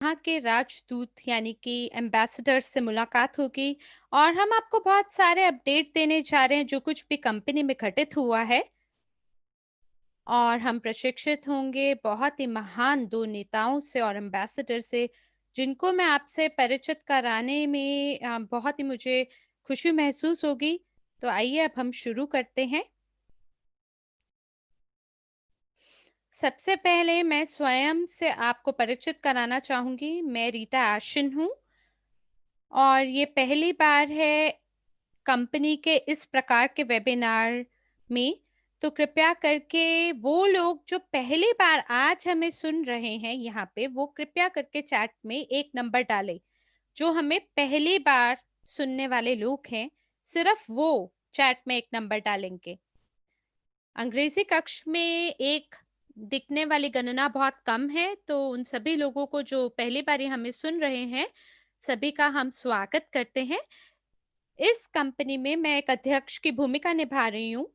यहाँ के राजदूत यानी कि एम्बेसडर से मुलाकात होगी और हम आपको बहुत सारे अपडेट देने जा रहे हैं जो कुछ भी कंपनी में घटित हुआ है। और हम प्रशिक्षित होंगे बहुत ही महान दो नेताओं से और एम्बेसडर से, जिनको मैं आपसे परिचित कराने में बहुत ही मुझे खुशी महसूस होगी। तो आइए अब हम शुरू करते हैं। सबसे पहले मैं स्वयं से आपको परिचित कराना चाहूंगी। मैं रीटा आशिन हूँ और ये पहली बार है कंपनी के इस प्रकार के वेबिनार में। तो कृपया करके वो लोग जो पहली बार आज हमें सुन रहे हैं यहाँ पे, वो कृपया करके चैट में एक नंबर डालें। जो हमें पहली बार सुनने वाले लोग हैं, सिर्फ वो चैट में एक नंबर डालेंगे। अंग्रेजी कक्ष में एक दिखने वाली गणना बहुत कम है, तो उन सभी लोगों को जो पहली बार ये हमें सुन रहे हैं, सभी का हम स्वागत करते हैं। इस कंपनी में मैं एक अध्यक्ष की भूमिका निभा रही हूँ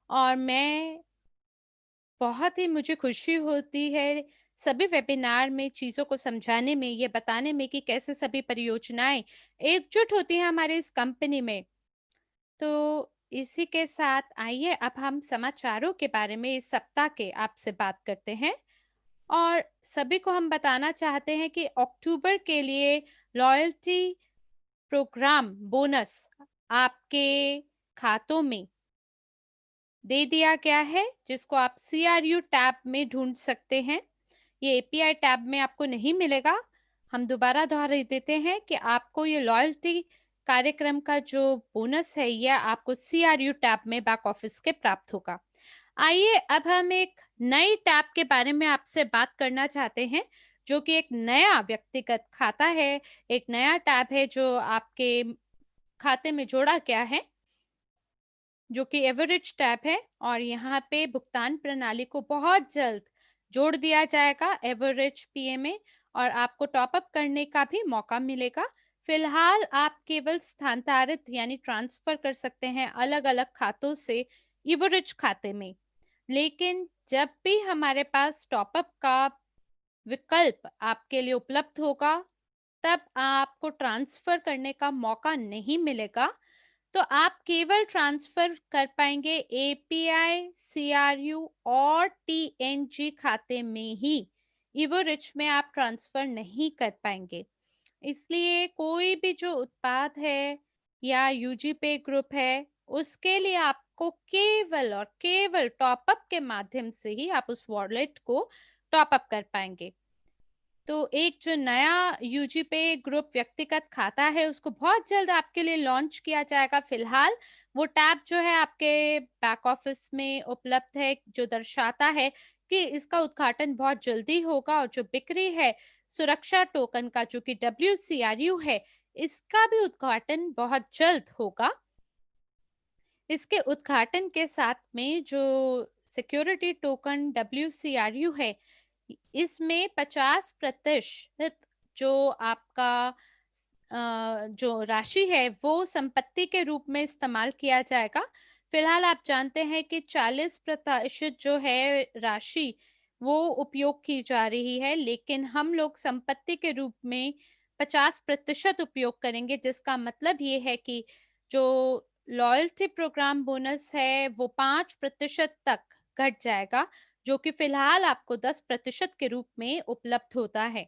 और मैं बहुत ही मुझे खुशी होती है सभी वेबिनार में चीज़ों को समझाने में, ये बताने में कि कैसे सभी परियोजनाएं एकजुट होती हैं हमारे इस कंपनी में। तो इसी के साथ आइए अब हम समाचारों के बारे में इस सप्ताह के आपसे बात करते हैं। और सभी को हम बताना चाहते हैं कि अक्टूबर के लिए लॉयल्टी प्रोग्राम बोनस आपके खातों में दे दिया गया है, जिसको आप CRU टैब में ढूंढ सकते हैं। ये API टैब में आपको नहीं मिलेगा। हम दोबारा दोहरा देते हैं कि आपको ये लॉयल्टी कार्यक्रम का जो बोनस है, यह आपको CRU टैब में बैक ऑफिस के प्राप्त होगा। आइए अब हम एक नई टैब के बारे में आपसे बात करना चाहते हैं, जो कि एक नया व्यक्तिगत खाता है, एक नया टैब है जो आपके खाते में जोड़ा गया है, जो कि एवरेज टैब है। और यहाँ पे भुगतान प्रणाली को बहुत जल्द जोड़ दिया जाएगा एवरेज पीए में, और आपको टॉप अप करने का भी मौका मिलेगा। फिलहाल आप केवल स्थानांतरित यानी ट्रांसफर कर सकते हैं अलग अलग खातों से एवरेज खाते में, लेकिन जब भी हमारे पास टॉप अप का विकल्प आपके लिए उपलब्ध होगा, तब आपको ट्रांसफर करने का मौका नहीं मिलेगा। तो आप केवल ट्रांसफर कर पाएंगे एपीआई, सीआरयू और टीएनजी खाते में ही। इवोरिच में आप ट्रांसफर नहीं कर पाएंगे। इसलिए कोई भी जो उत्पाद है या यूजी पे ग्रुप है, उसके लिए आपको केवल और केवल टॉप अप के माध्यम से ही आप उस वॉलेट को टॉप अप कर पाएंगे। तो एक जो नया यूजी पे ग्रुप व्यक्तिगत खाता है, उसको बहुत जल्द आपके लिए लॉन्च किया जाएगा। फिलहाल वो टैब जो है आपके बैक ऑफिस में उपलब्ध है, जो दर्शाता है कि इसका उद्घाटन बहुत जल्दी होगा। और जो बिक्री है सुरक्षा टोकन का, जो कि WCRU है, इसका भी उद्घाटन बहुत जल्द होगा। इसके उद्घाटन के साथ में जो सिक्योरिटी टोकन WCRU है, इसमें 50% जो आपका जो राशि है वो संपत्ति के रूप में इस्तेमाल किया जाएगा। फिलहाल आप जानते हैं कि 40% जो है राशि वो उपयोग की जा रही है, लेकिन हम लोग संपत्ति के रूप में 50% उपयोग करेंगे, जिसका मतलब ये है कि जो लॉयल्टी प्रोग्राम बोनस है वो 5% तक घट जाएगा, जो कि फिलहाल आपको 10% के रूप में उपलब्ध होता है।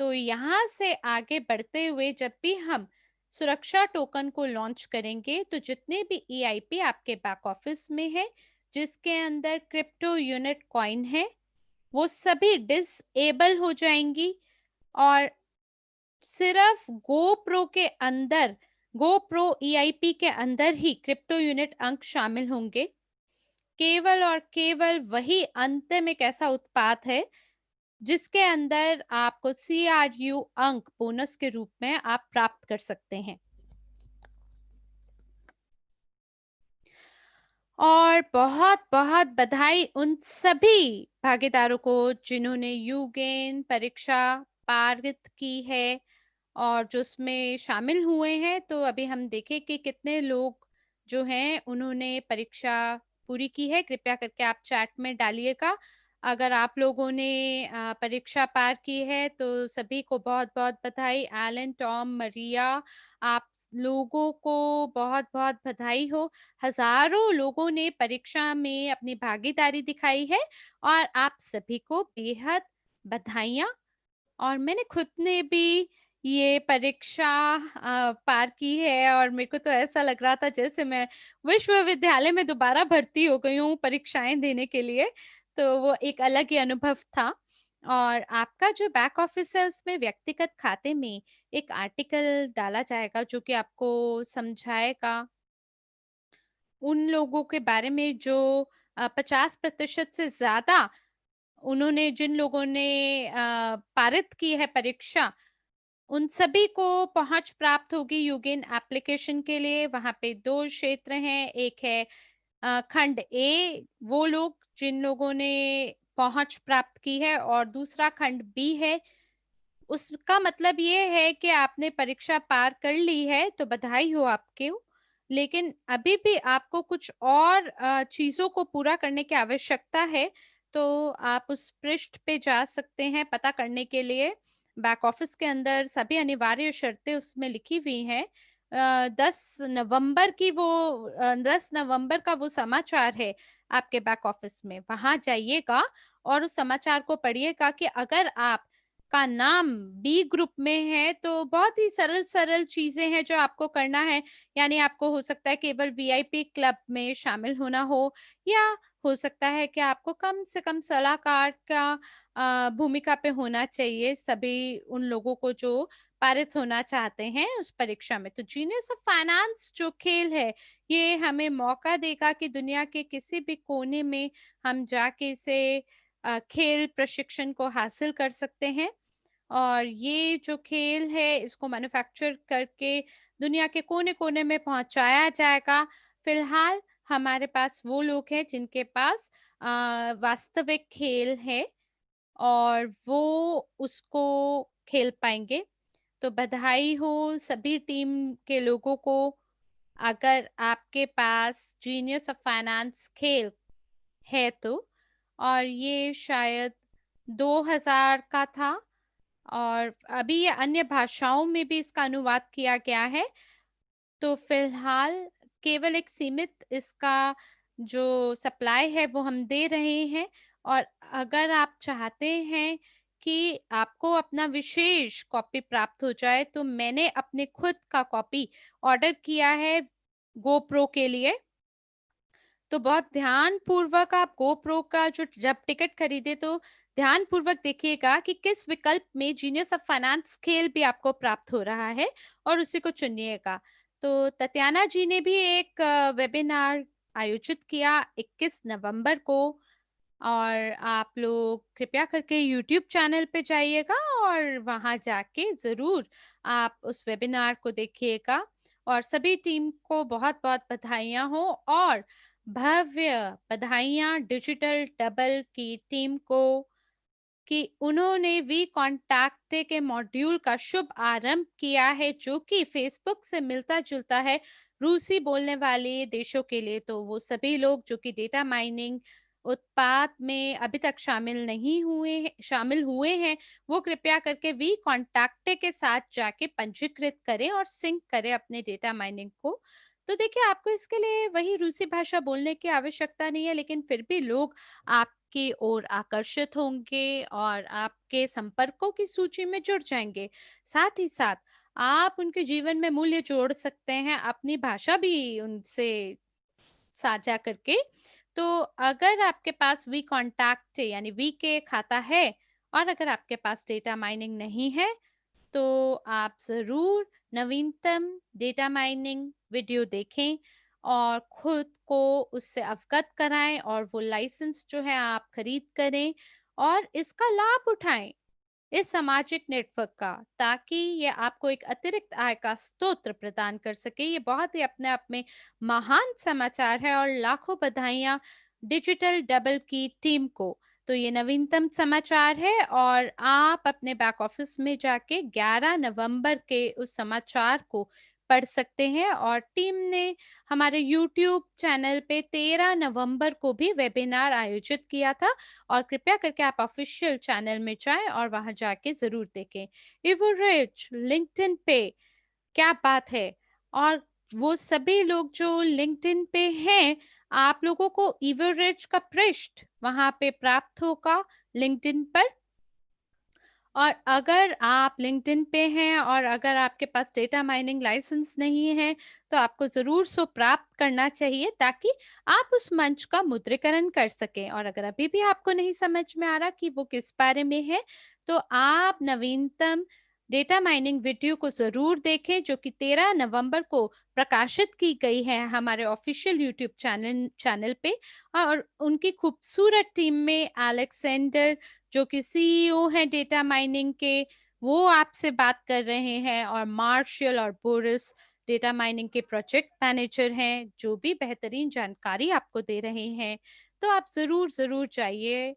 तो यहाँ से आगे बढ़ते हुए जब भी हम सुरक्षा टोकन को लॉन्च करेंगे, तो जितने भी EIP आपके बैक ऑफिस में है, जिसके अंदर क्रिप्टो यूनिट कॉइन है, वो सभी डिसेबल हो जाएंगी। और सिर्फ गोप्रो के अंदर, गोप्रो EIP के अंदर ही क्रिप्टो यूनिट अंक शामिल होंगे। केवल और केवल वही अंतिम एक ऐसा उत्पाद है जिसके अंदर आपको CRU अंक बोनस के रूप में आप प्राप्त कर सकते हैं। और बहुत बहुत बधाई उन सभी भागीदारों को जिन्होंने यूगेन परीक्षा पारित की है और जो उसमें शामिल हुए हैं। तो अभी हम देखें कि कितने लोग जो हैं उन्होंने परीक्षा पूरी की है। कृपया करके आप चैट में डालिएगा। अगर आप लोगों ने परीक्षा पार की है तो सभी को बहुत-बहुत बधाई। एलन, टॉम, मरिया, आप लोगों को बहुत-बहुत बधाई हो। हज़ारों लोगों ने परीक्षा में अपनी भागीदारी दिखाई है और आप सभी को बेहद बधाइयाँ। और मैंने खुद ने भी ये परीक्षा पार की है और मेरे को तो ऐसा लग रहा था जैसे मैं विश्वविद्यालय में दोबारा भर्ती हो गई हूँ परीक्षाएँ देने के लिए, तो वो एक अलग ही अनुभव था। और आपका जो बैक ऑफ़िस है उसमें व्यक्तिगत खाते में एक आर्टिकल डाला जाएगा जो कि आपको समझाएगा उन लोगों के बारे में जो 50% से ज़्यादा उन्होंने जिन लोगों ने पारित की है परीक्षा, उन सभी को पहुँच प्राप्त होगी यूगेन एप्लीकेशन के लिए। वहाँ पे 2 क्षेत्र हैं, एक है खंड ए, वो लोग जिन लोगों ने पहुँच प्राप्त की है और दूसरा खंड बी है, उसका मतलब ये है कि आपने परीक्षा पार कर ली है, तो बधाई हो आपको। लेकिन अभी भी आपको कुछ और चीज़ों को पूरा करने की आवश्यकता है, तो आप उस पृष्ठ पे जा सकते हैं पता करने के लिए। बैक ऑफ़िस के अंदर सभी अनिवार्य शर्तें उसमें लिखी हुई हैं। 10 नवंबर का वो समाचार है आपके बैक ऑफ़िस में, वहाँ जाइएगा और उस समाचार को पढ़िएगा कि अगर आप का नाम बी ग्रुप में है, तो बहुत ही सरल-सरल चीज़ें हैं जो आपको करना है। यानी आपको हो सकता है केवल वीआईपी क्लब में शामिल होना हो या हो सकता है कि आपको कम से कम सलाहकार का भूमिका पे होना चाहिए सभी उन लोगों को जो पारित होना चाहते हैं उस परीक्षा में। तो जीनियस ऑफ फाइनेंस जो खेल है, ये हमें मौका देगा कि दुनिया के किसी भी कोने में हम जाके इसे खेल प्रशिक्षण को हासिल कर सकते हैं। और ये जो खेल है इसको मैन्युफैक्चर करके दुनिया के कोने-कोने में पहुँचाया जाएगा। फ़िलहाल हमारे पास वो लोग हैं जिनके पास वास्तविक खेल है और वो उसको खेल पाएँगे। तो बधाई हो सभी टीम के लोगों को। अगर आपके पास जीनियस ऑफ फाइनेंस खेल है तो। और ये शायद 2000 का था और अभी ये अन्य भाषाओं में भी इसका अनुवाद किया गया है। तो फ़िलहाल केवल एक सीमित इसका जो सप्लाई है वो हम दे रहे हैं और अगर आप चाहते हैं कि आपको अपना विशेष कॉपी प्राप्त हो जाए, तो मैंने अपने खुद का कॉपी ऑर्डर किया है गोप्रो के लिए। तो बहुत ध्यानपूर्वक आप गोप्रो का जो जब टिकट खरीदे तो ध्यानपूर्वक देखिएगा कि किस विकल्प में जीनियस ऑफ फाइनेंस खेल भी आपको प्राप्त हो रहा है और उसी को चुनिएगा। तो ततियाना जी ने भी एक वेबिनार आयोजित किया 21 नवंबर को और आप लोग कृपया करके यूट्यूब चैनल पे जाइएगा और वहाँ जाके ज़रूर आप उस वेबिनार को देखिएगा और सभी टीम को बहुत-बहुत बधाइयाँ हो और भव्य बधाइयाँ डिजिटल डबल की टीम को कि उन्होंने वी कॉन्टैक्ट के मॉड्यूल का शुभ आरंभ किया है जो कि फेसबुक से मिलता-जुलता है रूसी बोलने वाले देशों के लिए। तो वो सभी लोग जो कि डेटा माइनिंग उत्पाद में अभी तक शामिल हुए हैं, वो कृपया करके वी कॉन्टैक्ट के साथ जाके पंजीकृत करें और सिंक करें अपने डेटा माइनिंग को। तो देखिए आपको इसके लिए वही रूसी भाषा बोलने की आवश्यकता नहीं है, लेकिन फिर भी लोग आपकी ओर आकर्षित होंगे और आपके संपर्कों की सूची में जुड़ जाएँगे। साथ ही साथ आप उनके जीवन में मूल्य जोड़ सकते हैं, अपनी भाषा भी उनसे साझा करके। तो अगर आपके पास वी कॉन्टैक्ट यानी वी के खाता है और अगर आपके पास डेटा माइनिंग नहीं है, तो आप ज़रूर नवीनतम डेटा माइनिंग वीडियो देखें और खुद को उससे अवगत कराएँ और वो लाइसेंस जो है आप खरीद करें और इसका लाभ उठाएँ, इस सामाजिक नेटवर्क का, ताकि ये आपको एक अतिरिक्त आय का स्रोत प्रदान कर सके। ये बहुत ही अपने आप में महान समाचार है और लाखों बधाइयाँ डिजिटल डबल की टीम को। तो ये नवीनतम समाचार है और आप अपने बैक ऑफिस में जाके 11 नवंबर के उस समाचार को पढ़ सकते हैं। और टीम ने हमारे यूट्यूब चैनल पे 13 नवंबर को भी वेबिनार आयोजित किया था, और कृपया करके आप ऑफिशियल चैनल में जाएं और वहां जाके ज़रूर देखें। एवरेज लिंक्डइन पे क्या बात है! और वो सभी लोग जो लिंक्डइन पे हैं, आप लोगों को एवरेज का पृष्ठ वहाँ पे प्राप्त होगा लिंक्डइन पर। और अगर आप लिंक्डइन पे हैं और अगर आपके पास डेटा माइनिंग लाइसेंस नहीं है, तो आपको ज़रूर सो प्राप्त करना चाहिए, ताकि आप उस मंच का मुद्रीकरण कर सकें। और अगर अभी भी आपको नहीं समझ में आ रहा कि वो किस बारे में है, तो आप नवीनतम डेटा माइनिंग वीडियो को ज़रूर देखें, जो कि 13 नवंबर को प्रकाशित की गई है हमारे ऑफिशियल यूट्यूब चैनल पे। और उनकी खूबसूरत टीम में अलेक्जेंडर, जो कि सीईओ हैं डेटा माइनिंग के, वो आपसे बात कर रहे हैं, और मार्शल और बोरिस डेटा माइनिंग के प्रोजेक्ट मैनेजर हैं, जो भी बेहतरीन जानकारी आपको दे रहे हैं। तो आप ज़रूर जाइए।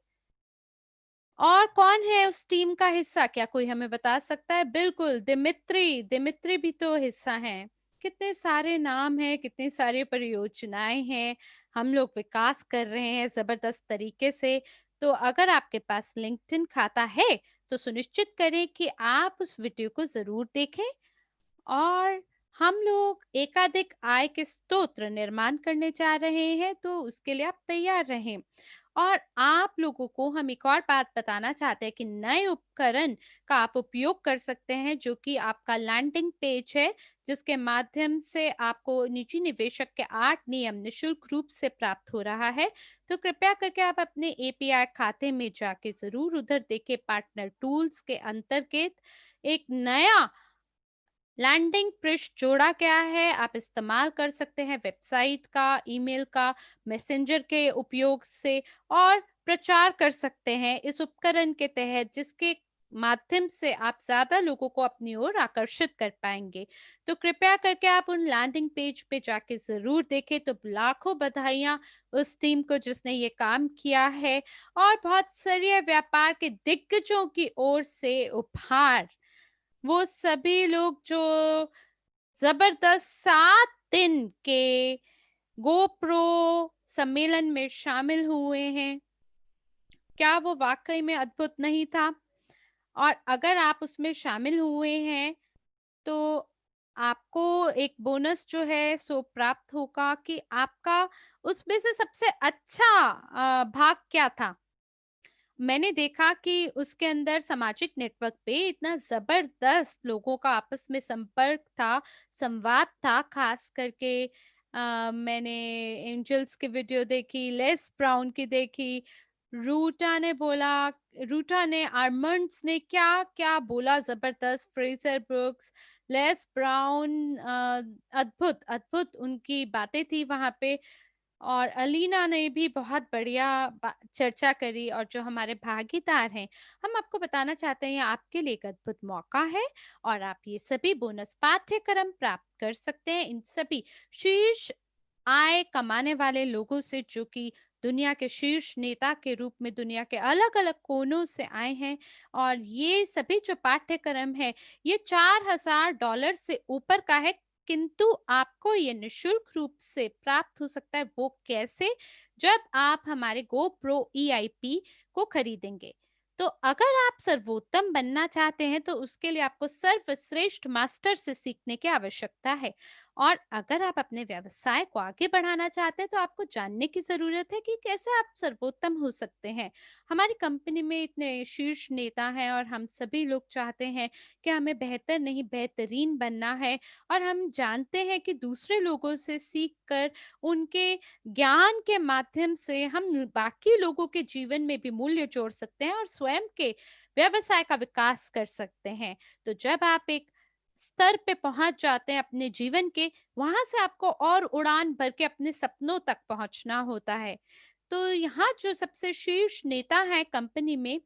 और कौन है उस टीम का हिस्सा? क्या कोई हमें बता सकता है? बिल्कुल, दिमित्री, दिमित्री भी तो हिस्सा हैं। कितने सारे नाम हैं, कितनी सारी परियोजनाएँ हैं, हम लोग विकास कर रहे हैं ज़बरदस्त तरीके से। तो अगर आपके पास लिंक्डइन खाता है, तो सुनिश्चित करें कि आप उस वीडियो को ज़रूर देखें। और हम लोग एकाधिक आय के स्रोत निर्माण करने जा रहे हैं, तो उसके लिए आप तैयार रहें। और आप लोगों को हम एक और बात बताना चाहते हैं कि नए उपकरण का आप उपयोग कर सकते हैं, जो कि आपका लैंडिंग पेज है, जिसके माध्यम से आपको निजी निवेशक के 8 नियम निशुल्क रूप से प्राप्त हो रहा है। तो कृपया करके आप अपने एपीआई खाते में जाके जरूर उधर देखें। पार्टनर टूल्स के अंतर्गत एक नया लैंडिंग पृष्ठ जोड़ा गया है, आप इस्तेमाल कर सकते हैं वेबसाइट का, ईमेल का, मैसेंजर के उपयोग से, और प्रचार कर सकते हैं इस उपकरण के तहत, जिसके माध्यम से आप ज्यादा लोगों को अपनी ओर आकर्षित कर पाएंगे। तो कृपया करके आप उन लैंडिंग पेज पे जाके जरूर देखें। तो लाखों बधाइयां उस टीम को जिसने ये काम किया है। और बहुत सारे व्यापार के दिग्गजों की ओर से उपहार, वो सभी लोग जो जबरदस्त 7 दिन के गोप्रो सम्मेलन में शामिल हुए हैं, क्या वो वाकई में अद्भुत नहीं था? और अगर आप उसमें शामिल हुए हैं, तो आपको एक बोनस जो है सो प्राप्त होगा कि आपका उसमें से सबसे अच्छा भाग क्या था? मैंने देखा कि उसके अंदर सामाजिक नेटवर्क पे इतना ज़बरदस्त लोगों का आपस में संपर्क था, संवाद था, ख़ास करके मैंने एंजल्स की वीडियो देखी, लेस ब्राउन की देखी, रूटा ने बोला, रूटा ने, आर्मंड्स ने क्या-क्या बोला ज़बरदस्त, फ्रेज़र ब्रूक्स, लेस ब्राउन, अद्भुत, अद्भुत उनकी बातें थी वहाँ पे। और अलीना ने भी बहुत बढ़िया चर्चा करी। और जो हमारे भागीदार हैं, हम आपको बताना चाहते हैं, ये आपके लिए एक अद्भुत मौका है, और आप ये सभी बोनस पाठ्यक्रम प्राप्त कर सकते हैं इन सभी शीर्ष आय कमाने वाले लोगों से, जो कि दुनिया के शीर्ष नेता के रूप में दुनिया के अलग अलग कोनों से आए हैं। और ये सभी जो पाठ्यक्रम है, ये $4000 से ऊपर का है, किंतु आपको ये निशुल्क रूप से प्राप्त हो सकता है। वो कैसे? जब आप हमारे GoPro EIP को खरीदेंगे। तो अगर आप सर्वोत्तम बनना चाहते हैं, तो उसके लिए आपको सर्वश्रेष्ठ मास्टर से सीखने की आवश्यकता है। और अगर आप अपने व्यवसाय को आगे बढ़ाना चाहते हैं, तो आपको जानने की जरूरत है कि कैसे आप सर्वोत्तम हो सकते हैं। हमारी कंपनी में इतने शीर्ष नेता हैं, और हम सभी लोग चाहते हैं कि हमें बेहतर नहीं बेहतरीन बनना है। और हम जानते हैं कि दूसरे लोगों से सीख कर, उनके ज्ञान के माध्यम से हम बाकी लोगों के जीवन में भी मूल्य जोड़ सकते हैं, और स्वयं के व्यवसाय का विकास कर सकते हैं। तो जब आप एक स्तर पे पहुंच जाते हैं अपने जीवन के, वहां से आपको और उड़ान भर के अपने सपनों तक पहुंचना होता है। तो यहाँ जो सबसे शीर्ष नेता है कंपनी में,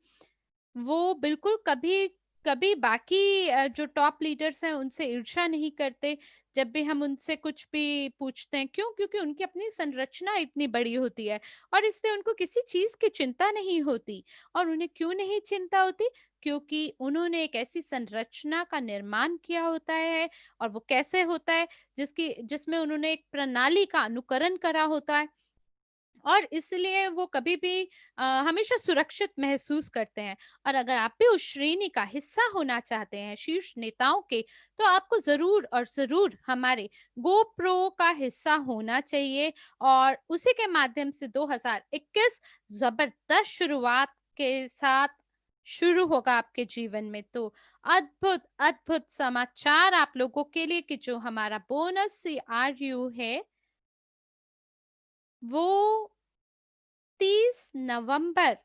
वो बिल्कुल कभी कभी बाकी जो टॉप लीडर्स हैं उनसे ईर्ष्या नहीं करते। जब भी हम उनसे कुछ भी पूछते हैं, क्यों? क्योंकि उनकी अपनी संरचना इतनी बड़ी होती है, और इसलिए उनको किसी चीज की चिंता नहीं होती। और उन्हें क्यों नहीं चिंता होती? क्योंकि उन्होंने एक ऐसी संरचना का निर्माण किया होता है और वो कैसे होता है जिसमें उन्होंने एक प्रणाली का अनुकरण करा होता है और इसलिए वो कभी भी हमेशा सुरक्षित महसूस करते हैं। और अगर आप भी उस श्रेणी का हिस्सा होना चाहते हैं शीर्ष नेताओं के, तो आपको ज़रूर और ज़रूर हमारे गोप्रो का हिस्सा होना चाहिए और उसी के माध्यम से 2021 ज़बरदस्त शुरुआत के साथ शुरू होगा आपके जीवन में। तो अद्भुत, अद्भुत समाचार आप लोगों के लिए कि जो हमारा बोनस सीआरयू है, वो 30 नवंबर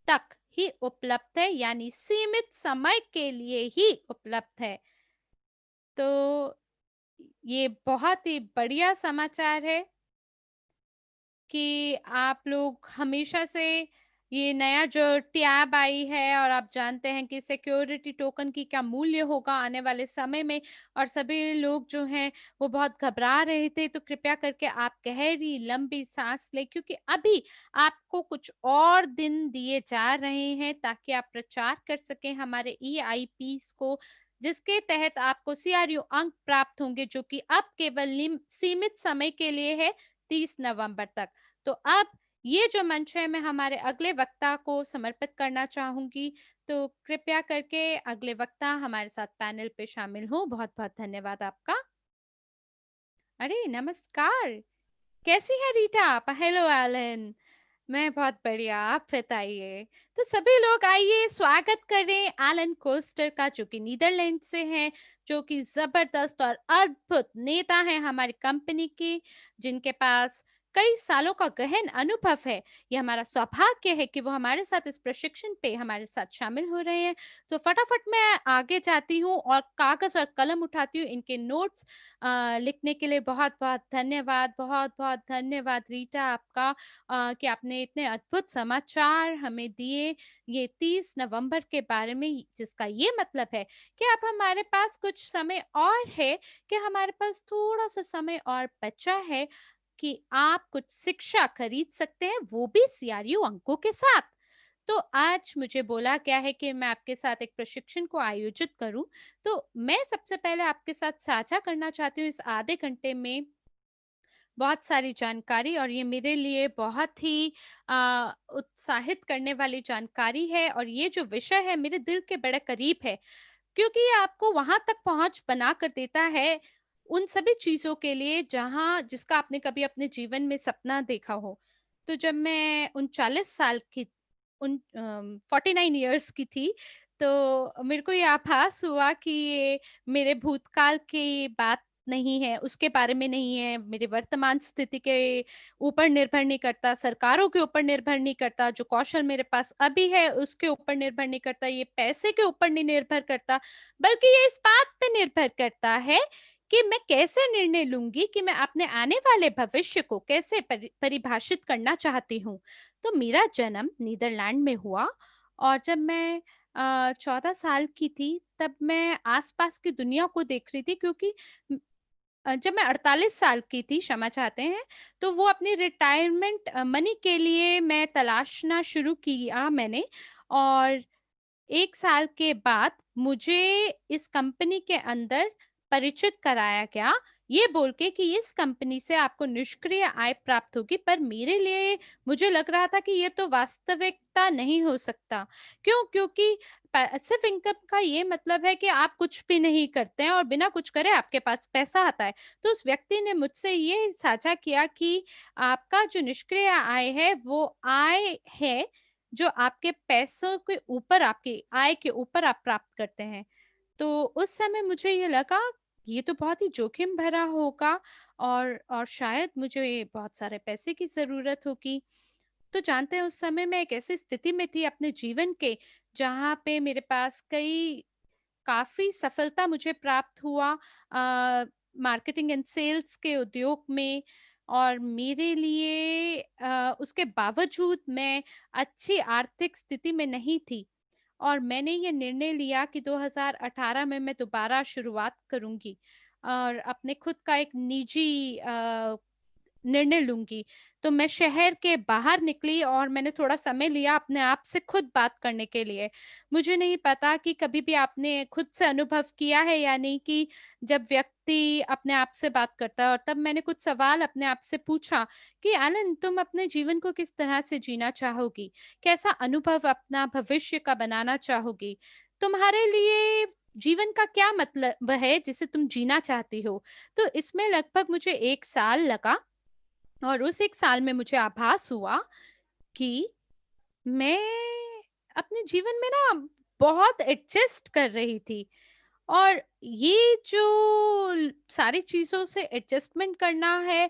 तक ही उपलब्ध है, यानी सीमित समय के लिए ही उपलब्ध है। तो ये बहुत ही बढ़िया समाचार है कि आप लोग हमेशा से ये नया जो टैब आई है और आप जानते हैं कि सिक्योरिटी टोकन की क्या मूल्य होगा आने वाले समय में और सभी लोग जो हैं वो बहुत घबरा रहे थे, तो कृपया करके आप गहरी लंबी सांस लें क्योंकि अभी आपको कुछ और दिन दिए जा रहे हैं ताकि आप प्रचार कर सकें हमारे ईआईपीस को, जिसके तहत आपको सीआरयू अंक प्राप्त होंगे जो कि अब केवल सीमित समय के लिए है, 30 नवंबर तक। तो अब ये जो मंच है मैं हमारे अगले वक्ता को समर्पित करना चाहूंगी। तो कृपया करके अगले वक्ता हमारे साथ पैनल पे शामिल हो। बहुत बहुत धन्यवाद आपका। अरे नमस्कार, कैसी है रीटा आप? Hello Alan. मैं बहुत बढ़िया, आप बताइए। तो सभी लोग आइए स्वागत करें एलन कोस्टर का जो कि नीदरलैंड से हैं, जो कि जबरदस्त और अद्भुत नेता हैं हमारी कंपनी की, जिनके पास कई सालों का गहन अनुभव है। ये हमारा सौभाग्य है कि वो हमारे साथ इस प्रशिक्षण पे हमारे साथ शामिल हो रहे हैं। तो फटाफट मैं आगे जाती हूँ और कागज और कलम उठाती हूँ इनके नोट्स लिखने के लिए। बहुत बहुत धन्यवाद, बहुत बहुत धन्यवाद रीटा आपका कि आपने इतने अद्भुत समाचार हमें दिए ये 30 नवंबर के बारे में, जिसका ये मतलब है कि अब हमारे पास कुछ समय और है, कि हमारे पास थोड़ा सा समय और बचा है कि आप कुछ शिक्षा खरीद सकते हैं, वो भी सीआरयू अंकों के साथ। तो आज मुझे बोला गया है कि मैं आपके साथ एक प्रशिक्षण को आयोजित करूं, तो मैं सबसे पहले आपके साथ साझा करना चाहती हूँ इस आधे घंटे में बहुत सारी जानकारी, और ये मेरे लिए बहुत ही उत्साहित करने वाली जानकारी है और ये जो विषय है मेरे दिल के बड़े करीब है, क्योंकि ये आपको वहां तक पहुंच बना कर देता है उन सभी चीजों के लिए जहां जिसका आपने कभी अपने जीवन में सपना देखा हो। तो जब मैं 39 साल की 49 ईयर्स की थी, तो मेरे को ये आभास हुआ कि ये मेरे भूतकाल की बात नहीं है, उसके बारे में नहीं है, मेरे वर्तमान स्थिति के ऊपर निर्भर नहीं करता, सरकारों के ऊपर निर्भर नहीं करता, जो कौशल मेरे पास अभी है उसके ऊपर निर्भर नहीं करता, ये पैसे के ऊपर नहीं निर्भर करता, बल्कि ये इस बात पे निर्भर करता है कि मैं कैसे निर्णय लूंगी कि मैं अपने आने वाले भविष्य को कैसे परिभाषित करना चाहती हूँ। तो मेरा जन्म नीदरलैंड में हुआ और जब मैं 14 साल की थी, तब मैं आसपास की दुनिया को देख रही थी, क्योंकि जब मैं 48 साल की थी, क्षमा चाहते हैं, तो वो अपनी रिटायरमेंट मनी के लिए मैं तलाशना शुरू किया मैंने। और 1 साल के बाद मुझे इस कंपनी के अंदर परिचित कराया गया, ये बोल के कि इस कंपनी से आपको निष्क्रिय आय प्राप्त होगी। पर मेरे लिए मुझे लग रहा था कि ये तो वास्तविकता नहीं हो सकता। क्यों? क्योंकि पैसिव इनकम का ये मतलब है कि आप कुछ भी नहीं करते हैं और बिना कुछ करे आपके पास पैसा आता है। तो उस व्यक्ति ने मुझसे ये साझा किया कि आपका जो निष्क्रिय आय है, वो आय है जो आपके पैसों के ऊपर, आपकी आय के ऊपर आप प्राप्त करते हैं। तो उस समय मुझे ये लगा ये तो बहुत ही जोखिम भरा होगा और शायद मुझे बहुत सारे पैसे की ज़रूरत होगी। तो जानते हैं उस समय मैं एक ऐसी स्थिति में थी अपने जीवन के, जहाँ पे मेरे पास काफ़ी सफलता मुझे प्राप्त हुआ मार्केटिंग एंड सेल्स के उद्योग में। और मेरे लिए उसके बावजूद मैं अच्छी आर्थिक स्थिति में नहीं थी और मैंने ये निर्णय लिया कि 2018 में मैं दोबारा शुरुआत करूंगी और अपने खुद का एक निजी निर्णय लूँगी। तो मैं शहर के बाहर निकली और मैंने थोड़ा समय लिया अपने आप से खुद बात करने के लिए। मुझे नहीं पता कि कभी भी आपने खुद से अनुभव किया है या नहीं कि जब व्यक्ति अपने आप से बात करता है, और तब मैंने कुछ सवाल अपने आप से पूछा कि एलन, तुम अपने जीवन को किस तरह से जीना चाहोगी? कैसा अनुभव अपना भविष्य का बनाना चाहोगी? तुम्हारे लिए जीवन का क्या मतलब है जिसे तुम जीना चाहती हो? तो इसमें लगभग मुझे 1 साल लगा, और उस 1 साल में मुझे आभास हुआ कि मैं अपने जीवन में ना बहुत एडजस्ट कर रही थी। और ये जो सारी चीज़ों से एडजस्टमेंट करना है,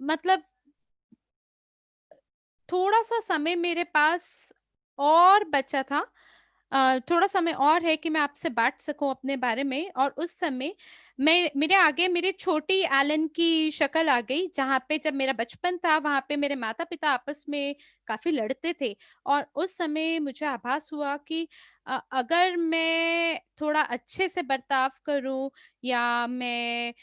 मतलब थोड़ा-सा समय मेरे पास और बचा था। थोड़ा समय और है कि मैं आपसे बाँट सकूँ अपने बारे में, और उस समय मैं मेरे आगे मेरी छोटी एलन की शक्ल आ गई, जहाँ पे जब मेरा बचपन था, वहाँ पे मेरे माता-पिता आपस में काफ़ी लड़ते थे। और उस समय मुझे आभास हुआ कि अगर मैं थोड़ा अच्छे से बर्ताव करूँ, या मैं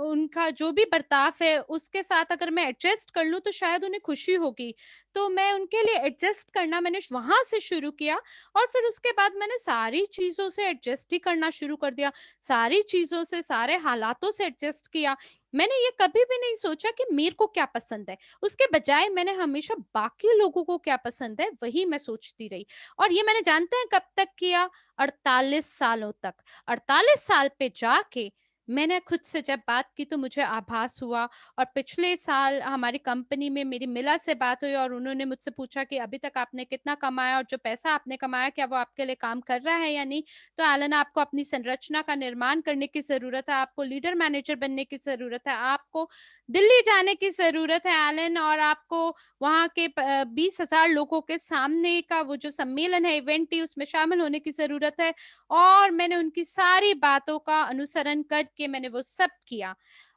उनका जो भी बर्ताव है, उसके साथ अगर मैं एडजस्ट कर लूँ, तो शायद उन्हें खुशी होगी। तो मैं उनके लिए एडजस्ट करना मैंने वहाँ से शुरू किया, और फिर उसके बाद मैंने सारी चीज़ों से एडजस्ट ही करना शुरू कर दिया। सारी चीज़ों से, सारे हालातों से एडजस्ट किया। मैंने ये कभी भी नहीं सोचा कि मेरे को क्या पसंद है। उसके बजाय मैंने हमेशा बाकी लोगों को क्या पसंद है, वही मैं सोचती रही। और ये मैंने जानते हैं कब तक किया? 48 सालों तक। 48 साल पे जाके मैंने खुद से जब बात की, तो मुझे आभास हुआ। और पिछले साल हमारी कंपनी में मेरी मिला से बात हुई, और उन्होंने मुझसे पूछा कि अभी तक आपने कितना कमाया, और जो पैसा आपने कमाया क्या वो आपके लिए काम कर रहा है या नहीं? तो एलन, आपको अपनी संरचना का निर्माण करने की ज़रूरत है, आपको लीडर मैनेजर बनने की ज़रूरत है, आपको दिल्ली जाने की ज़रूरत है एलन, और आपको वहाँ के 20,000 लोगों के सामने का वो जो सम्मेलन है, इवेंट ही, उसमें शामिल होने की ज़रूरत है। और मैंने उनकी सारी बातों का अनुसरण करके मैंने वो सब किया।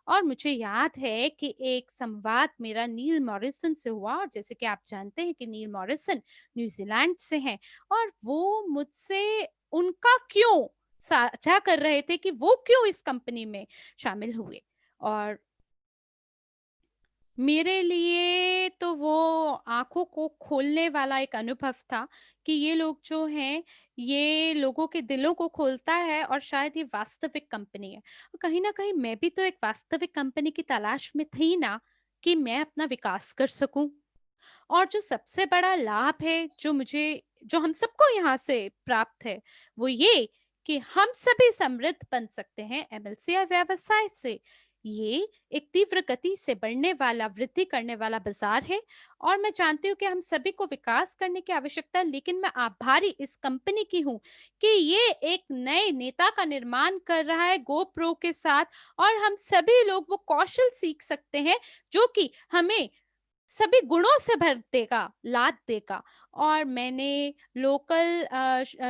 और मुझे याद है कि एक संवाद मेरा नील मॉरिसन से हुआ, और जैसे कि आप जानते हैं कि नील मॉरिसन न्यूज़ीलैंड से हैं, और वो मुझसे उनका क्यों साझा कर रहे थे कि वो क्यों इस कंपनी में शामिल हुए। और मेरे लिए तो वो आँखों को खोलने वाला एक अनुभव था कि ये लोग जो हैं, ये लोगों के दिलों को खोलता है, और शायद ये वास्तविक कंपनी है। और कहीं न कहीं मैं भी तो एक वास्तविक कंपनी की तलाश में थी ना, कि मैं अपना विकास कर सकूँ। और जो सबसे बड़ा लाभ है, जो हम सबको यहाँ से प्राप्त है, वो ये कि हम सभी समृद्ध बन सकते हैं एमएलसी या व्यवसाय से। ये एक तीव्र गति से बढ़ने वाला, वृद्धि करने वाला बाजार है, और मैं जानती हूँ कि हम सभी को विकास करने की आवश्यकता है, लेकिन मैं आभारी इस कंपनी की हूँ कि ये एक नए नेता का निर्माण कर रहा है गोप्रो के साथ, और हम सभी लोग वो कौशल सीख सकते हैं जो कि हमें सभी गुणों से भर देगा, लाद देगा। और मैंने लोकल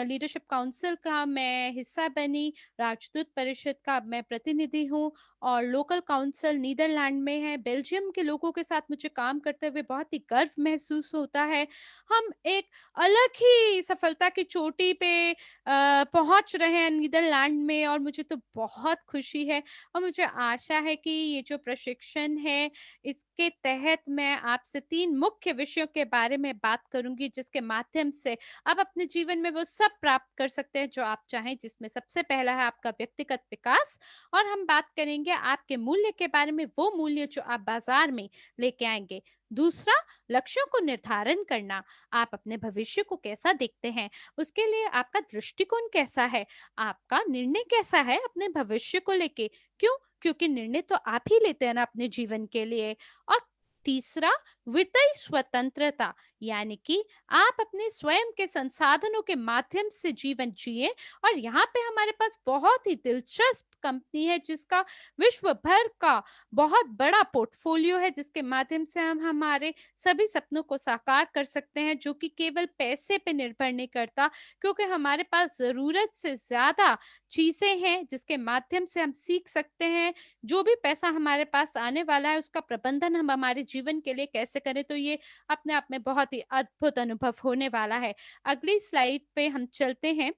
लीडरशिप काउंसिल का मैं हिस्सा बनी, राजदूत परिषद का मैं प्रतिनिधि हूँ, और लोकल काउंसिल नीदरलैंड में है। बेल्जियम के लोगों के साथ मुझे काम करते हुए बहुत ही गर्व महसूस होता है। हम एक अलग ही सफलता की चोटी पे पहुँच रहे हैं नीदरलैंड में, और मुझे तो बहुत खुशी है। और मुझे आशा है कि ये जो प्रशिक्षण है, इसके तहत मैं आपसे 3 मुख्य विषयों के बारे में बात करूँगी, जिसके माध्यम से आप अपने जीवन में वो सब प्राप्त कर सकते हैं जो आप चाहें, जिसमें सबसे पहला है आपका व्यक्तिगत विकास, और हम बात करेंगे आपके मूल्य के बारे में, वो मूल्य जो आप बाजार में लेके आएँगे। दूसरा, लक्ष्यों को निर्धारण करना, आप अपने भविष्य को कैसा देखते हैं, उसके लिए आपका दृष्टिकोण कैसा है, आपका निर्णय कैसा है अपने भविष्य को लेके? क्यों? क्योंकि निर्णय तो आप ही लेते हैं ना अपने जीवन के लिए। और तीसरा, वित्तीय स्वतंत्रता, यानी कि आप अपने स्वयं के संसाधनों के माध्यम से जीवन जिए। और यहाँ पे हमारे पास बहुत ही दिलचस्प कंपनी है, जिसका विश्व भर का बहुत बड़ा पोर्टफोलियो है, जिसके माध्यम से हम हमारे सभी सपनों को साकार कर सकते हैं, जो कि केवल पैसे पे निर्भर नहीं करता, क्योंकि हमारे पास जरूरत से ज्यादा चीजें हैं जिसके माध्यम से हम सीख सकते हैं। जो भी पैसा हमारे पास आने वाला है, उसका प्रबंधन हम हमारे जीवन के लिए कैसे करें, तो ये अपने आप में बहुत ही अद्भुत अनुभव होने वाला है। अगली स्लाइड पे हम चलते हैं।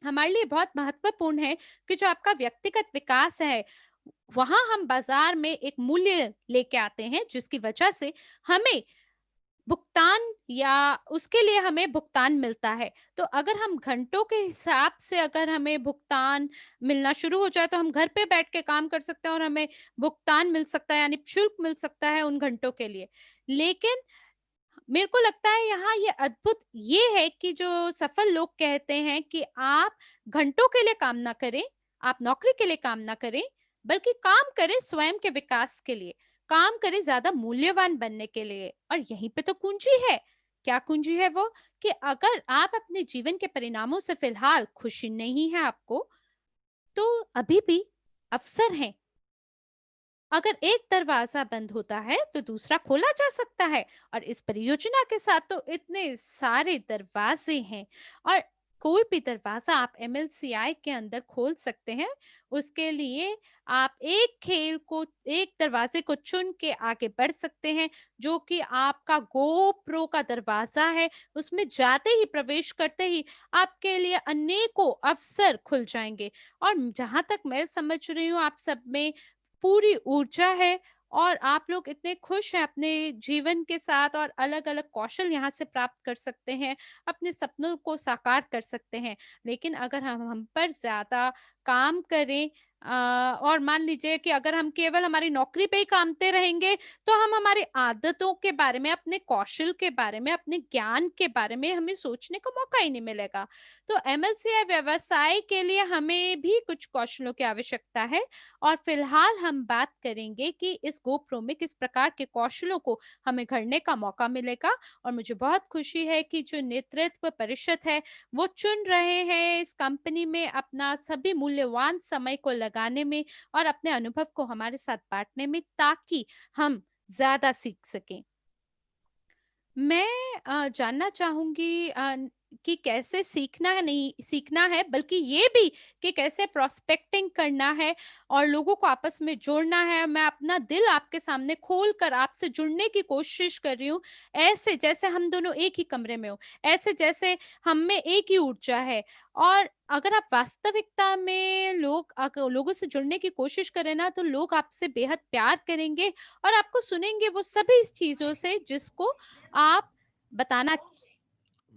हमारे लिए बहुत महत्वपूर्ण है कि जो आपका व्यक्तिगत विकास है, वहाँ हम बाज़ार में एक मूल्य लेके आते हैं जिसकी वजह से हमें भुगतान या उसके लिए हमें भुगतान मिलता है। तो अगर हम घंटों के हिसाब से अगर हमें भुगतान मिलना शुरू हो जाए तो हम घर पे बैठ के काम कर सकते हैं और हमें भुगतान मिल सकता है यानी शुल्क मिल सकता है उन घंटों के लिए। लेकिन मेरे को लगता है यहाँ ये अद्भुत ये है कि जो सफल लोग कहते हैं कि आप घंटों के लिए काम ना करें, आप नौकरी के लिए काम ना करें, बल्कि काम करें स्वयं के विकास के लिए, काम करें ज़्यादा मूल्यवान बनने के लिए और यहीं पे तो कुंजी है। क्या कुंजी है वो? कि अगर आप अपने जीवन के परिणामों से फिलहाल खुशी नहीं है आपको, तो अभी भी अवसर हैं। अगर एक दरवाजा बंद होता है तो दूसरा खोला जा सकता है और इस परियोजना के साथ तो इतने सारे दरवाजे हैं और कोई भी दरवाजा आप एमएलसीआई के अंदर खोल सकते हैं। उसके लिए आप एक खेल को एक दरवाजे को चुन के आगे बढ़ सकते हैं जो कि आपका गोप्रो का दरवाजा है। उसमें जाते ही प्रवेश करते ही आपके लिए अनेकों अवसर खुल जाएंगे और जहां तक मैं समझ रही हूँ आप सब में पूरी ऊर्जा है और आप लोग इतने खुश हैं अपने जीवन के साथ और अलग-अलग कौशल यहाँ से प्राप्त कर सकते हैं, अपने सपनों को साकार कर सकते हैं। लेकिन अगर हम पर ज़्यादा काम करें और मान लीजिए कि अगर हम केवल हमारी नौकरी पे ही कामते रहेंगे, तो हम हमारी आदतों के बारे में, अपने कौशल के बारे में, अपने ज्ञान के बारे में हमें सोचने का मौका ही नहीं मिलेगा। तो एमएलसीआई व्यवसाय के लिए हमें भी कुछ कौशलों की आवश्यकता है और फिलहाल हम बात करेंगे कि इस गोप्रो में किस प्रकार के कौशलों को हमें गढ़ने का मौका मिलेगा और मुझे बहुत खुशी है कि जो नेतृत्व परिषद है वो चुन रहे हैं इस कंपनी में अपना सभी मूल्यवान समय को लगाने में और अपने अनुभव को हमारे साथ बांटने में ताकि हम ज्यादा सीख सकें। मैं जानना चाहूँगी कि कैसे सीखना है नहीं सीखना है बल्कि ये भी कि कैसे प्रोस्पेक्टिंग करना है और लोगों को आपस में जोड़ना है। मैं अपना दिल आपके सामने खोल कर आपसे जुड़ने की कोशिश कर रही हूँ। ऐसे जैसे हम दोनों एक ही कमरे में हो, ऐसे जैसे हम में एक ही ऊर्जा है और अगर आप वास्तविकता में लोगों से जुड़ने की कोशिश करें ना तो लोग आपसे बेहद प्यार करेंगे और आपको सुनेंगे वो सभी चीज़ों से जिसको आप बताना।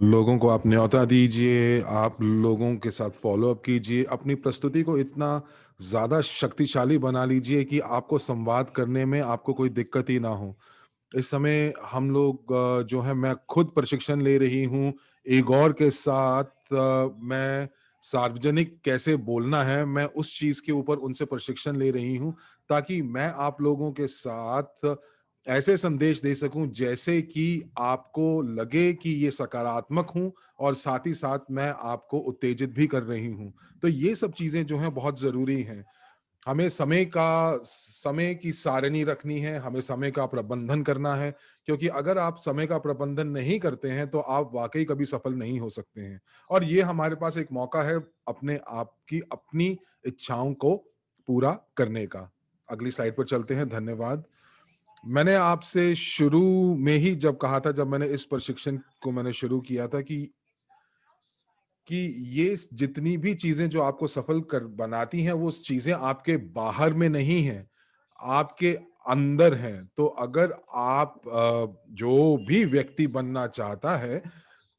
लोगों को आप न्योता दीजिए, आप लोगों के साथ फ़ॉलो-अप कीजिए, अपनी प्रस्तुति को इतना ज़्यादा शक्तिशाली बना लीजिए कि आपको संवाद करने में आपको कोई दिक्कत ही ना हो। इस समय हम लोग जो है मैं खुद प्रशिक्षण ले रही हूँ, एक और के साथ मैं सार्वजनिक कैसे बोलना है, मैं उस चीज़ के ऊपर उनसे प्रशिक्षण ले रही हूँ, ताकि मैं आप लोगों के साथ ऐसे संदेश दे सकूँ जैसे कि आपको लगे कि ये सकारात्मक हूँ और साथ ही साथ मैं आपको उत्तेजित भी कर रही हूँ। तो ये सब चीज़ें जो हैं बहुत ज़रूरी हैं। हमें समय की सारणी रखनी है, हमें समय का प्रबंधन करना है, क्योंकि अगर आप समय का प्रबंधन नहीं करते हैं, तो आप वाक़ई कभी सफल नहीं हो सकते हैं। और ये हमारे पास एक मौका है अपने आप की अपनी इच्छाओं को पूरा करने का। अगली स्लाइड पर चलते हैं, धन्यवाद। मैंने आपसे शुरू में ही जब कहा था, जब मैंने इस प्रशिक्षण को मैंने शुरू किया था कि ये जितनी भी चीज़ें जो आपको सफल कर बनाती हैं, वो चीज़ें आपके बाहर में नहीं हैं, आपके अंदर हैं। तो अगर आप जो भी व्यक्ति बनना चाहता है,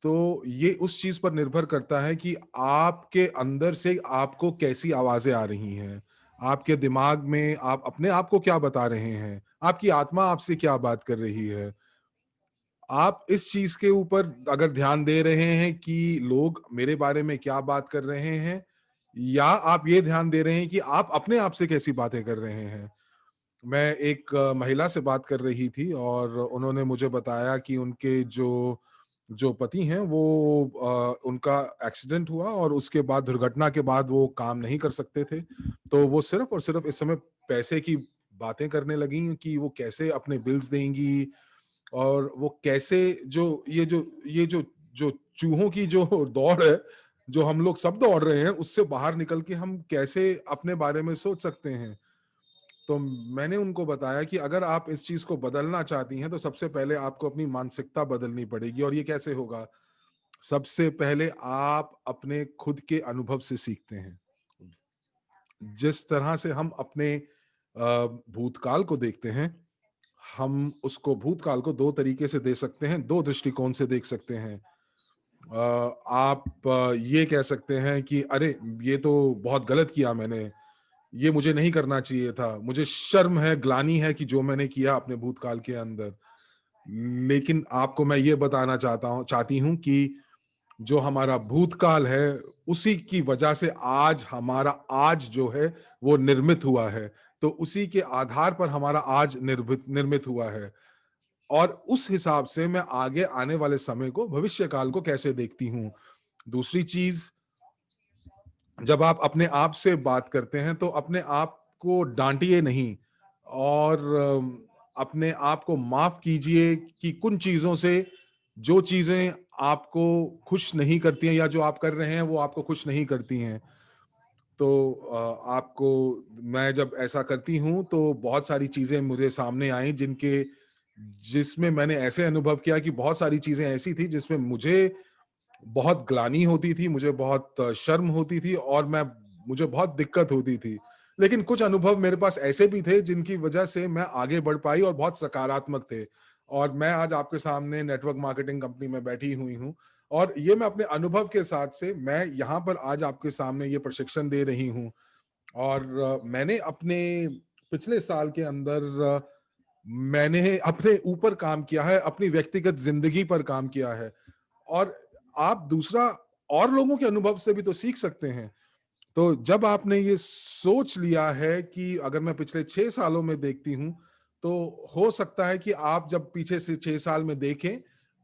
तो ये उस चीज़ पर निर्भर करता है कि आपके अंदर से आपको कैसी आवाज़ें आ रही हैं। आपके दिमाग में आप अपने आप को क्या बता रहे हैं, आपकी आत्मा आपसे क्या बात कर रही है। आप इस चीज़ के ऊपर अगर ध्यान दे रहे हैं कि लोग मेरे बारे में क्या बात कर रहे हैं, या आप ये ध्यान दे रहे हैं कि आप अपने आप से कैसी बातें कर रहे हैं। मैं एक महिला से बात कर रही थी और उन्होंने मुझे बताया कि उनके जो जो पति हैं वो उनका एक्सीडेंट हुआ और उसके बाद दुर्घटना के बाद वो काम नहीं कर सकते थे। तो वो सिर्फ़ और सिर्फ़ इस समय पैसे की बातें करने लगी कि वो कैसे अपने बिल्स देंगी और वो कैसे जो जो चूहों की जो दौड़ है, जो हम लोग सब दौड़ रहे हैं, उससे बाहर निकल के हम कैसे अपने बारे में सोच सकते हैं। तो मैंने उनको बताया कि अगर आप इस चीज़ को बदलना चाहती हैं, तो सबसे पहले आपको अपनी मानसिकता बदलनी पड़ेगी और ये कैसे होगा? सबसे पहले आप अपने खुद के अनुभव से सीखते हैं। जिस तरह से हम अपने भूतकाल को देखते हैं, हम उसको भूतकाल को 2 तरीके से देख सकते हैं, 2 दृष्टिकोण से देख सकते हैं। आप ये कह सकते हैं कि अरे! ये तो बहुत गलत किया मैंने, ये मुझे नहीं करना चाहिए था। मुझे शर्म है, ग्लानि है कि जो मैंने किया अपने भूतकाल के अंदर। लेकिन आपको मैं ये बताना चाहती हूँ कि जो हमारा भूतकाल है, उसी की वजह से आज हमारा आज जो है, वो निर्मित हुआ है। तो उसी के आधार पर हमारा आज निर्मित हुआ है। और उस हिसाब से मैं आगे आने वाले समय को, भविष्य काल को कैसे देखती हूँ। दूसरी चीज़, जब आप अपने आप से बात करते हैं तो अपने आप को डांटिए नहीं, और अपने आप को माफ कीजिए कि कुछ चीजों से, जो चीजें आपको खुश नहीं करती हैं या जो आप कर रहे हैं वो आपको खुश नहीं करती हैं। तो आपको, मैं जब ऐसा करती हूँ तो बहुत सारी चीजें मुझे सामने आई, जिसमें मैंने ऐसे अनुभव किया कि बहुत सारी चीजें ऐसी थी जिसमें मुझे बहुत ग्लानि होती थी, मुझे बहुत शर्म होती थी, और मैं मुझे बहुत दिक्कत होती थी। लेकिन कुछ अनुभव मेरे पास ऐसे भी थे जिनकी वजह से मैं आगे बढ़ पाई और बहुत सकारात्मक थे। और मैं आज आपके सामने नेटवर्क मार्केटिंग कंपनी में बैठी हुई हूँ, और ये मैं अपने अनुभव के साथ से मैं यहाँ पर आज आपके सामने ये प्रशिक्षण दे रही हूँ। और मैंने अपने पिछले साल के अंदर मैंने अपने ऊपर काम किया है, अपनी व्यक्तिगत ज़िंदगी पर काम किया है। और आप दूसरा, और लोगों के अनुभव से भी तो सीख सकते हैं। तो जब आपने ये सोच लिया है कि अगर मैं पिछले 6 सालों में देखती हूँ, तो हो सकता है कि आप जब पीछे से 6 साल में देखें,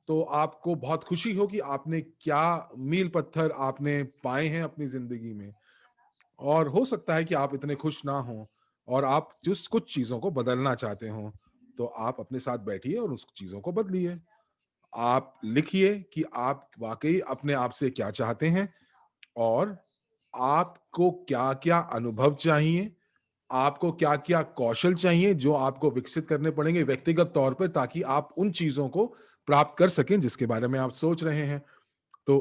तो आपको बहुत खुशी हो कि आपने क्या मील पत्थर आपने पाए हैं अपनी ज़िंदगी में। और हो सकता है कि आप इतने खुश ना हों, और आप जिस कुछ चीज़ों को बदलना चाहते हों, तो आप अपने साथ बैठिए और उस चीज़ों को बदलिए। आप लिखिए कि आप वाक़ई अपने आप से क्या चाहते हैं, और आपको क्या-क्या अनुभव चाहिए, आपको क्या-क्या कौशल चाहिए जो आपको विकसित करने पड़ेंगे व्यक्तिगत तौर पे, ताकि आप उन चीज़ों को प्राप्त कर सकें जिसके बारे में आप सोच रहे हैं। तो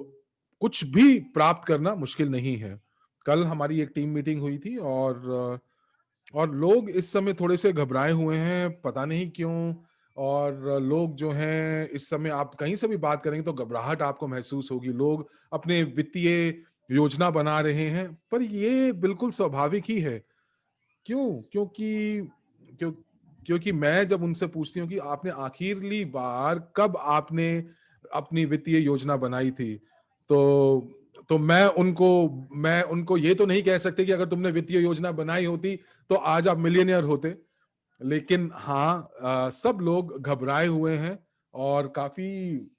कुछ भी प्राप्त करना मुश्किल नहीं है। कल हमारी एक टीम मीटिंग हुई थी, और लोग इस समय थोड़े से घबराए हुए हैं, पता नहीं क्यों। और लोग जो हैं, इस समय आप कहीं से भी बात करेंगे तो घबराहट आपको महसूस होगी। लोग अपने वित्तीय योजना बना रहे हैं, पर ये बिल्कुल स्वाभाविक ही है। क्यों? क्यों क्योंकि मैं जब उनसे पूछती हूँ कि आपने आखिरली बार कब आपने अपनी वित्तीय योजना बनाई थी? तो मैं उनको ये तो नहीं कह सकते कि अगर तुमने वित्तीय योजना बनाई होती, तो आज आप मिलियनेयर होते। लेकिन हाँ, सब लोग घबराए हुए हैं, और काफ़ी,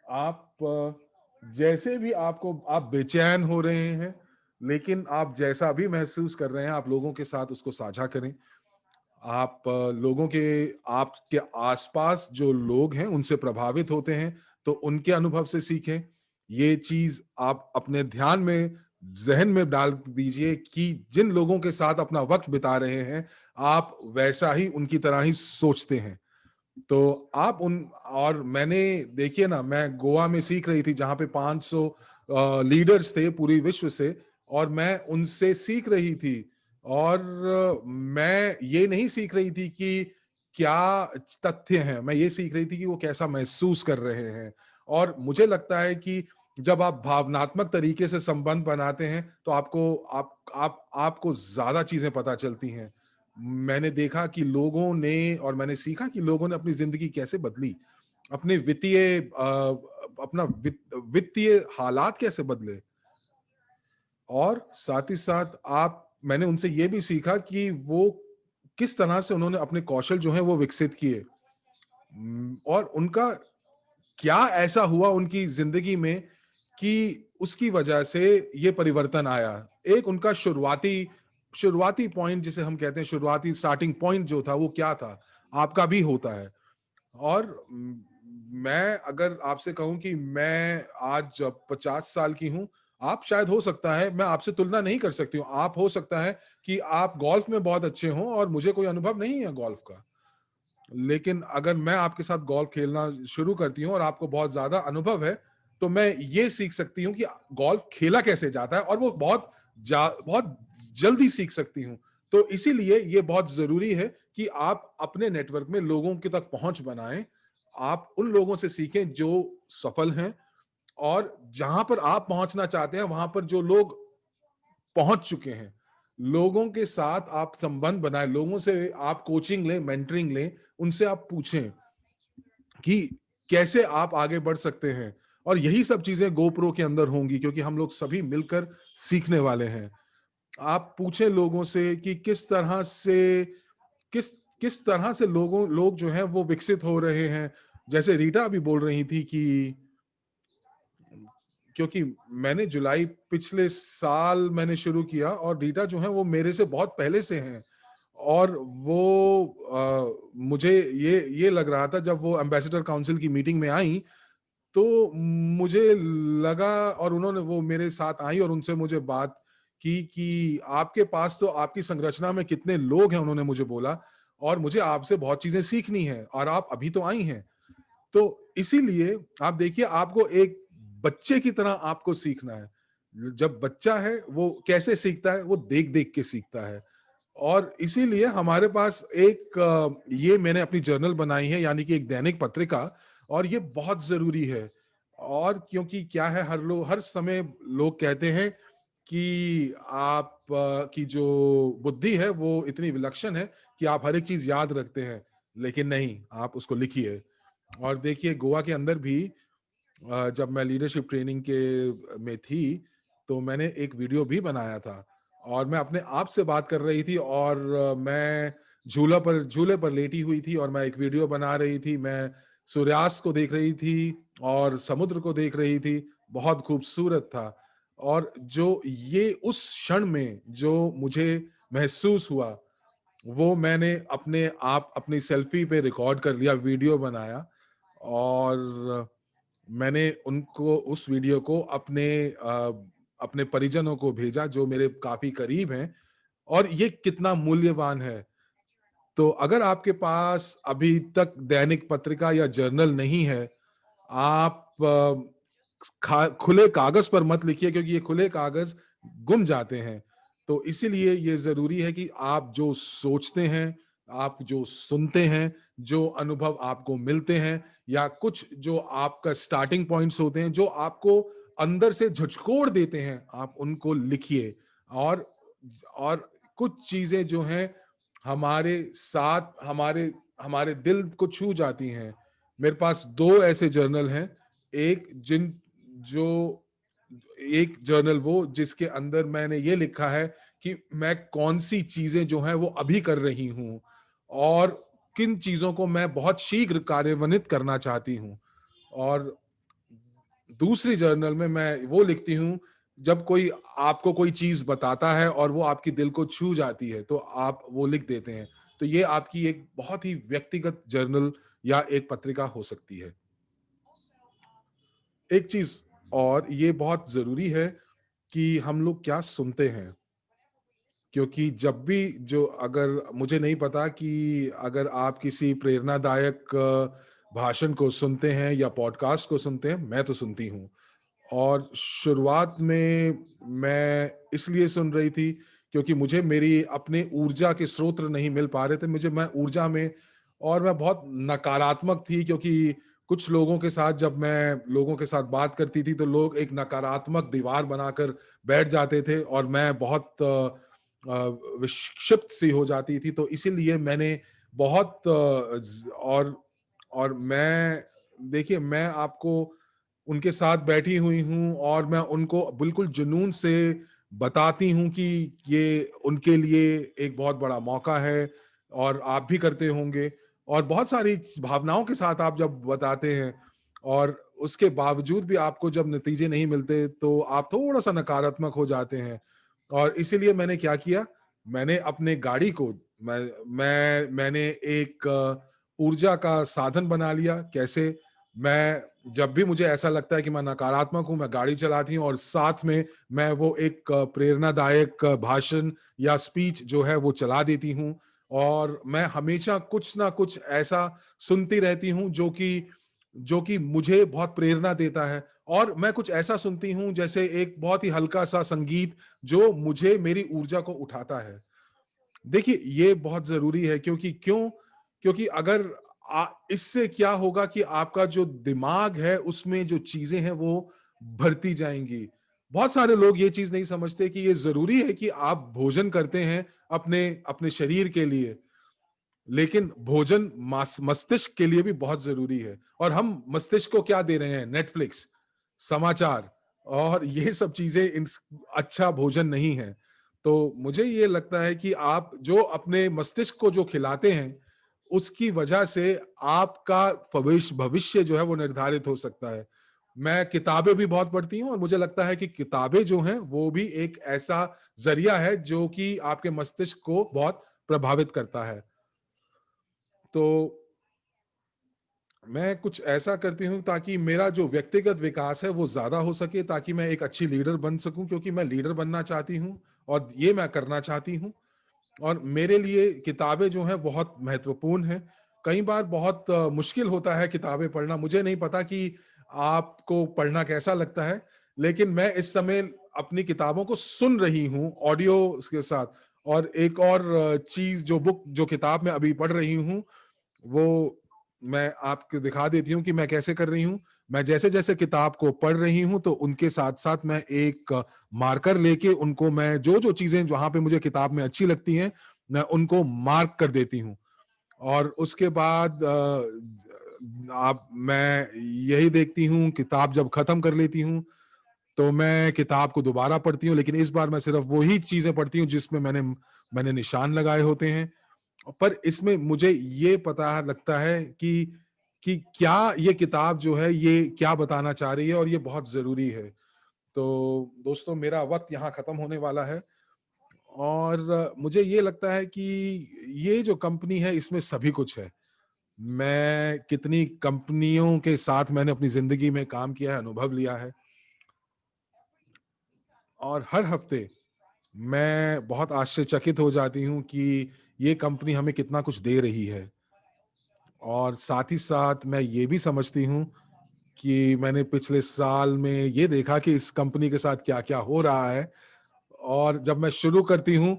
आप जैसे भी आप बेचैन हो रहे हैं, लेकिन आप जैसा भी महसूस कर रहे हैं, आप लोगों के साथ उसको साझा करें। आप लोगों के आपके आसपास जो लोग हैं, उनसे प्रभावित होते हैं, तो उनके अनुभव से सीखें। ये चीज़ आप अपने ध्यान में, ज़हन में डाल दीजिए कि जिन लोगों के साथ अपना वक़्त बिता रहे हैं, आप वैसा ही उनकी तरह ही सोचते हैं। तो आप उन और मैंने, देखिए ना, मैं गोवा में सीख रही थी जहाँ पे 500 लीडर्स थे पूरी विश्व से, और मैं उनसे सीख रही थी। और मैं ये नहीं सीख रही थी कि क्या तथ्य हैं, मैं ये सीख रही थी कि वो कैसा महसूस कर रहे हैं। और मुझे लगता है कि जब आप भावनात्मक तरीके से संबंध बनाते हैं, तो आपको ज़्यादा चीज़ें पता चलती हैं। मैंने देखा कि लोगों ने, और मैंने सीखा कि लोगों ने अपनी ज़िंदगी कैसे बदली, अपने अपना वित्तीय हालात कैसे बदले, और साथ ही साथ आप मैंने उनसे ये भी सीखा कि वो किस तरह से उन्होंने अपने कौशल जो हैं वो विकसित किए। और उनका क्या ऐसा हुआ उनकी ज़िंदगी में कि उसकी वजह से ये परिवर्तन आया। एक उनका शुरुआती शुरुआती पॉइंट जिसे हम कहते हैं, शुरुआती स्टार्टिंग पॉइंट जो था वो क्या था? आपका भी होता है। और मैं अगर आपसे कहूँ कि मैं आज 50 साल की हूँ, आप शायद, हो सकता है मैं आपसे तुलना नहीं कर सकती हूँ। आप, हो सकता है कि आप गोल्फ में बहुत अच्छे हों और मुझे कोई अनुभव नहीं है गोल्फ का। लेकिन अगर मैं आपके साथ गोल्फ खेलना शुरू करती हूँ और आपको बहुत ज़्यादा अनुभव है, तो मैं ये सीख सकती हूँ कि गोल्फ खेला कैसे जाता है, और वो बहुत जल्दी सीख सकती हूँ। तो इसीलिए ये बहुत ज़रूरी है कि आप अपने नेटवर्क में लोगों के तक पहुँच बनाएँ। आप उन लोगों से सीखें जो सफल हैं, और जहाँ पर आप पहुँचना चाहते हैं, वहाँ पर जो लोग पहुँच चुके हैं, लोगों के साथ आप संबंध बनाएँ, लोगों से आप कोचिंग लें, मेंटरिंग लें, उनसे आप पूछें कि कैसे आप आगे बढ़ सकते हैं। और यही सब चीज़ें गोप्रो के अंदर होंगी, क्योंकि हम लोग सभी मिलकर सीखने वाले हैं। आप पूछें लोगों से कि किस किस तरह से लोग जो हैं वो विकसित हो रहे हैं। जैसे रीटा अभी बोल रही थी कि क्योंकि मैंने जुलाई पिछले साल मैंने शुरू किया, और रीटा जो है वो मेरे से बहुत पहले से हैं। और वो मुझे ये लग रहा था जब वो एम्बेसडर काउंसिल की मीटिंग में आई, तो मुझे लगा, और उन्होंने वो मेरे साथ आई और उनसे मुझे बात की कि आपके पास तो आपकी संरचना में कितने लोग हैं, उन्होंने मुझे बोला, और मुझे आपसे बहुत चीजें सीखनी है, और आप अभी तो आई हैं। तो इसीलिए आप देखिए, आपको एक बच्चे की तरह आपको सीखना है। जब बच्चा है वो कैसे सीखता है, वो देख देख के सीखता है। और इसीलिए हमारे पास एक ये मैंने अपनी जर्नल बनाई है, यानी कि एक दैनिक पत्रिका, और ये बहुत जरूरी है। और क्योंकि क्या है, हर समय लोग कहते हैं कि आप की जो बुद्धि है वो इतनी विलक्षण है कि आप हर एक चीज याद रखते हैं, लेकिन नहीं, आप उसको लिखिए। और देखिए, गोवा के अंदर भी जब मैं लीडरशिप ट्रेनिंग के में थी, तो मैंने एक वीडियो भी बनाया था, और मैं अपने आप से बात कर रही थी, और मैं झूले पर लेटी हुई थी, और मैं एक वीडियो बना रही थी। मैं सूर्यास्त को देख रही थी और समुद्र को देख रही थी। बहुत खूबसूरत था। और जो ये उस क्षण में जो मुझे महसूस हुआ, वो मैंने अपनी सेल्फी पे रिकॉर्ड कर लिया, वीडियो बनाया, और मैंने उनको उस वीडियो को अपने परिजनों को भेजा जो मेरे काफ़ी करीब हैं। और ये कितना मूल्यवान है। तो अगर आपके पास अभी तक दैनिक पत्रिका या जर्नल नहीं है, आप खुले कागज़ पर मत लिखिए, क्योंकि ये खुले कागज़ गुम जाते हैं। तो इसीलिए ये ज़रूरी है कि आप जो सोचते हैं, आप जो सुनते हैं, जो अनुभव आपको मिलते हैं, या कुछ जो आपका स्टार्टिंग पॉइंट्स होते हैं, जो आपको अंदर से झकझोर देते हैं, आप उनको लिखिए। और और कुछ चीज़ें जो हैं हमारे साथ हमारे हमारे दिल को छू जाती हैं। मेरे पास 2 ऐसे जर्नल हैं। एक जिन जो एक जर्नल वो जिसके अंदर मैंने ये लिखा है कि मैं कौन-सी चीज़ें जो हैं वो अभी कर रही हूँ, और किन चीज़ों को मैं बहुत शीघ्र कार्यान्वित करना चाहती हूँ। और दूसरी जर्नल में मैं वो लिखती हूँ, जब कोई आपको कोई चीज़ बताता है और वो आपके दिल को छू जाती है, तो आप वो लिख देते हैं। तो ये आपकी एक बहुत ही व्यक्तिगत जर्नल या एक पत्रिका हो सकती है। एक चीज़ और ये बहुत ज़रूरी है कि हम लोग क्या सुनते हैं। क्योंकि जब भी जो अगर मुझे नहीं पता कि अगर आप किसी प्रेरणादायक भाषण को सुनते हैं या पॉडकास्ट को सुनते हैं, मैं तो सुनती हूँ। और शुरुआत में मैं इसलिए सुन रही थी क्योंकि मुझे मेरी अपने ऊर्जा के स्रोत नहीं मिल पा रहे थे। मैं ऊर्जा में, और मैं बहुत नकारात्मक थी, क्योंकि कुछ लोगों के साथ जब मैं लोगों के साथ बात करती थी, तो लोग एक नकारात्मक दीवार बनाकर बैठ जाते थे, और मैं बहुत विक्षिप्त सी हो जाती थी। तो इसीलिए मैंने बहुत और मैं देखिए, मैं आपको उनके साथ बैठी हुई हूँ, और मैं उनको बिल्कुल जुनून से बताती हूँ कि ये उनके लिए एक बहुत बड़ा मौका है, और आप भी करते होंगे। और बहुत सारी भावनाओं के साथ आप जब बताते हैं, और उसके बावजूद भी आपको जब नतीजे नहीं मिलते, तो आप थोड़ा-सा नकारात्मक हो जाते हैं। और इसीलिए मैंने क्या किया, मैंने अपने गाड़ी को मैंने एक ऊर्जा का साधन बना लिया। कैसे? मैं जब भी मुझे ऐसा लगता है कि मैं नकारात्मक हूँ, मैं गाड़ी चलाती हूँ, और साथ में मैं वो एक प्रेरणादायक भाषण या स्पीच जो है वो चला देती हूँ। और मैं हमेशा कुछ ना कुछ ऐसा सुनती रहती हूँ जो कि मुझे बहुत प्रेरणा देता है। और मैं कुछ ऐसा सुनती हूँ जैसे एक बहुत ही हल्का सा संगीत जो मुझे मेरी ऊर्जा को उठाता है। देखिए, ये बहुत ज़रूरी है, क्योंकि क्यों? क्योंकि अगर इससे क्या होगा कि आपका जो दिमाग है, उसमें जो चीज़ें हैं, वो भरती जाएँगी। बहुत सारे लोग ये चीज़ नहीं समझते कि ये ज़रूरी है कि आप भोजन करते हैं अपने अपने शरीर के लिए, लेकिन भोजन मस्तिष्क के लिए भी बहुत ज़रूरी है। और हम मस्तिष्क को क्या दे रहे हैं? नेटफ्लिक्स, समाचार और ये सब चीज़ें अच्छा भोजन नहीं है। तो मुझे ये लगता है कि आप जो अपने मस्तिष्क को जो खिलाते हैं, उसकी वजह से आपका भविष्य जो है वो निर्धारित हो सकता है। मैं किताबें भी बहुत पढ़ती हूँ और मुझे लगता है कि किताबें जो हैं वो भी एक ऐसा ज़रिया है जो कि आपके मस्तिष्क को बहुत प्रभावित करता है। तो मैं कुछ ऐसा करती हूँ ताकि मेरा जो व्यक्तिगत विकास है वो ज़्यादा हो सके, ताकि मैं एक अच्छी लीडर बन सकूँ, क्योंकि मैं लीडर बनना चाहती हूँ और ये मैं करना चाहती हूँ। और मेरे लिए किताबें जो हैं बहुत महत्वपूर्ण हैं। कई बार बहुत मुश्किल होता है किताबें पढ़ना। मुझे नहीं पता कि आपको पढ़ना कैसा लगता है, लेकिन मैं इस समय अपनी किताबों को सुन रही हूँ ऑडियो के साथ। और एक और चीज़, जो किताब मैं अभी पढ़ रही हूँ, वो मैं आपको दिखा देती हूँ कि मैं कैसे कर रही हूँ। मैं जैसे-जैसे किताब को पढ़ रही हूँ, तो उनके साथ-साथ मैं एक मार्कर लेके उनको मैं जो-जो चीज़ें जहाँ पे मुझे किताब में अच्छी लगती हैं, मैं उनको मार्क कर देती हूँ। और उसके बाद आप मैं यही देखती हूँ, किताब जब खत्म कर लेती हूँ, तो मैं किताब को दोबारा पढ़ती हूँ, लेकिन इस बार मैं सिर्फ वही चीज़ें पढ़ती हूँ जिसमें मैंने मैंने निशान लगाए होते हैं। पर इसमें मुझे ये पता लगता है कि क्या ये किताब जो है ये क्या बताना चाह रही है, और ये बहुत ज़रूरी है। तो दोस्तों, मेरा वक़्त यहाँ ख़त्म होने वाला है और मुझे ये लगता है कि ये जो कंपनी है इसमें सभी कुछ है। मैं कितनी कंपनियों के साथ मैंने अपनी ज़िंदगी में काम किया है, अनुभव लिया है, और हर हफ़्ते मैं बहुत आश्चर्यचकित हो जाती हूँ कि ये कंपनी हमें कितना कुछ दे रही है। और साथ ही साथ मैं ये भी समझती हूँ कि मैंने पिछले साल में ये देखा कि इस कंपनी के साथ क्या-क्या हो रहा है, और जब मैं शुरू करती हूँ,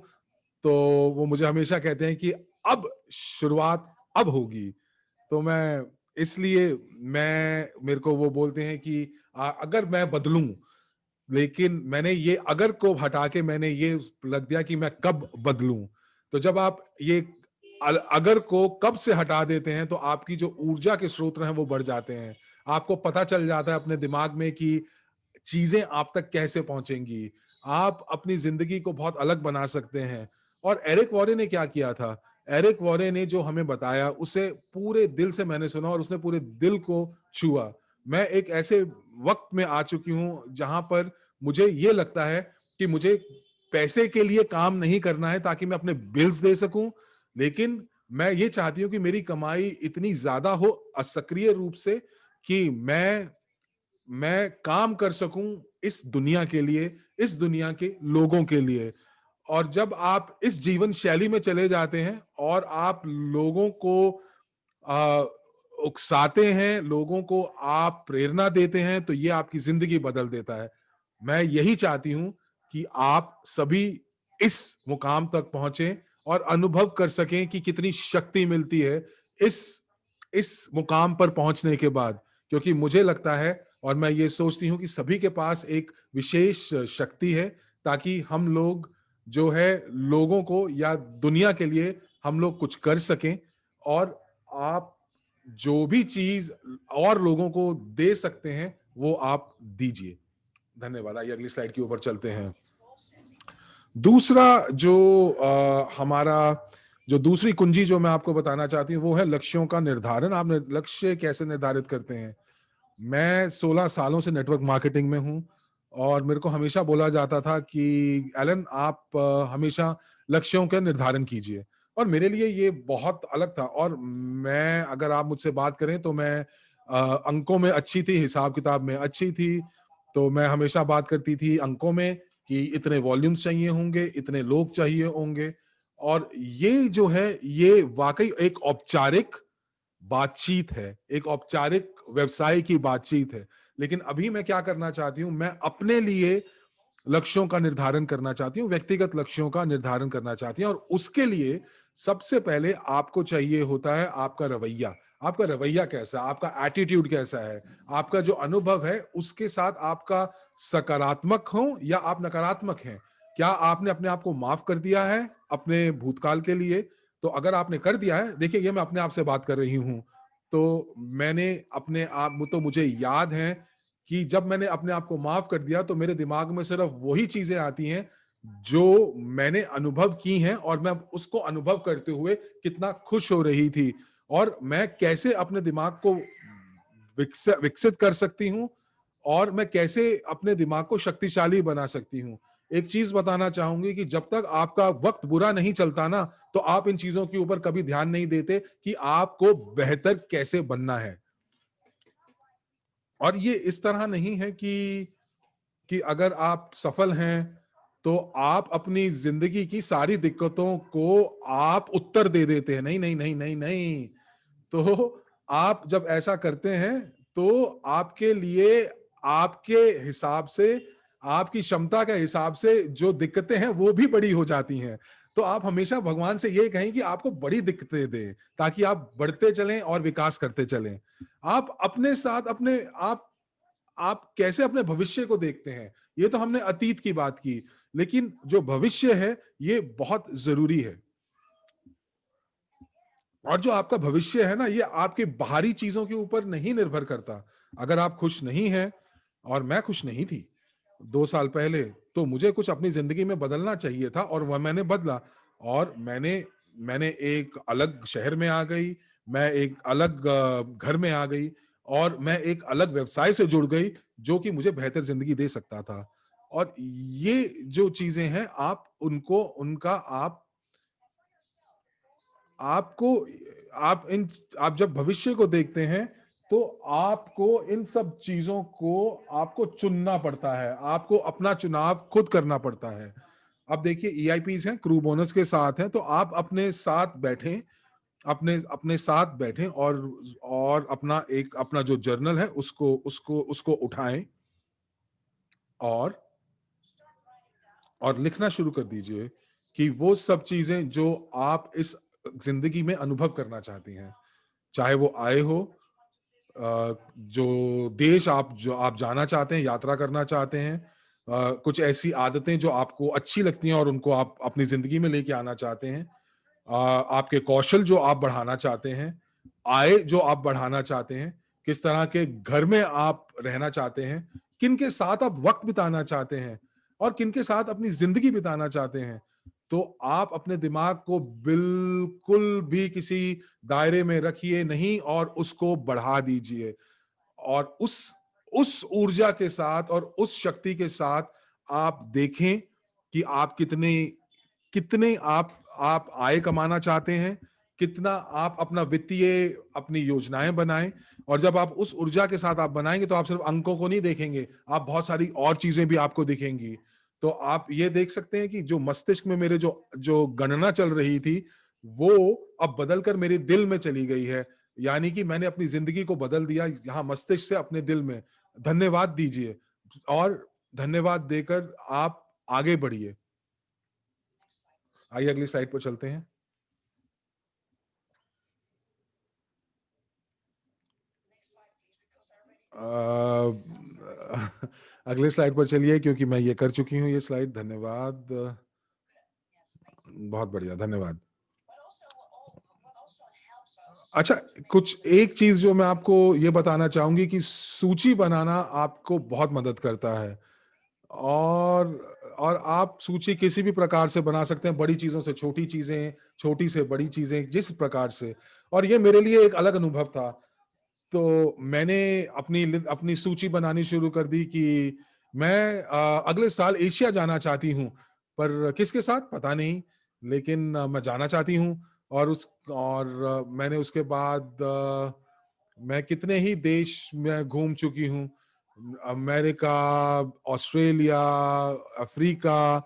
तो वो मुझे हमेशा कहते हैं कि अब शुरुआत अब होगी। तो मैं इसलिए मैं मेरे को वो बोलते हैं कि अगर मैं बदलूँ, लेकिन मैंने ये अगर को हटा के मैंने ये लग दिया कि मैं कब बदलूं। तो जब आप ये अगर को कब से हटा देते हैं, तो आपकी जो ऊर्जा के स्रोत हैं वो बढ़ जाते हैं। आपको पता चल जाता है अपने दिमाग में कि चीजें आप तक कैसे पहुंचेंगी। आप अपनी जिंदगी को बहुत अलग बना सकते हैं। और एरिक वॉरे ने क्या किया था? एरिक वॉरे ने जो हमें बताया, उसे पूरे दिल से मैंने सुना और उसने पूरे दिल को छुआ। मैं एक ऐसे वक्त में आ चुकी हूं जहां पर मुझे ये लगता है कि मुझे पैसे के लिए काम नहीं करना है ताकि मैं अपने बिल्स दे सकूं, लेकिन मैं ये चाहती हूँ कि मेरी कमाई इतनी ज्यादा हो असक्रिय रूप से कि मैं काम कर सकूं इस दुनिया के लिए, इस दुनिया के लोगों के लिए। और जब आप इस जीवन शैली में चले जाते हैं और आप लोगों को आ, उकसाते हैं, लोगों को आप प्रेरणा देते हैं, तो ये आपकी जिंदगी बदल देता है। मैं यही चाहती हूं कि आप सभी इस मुकाम तक पहुंचे और अनुभव कर सकें कि कितनी शक्ति मिलती है इस इस मुकाम पर पहुंचने के बाद। क्योंकि मुझे लगता है और मैं ये सोचती हूँ कि सभी के पास एक विशेष शक्ति है, ताकि हम लोग जो है लोगों को या दुनिया के लिए हम लोग कुछ कर सकें। और आप जो भी चीज और लोगों को दे सकते हैं वो आप दीजिए। धन्यवाद। आइए अगली स्लाइड के ऊपर चलते हैं। दूसरा जो हमारा जो दूसरी कुंजी जो मैं आपको बताना चाहती हूँ वो है लक्ष्यों का निर्धारण। आप लक्ष्य कैसे निर्धारित करते हैं? मैं 16 सालों से नेटवर्क मार्केटिंग में हूँ और मेरे को हमेशा बोला जाता था कि एलन, आप हमेशा लक्ष्यों का निर्धारण कीजिए। और मेरे लिए ये बहुत अलग था। और मैं, अगर आप मुझसे बात करें, तो मैं अंकों में अच्छी थी, हिसाब किताब में अच्छी थी। तो मैं हमेशा बात करती थी अंकों में कि इतने वॉल्यूम्स चाहिए होंगे, इतने लोग चाहिए होंगे। और ये जो है ये वाकई एक औपचारिक बातचीत है, एक औपचारिक व्यवसाय की बातचीत है। लेकिन अभी मैं क्या करना चाहती हूं, मैं अपने लिए लक्ष्यों का निर्धारण करना चाहती हूँ, व्यक्तिगत लक्ष्यों का निर्धारण करना चाहती हैं, और उसके लिए सबसे पहले आपको चाहिए होता है आपका रवैया। आपका रवैया कैसा है, आपका एटीट्यूड कैसा है, आपका जो अनुभव है उसके साथ आपका सकारात्मक हो या आप नकारात्मक हैं। क्या आपने अपने आप को माफ कर दिया है अपने भूतकाल के लिए? तो अगर आपने कर दिया है, देखिए ये मैं अपने आप से बात कर रही हूँ, तो मैंने अपने आप, तो मुझे याद है कि जब मैंने अपने आप को माफ कर दिया तो मेरे दिमाग में सिर्फ वही चीजें आती हैं जो मैंने अनुभव की हैं, और मैं उसको अनुभव करते हुए कितना खुश हो रही थी, और मैं कैसे अपने दिमाग को विकसित कर सकती हूँ, और मैं कैसे अपने दिमाग को शक्तिशाली बना सकती हूँ। एक चीज बताना चाहूंगी कि जब तक आपका वक्त बुरा नहीं चलता ना, तो आप इन चीजों के ऊपर कभी ध्यान नहीं देते कि आपको बेहतर कैसे बनना है। और ये इस तरह नहीं है कि अगर आप सफल हैं तो आप अपनी जिंदगी की सारी दिक्कतों को आप उत्तर दे देते हैं। नहीं नहीं नहीं नहीं नहीं। तो आप जब ऐसा करते हैं तो आपके लिए, आपके हिसाब से, आपकी क्षमता के हिसाब से जो दिक्कतें हैं वो भी बड़ी हो जाती हैं। तो आप हमेशा भगवान से ये कहें कि आपको बड़ी दिक्कतें दे, ताकि आप बढ़ते चलें और विकास करते चलें। आप अपने साथ अपने आप कैसे अपने भविष्य को देखते हैं, ये तो हमने अतीत की बात की, लेकिन जो भविष्य है ये बहुत जरूरी है। और जो आपका भविष्य है ना, ये आपके बाहरी चीजों के ऊपर नहीं निर्भर करता। अगर आप खुश नहीं हैं, और मैं खुश नहीं थी 2 साल पहले, तो मुझे कुछ अपनी जिंदगी में बदलना चाहिए था, और वह मैंने बदला। और मैंने मैंने एक अलग शहर में आ गई, मैं एक अलग घर में आ गई, और मैं एक अलग व्यवसाय से जुड़ गई जो कि मुझे बेहतर जिंदगी दे सकता था। और ये जो चीजें हैं, आप उनको उनका आपको आप जब भविष्य को देखते हैं तो आपको इन सब चीजों को आपको चुनना पड़ता है, आपको अपना चुनाव खुद करना पड़ता है। अब देखिए ईआईपीज हैं, क्रू बोनस के साथ हैं, तो आप अपने साथ बैठें, अपने अपने साथ बैठें, और अपना जो जर्नल है उसको उसको उसको उठाएं, और लिखना शुरू कर दीजिए कि वो सब चीजें जो आप इस जिंदगी में अनुभव करना चाहती हैं, चाहे वो आए हो, जो देश जो आप जाना चाहते हैं, यात्रा करना चाहते हैं, कुछ ऐसी आदतें जो आपको अच्छी लगती हैं और उनको आप अपनी जिंदगी में लेके आना चाहते हैं, आपके कौशल जो आप बढ़ाना चाहते हैं, आय जो आप बढ़ाना चाहते हैं, किस तरह के घर में आप रहना चाहते हैं, किन के साथ आप वक्त बिताना चाहते हैं, और किन के साथ अपनी जिंदगी बिताना चाहते हैं, तो आप अपने दिमाग को बिल्कुल भी किसी दायरे में रखिए नहीं, और उसको बढ़ा दीजिए। और उस ऊर्जा के साथ और उस शक्ति के साथ आप देखें कि आप कितने कितने आप आय कमाना चाहते हैं, कितना आप अपना वित्तीय अपनी योजनाएं बनाएं। और जब आप उस ऊर्जा के साथ आप बनाएंगे तो आप सिर्फ अंकों को नहीं देखेंगे, आप बहुत सारी और चीजें भी आपको दिखेंगी। तो आप ये देख सकते हैं कि जो मस्तिष्क में मेरे जो जो गणना चल रही थी, वो अब बदलकर मेरे दिल में चली गई है। यानी कि मैंने अपनी जिंदगी को बदल दिया यहाँ मस्तिष्क से अपने दिल में। धन्यवाद दीजिए, और धन्यवाद देकर आप आगे बढ़िए। आइए अगली स्लाइड पर चलते हैं। अगले स्लाइड पर चलिए, क्योंकि मैं ये कर चुकी हूँ ये स्लाइड। धन्यवाद, बहुत बढ़िया, धन्यवाद। अच्छा, कुछ एक चीज जो मैं आपको ये बताना चाहूंगी कि सूची बनाना आपको बहुत मदद करता है, और आप सूची किसी भी प्रकार से बना सकते हैं, बड़ी चीजों से छोटी चीजें, छोटी से बड़ी चीजें, जिस प्रकार से। और ये मेरे लिए एक अलग अनुभव था। तो मैंने अपनी सूची बनानी शुरू कर दी कि मैं अगले साल एशिया जाना चाहती हूँ, पर किसके साथ पता नहीं, लेकिन मैं जाना चाहती हूँ। मैंने उसके बाद मैं कितने ही देश में घूम चुकी हूँ, अमेरिका, ऑस्ट्रेलिया, अफ्रीका,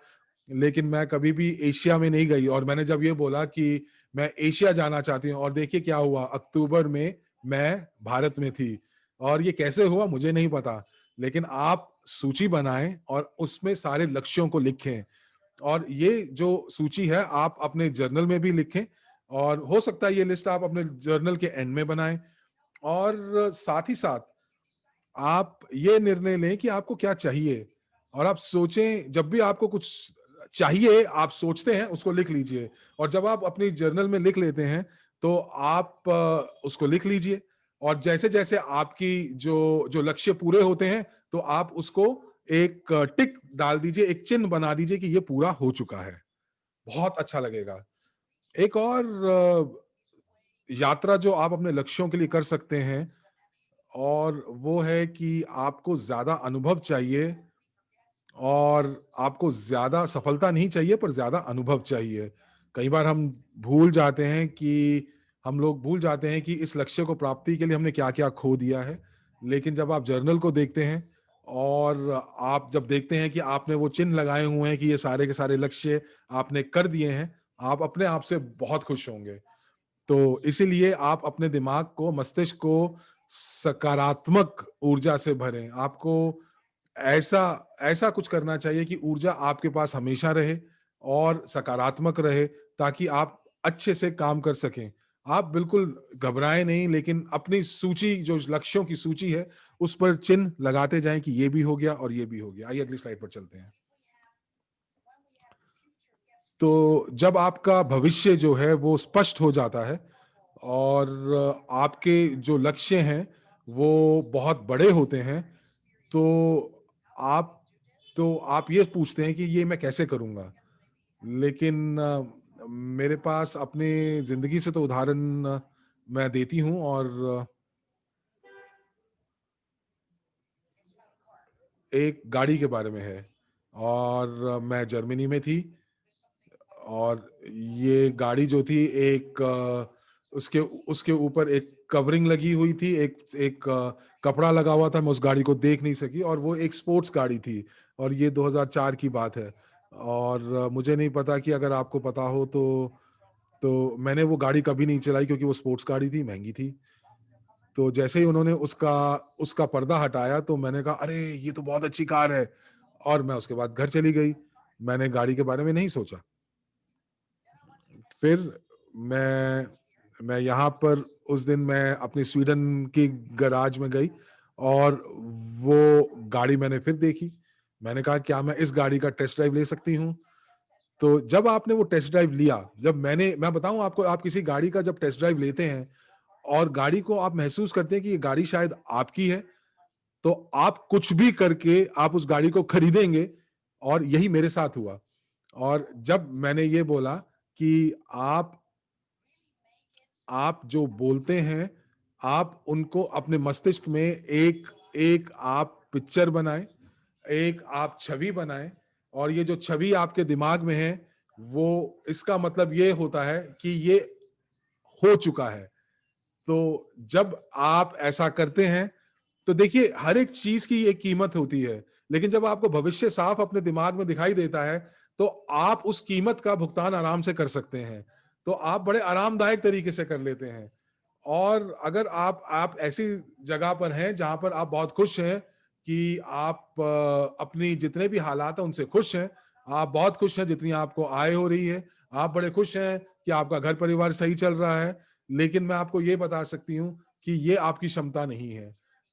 लेकिन मैं कभी भी एशिया में नहीं गई। और मैंने जब ये बोला कि मैं एशिया जाना चाहती हूँ, और देखिए क्या हुआ, अक्टूबर में मैं भारत में थी। और ये कैसे हुआ मुझे नहीं पता, लेकिन आप सूची बनाएं और उसमें सारे लक्ष्यों को लिखें। और ये जो सूची है आप अपने जर्नल में भी लिखें, और हो सकता है ये लिस्ट आप अपने जर्नल के एंड में बनाएं। और साथ ही साथ आप ये निर्णय लें कि आपको क्या चाहिए, और आप सोचें, जब भी आपको कुछ चाहिए आप सोचते हैं उसको लिख लीजिए। और जब आप अपनी जर्नल में लिख लेते हैं तो आप उसको लिख लीजिए, और जैसे जैसे आपकी जो जो लक्ष्य पूरे होते हैं तो आप उसको एक टिक डाल दीजिए, एक चिन्ह बना दीजिए कि ये पूरा हो चुका है। बहुत अच्छा लगेगा। एक और यात्रा जो आप अपने लक्ष्यों के लिए कर सकते हैं, और वो है कि आपको ज्यादा अनुभव चाहिए, और आपको ज्यादा सफलता नहीं चाहिए पर ज्यादा अनुभव चाहिए। कई बार हम लोग भूल जाते हैं कि इस लक्ष्य को प्राप्ति के लिए हमने क्या क्या खो दिया है। लेकिन जब आप जर्नल को देखते हैं, और आप जब देखते हैं कि आपने वो चिन्ह लगाए हुए हैं कि ये सारे के सारे लक्ष्य आपने कर दिए हैं, आप अपने आप से बहुत खुश होंगे। तो इसीलिए आप अपने दिमाग को, मस्तिष्क को सकारात्मक ऊर्जा से भरें। आपको ऐसा ऐसा कुछ करना चाहिए कि ऊर्जा आपके पास हमेशा रहे और सकारात्मक रहे, ताकि आप अच्छे से काम कर सकें। आप बिल्कुल घबराएं नहीं, लेकिन अपनी सूची, जो लक्ष्यों की सूची है, उस पर चिन्ह लगाते जाएं कि ये भी हो गया और ये भी हो गया। आइए अगली स्लाइड पर चलते हैं। तो जब आपका भविष्य जो है वो स्पष्ट हो जाता है, और आपके जो लक्ष्य हैं वो बहुत बड़े होते हैं, तो आप आप ये पूछते हैं कि ये मैं कैसे करूंगा। लेकिन मेरे पास अपने जिंदगी से तो उदाहरण मैं देती हूँ, और एक गाड़ी के बारे में है। और मैं जर्मनी में थी, और ये गाड़ी जो थी, एक उसके उसके ऊपर एक कवरिंग लगी हुई थी, एक एक कपड़ा लगा हुआ था, मैं उस गाड़ी को देख नहीं सकी, और वो एक स्पोर्ट्स गाड़ी थी। और ये 2004 की बात है। और मुझे नहीं पता कि अगर आपको पता हो तो मैंने वो गाड़ी कभी नहीं चलाई, क्योंकि वो स्पोर्ट्स गाड़ी थी, महंगी थी। तो जैसे ही उन्होंने उसका उसका पर्दा हटाया तो मैंने कहा, अरे ये तो बहुत अच्छी कार है। और मैं उसके बाद घर चली गई, मैंने गाड़ी के बारे में नहीं सोचा। फिर मैं यहाँ पर उस दिन मैं अपनी स्वीडन की गैराज में गई, और वो गाड़ी मैंने फिर देखी। मैंने कहा, क्या मैं इस गाड़ी का टेस्ट ड्राइव ले सकती हूँ? तो जब आपने वो टेस्ट ड्राइव लिया, जब मैं बताऊं आपको, आप किसी गाड़ी का जब टेस्ट ड्राइव लेते हैं और गाड़ी को आप महसूस करते हैं कि ये गाड़ी शायद आपकी है, तो आप कुछ भी करके आप उस गाड़ी को खरीदेंगे। और यही मेरे साथ हुआ। और जब मैंने ये बोला कि आप जो बोलते हैं, आप उनको अपने मस्तिष्क में एक एक आप पिक्चर बनाएं, एक आप छवि बनाएं, और ये जो छवि आपके दिमाग में है, वो इसका मतलब ये होता है कि ये हो चुका है। तो जब आप ऐसा करते हैं, तो देखिए, हर एक चीज की एक कीमत होती है, लेकिन जब आपको भविष्य साफ अपने दिमाग में दिखाई देता है, तो आप उस कीमत का भुगतान आराम से कर सकते हैं। तो आप बड़े आरामदायक तरीके से कर लेते हैं। और अगर आप ऐसी जगह पर हैं जहां पर आप बहुत खुश हैं कि आप अपनी जितने भी हालात हैं उनसे खुश हैं, आप बहुत खुश हैं जितनी आपको आय हो रही है, आप बड़े खुश हैं कि आपका घर परिवार सही चल रहा है, लेकिन मैं आपको ये बता सकती हूँ कि ये आपकी क्षमता नहीं है।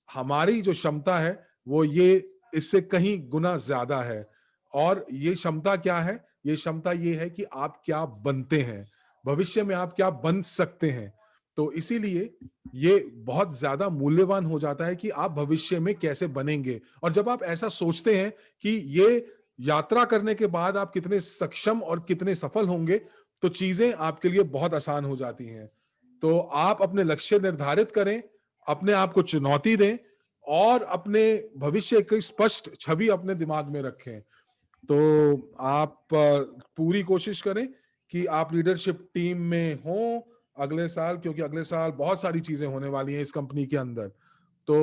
हमारी जो क्षमता है वो ये इससे कहीं गुना ज्यादा है। और ये क्षमता क्या है? ये क्षमता ये है कि आप क्या बनते हैं, भविष्य में आप क्या बन सकते हैं। तो इसीलिए ये बहुत ज्यादा मूल्यवान हो जाता है कि आप भविष्य में कैसे बनेंगे। और जब आप ऐसा सोचते हैं कि ये यात्रा करने के बाद आप कितने सक्षम और कितने सफल होंगे, तो चीजें आपके लिए बहुत आसान हो जाती हैं। तो आप अपने लक्ष्य निर्धारित करें, अपने आप को चुनौती दें, और अपने भविष्य की स्पष्ट छवि अपने दिमाग में रखें। तो आप पूरी कोशिश करें कि आप लीडरशिप टीम में हों अगले साल, क्योंकि अगले साल बहुत सारी चीजें होने वाली हैं इस कंपनी के अंदर। तो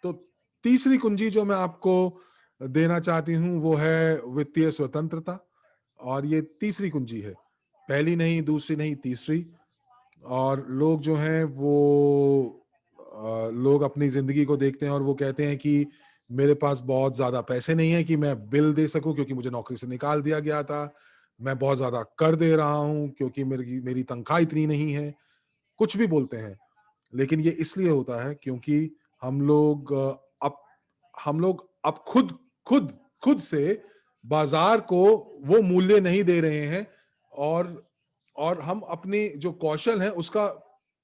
तो तीसरी कुंजी जो मैं आपको देना चाहती हूं वो है वित्तीय स्वतंत्रता। और ये तीसरी कुंजी है, पहली नहीं, दूसरी नहीं, तीसरी। और लोग जो हैं वो लोग अपनी ज़िंदगी को देखते हैं और वो कहते हैं कि मेरे पास बहुत ज़्यादा पैसे नहीं है कि मैं बिल दे सकूँ क्योंकि मुझे नौकरी से निकाल दिया गया था। मैं बहुत ज़्यादा कर दे रहा हूँ क्योंकि मेरी मेरी तनख्वाह इतनी नहीं है। कुछ भी बोलते हैं। लेकिन ये इसलिए होता है क्योंकि हम लोग अब हम लोग अब खुद खुद से बाजार को वो मूल्य नहीं दे रहे हैं और हम अपने जो कौशल है उसका